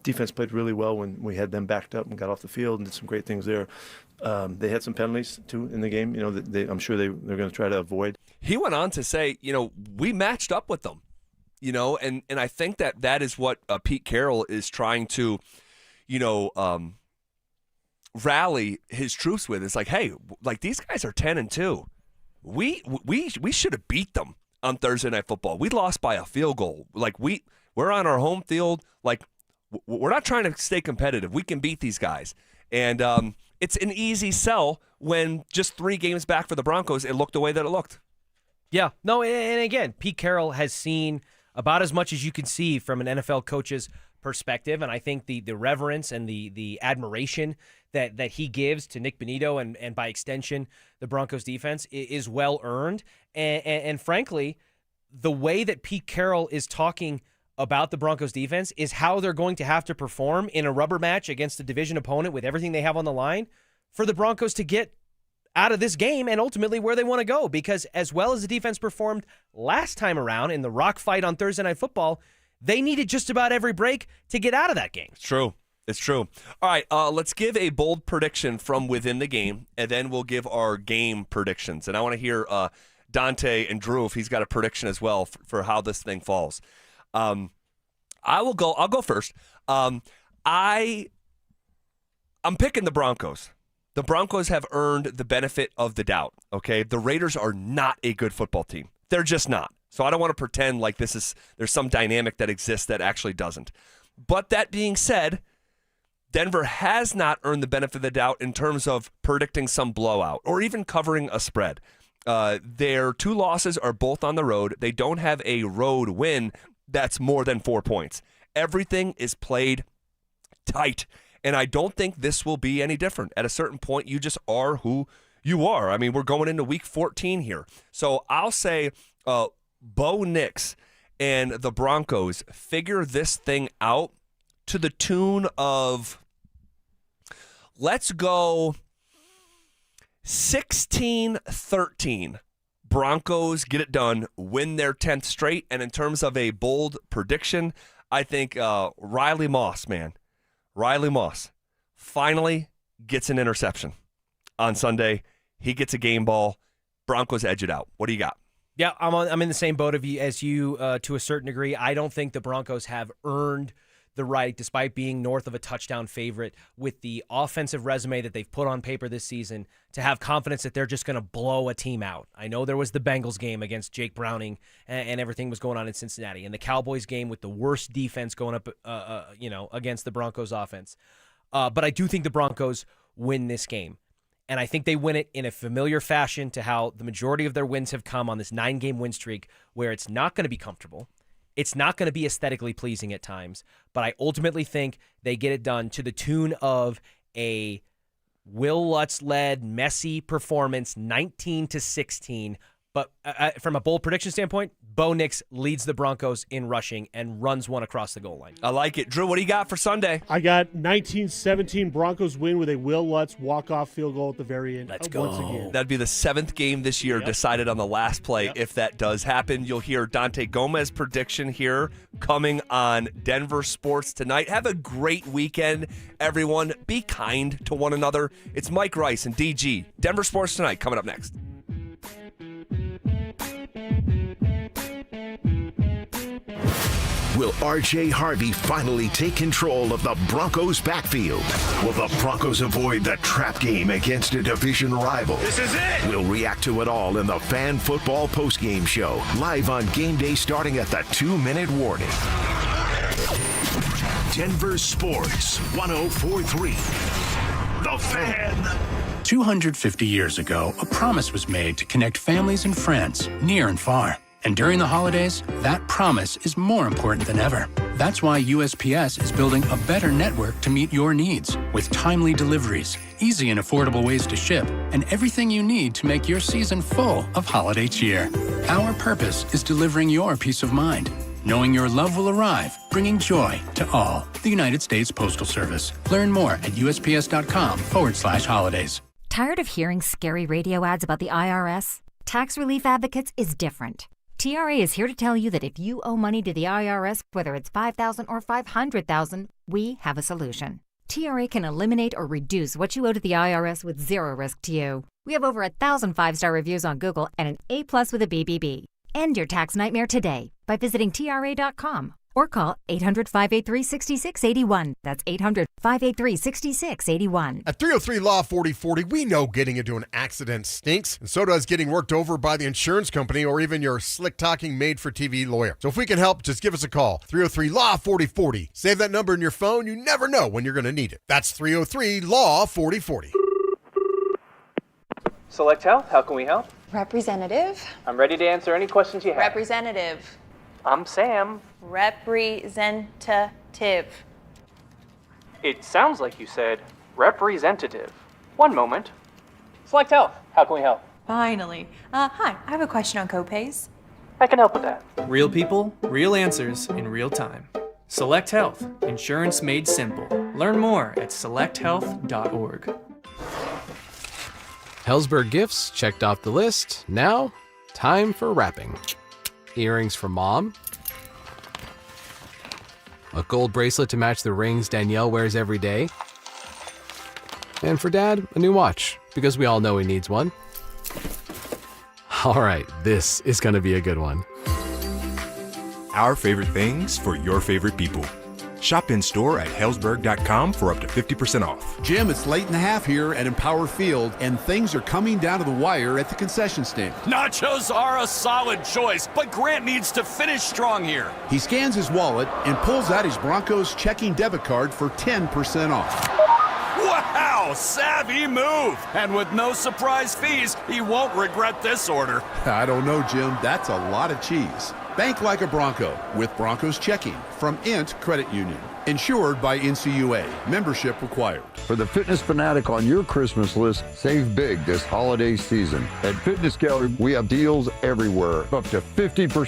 Defense played really well when we had them backed up and got off the field and did some great things there. They had some penalties too in the game. That I'm sure they're going to try to avoid. He went on to say, we matched up with them, and I think that is what Pete Carroll is trying to, rally his troops with. It's like, hey, these guys are 10-2. We should have beat them on Thursday Night Football. We lost by a field goal. We're on our home field. We're not trying to stay competitive. We can beat these guys. And it's an easy sell when just 3 games back for the Broncos, it looked the way that it looked. Yeah. No, and again, Pete Carroll has seen about as much as you can see from an NFL coach's perspective, and I think the reverence and the admiration that he gives to Nick Bonito and by extension the Broncos defense is well earned. And frankly, the way that Pete Carroll is talking about the Broncos defense is how they're going to have to perform in a rubber match against a division opponent with everything they have on the line for the Broncos to get out of this game and ultimately where they want to go. Because as well as the defense performed last time around in the rock fight on Thursday Night Football, they needed just about every break to get out of that game. It's true. It's true. All right, let's give a bold prediction from within the game, and then we'll give our game predictions. And I want to hear Dante and Drew, if he's got a prediction as well for how this thing falls. I'll go first. I'm picking the Broncos. The Broncos have earned the benefit of the doubt, okay? The Raiders are not a good football team. They're just not. So I don't want to pretend like there's some dynamic that exists that actually doesn't. But that being said, Denver has not earned the benefit of the doubt in terms of predicting some blowout or even covering a spread. Their 2 losses are both on the road. They don't have a road win that's more than 4 points. Everything is played tight, and I don't think this will be any different. At a certain point, you just are who you are. I mean, we're going into week 14 here. So I'll say Bo Nix and the Broncos figure this thing out to the tune of, let's go 16-13. Broncos get it done, win their 10th straight. And in terms of a bold prediction, I think Riley Moss finally gets an interception on Sunday. He gets a game ball. Broncos edge it out. What do you got? Yeah, I'm in the same boat as you to a certain degree. I don't think the Broncos have earned the right, despite being north of a touchdown favorite, with the offensive resume that they've put on paper this season, to have confidence that they're just going to blow a team out. I know there was the Bengals game against Jake Browning and everything was going on in Cincinnati, and the Cowboys game with the worst defense going up against the Broncos offense. But I do think the Broncos win this game. And I think they win it in a familiar fashion to how the majority of their wins have come on this 9-game win streak, where it's not going to be comfortable. It's not going to be aesthetically pleasing at times, but I ultimately think they get it done to the tune of a Will Lutz-led, messy performance, 19-16. But from a bold prediction standpoint, Bo Nix leads the Broncos in rushing and runs one across the goal line. I like it. Drew, what do you got for Sunday? I got 19-17 Broncos win with a Will Lutz walk-off field goal at the very end. Let's go. Once again. That'd be the 7th game this year decided on the last play. If that does happen, you'll hear Dante Gomez's prediction here coming on Denver Sports tonight. Have a great weekend, everyone. Be kind to one another. It's Mike Rice and DG. Denver Sports Tonight coming up next. Will R.J. Harvey finally take control of the Broncos' backfield? Will the Broncos avoid the trap game against a division rival? This is it! We'll react to it all in the Fan Football postgame show, live on game day starting at the 2-minute warning. Denver Sports 104.3. The Fan. 250 years ago, a promise was made to connect families and friends near and far. And during the holidays, that promise is more important than ever. That's why USPS is building a better network to meet your needs, with timely deliveries, easy and affordable ways to ship, and everything you need to make your season full of holiday cheer. Our purpose is delivering your peace of mind, knowing your love will arrive, bringing joy to all. The United States Postal Service. Learn more at USPS.com/holidays. Tired of hearing scary radio ads about the IRS? Tax Relief Advocates is different. TRA is here to tell you that if you owe money to the IRS, whether it's $5,000 or $500,000, we have a solution. TRA can eliminate or reduce what you owe to the IRS with zero risk to you. We have over 1,000 5-star reviews on Google and an A+ with a BBB. End your tax nightmare today by visiting TRA.com or call 800-583-6681. That's 800-583-6681. At 303 Law 4040, we know getting into an accident stinks, and so does getting worked over by the insurance company or even your slick-talking made-for-TV lawyer. So if we can help, just give us a call. 303 Law 4040. Save that number in your phone. You never know when you're going to need it. That's 303 Law 4040. Select Health, how can we help? Representative. I'm ready to answer any questions you have. Representative. I'm Sam. Representative. It sounds like you said representative. One moment. Select Health, how can we help? Finally. Hi, I have a question on copays. I can help with that. Real people, real answers in real time. Select Health. Insurance made simple. Learn more at selecthealth.org. Hellsberg gifts checked off the list. Now, time for wrapping. Earrings for mom. A gold bracelet to match the rings Danielle wears every day. And for dad, a new watch, because we all know he needs one. All right, this is going to be a good one. Our favorite things for your favorite people. Shop in store at Hellsberg.com for up to 50% off. Jim, it's late in the half here at Empower Field, and things are coming down to the wire at the concession stand. Nachos are a solid choice, but Grant needs to finish strong here. He scans his wallet and pulls out his Broncos checking debit card for 10% off. Wow, savvy move. And with no surprise fees, he won't regret this order. I don't know, Jim. That's a lot of cheese. Bank like a Bronco with Broncos checking from INT Credit Union. Insured by NCUA. Membership required. For the fitness fanatic on your Christmas list, save big this holiday season. At Fitness Gallery, we have deals everywhere, up to 50%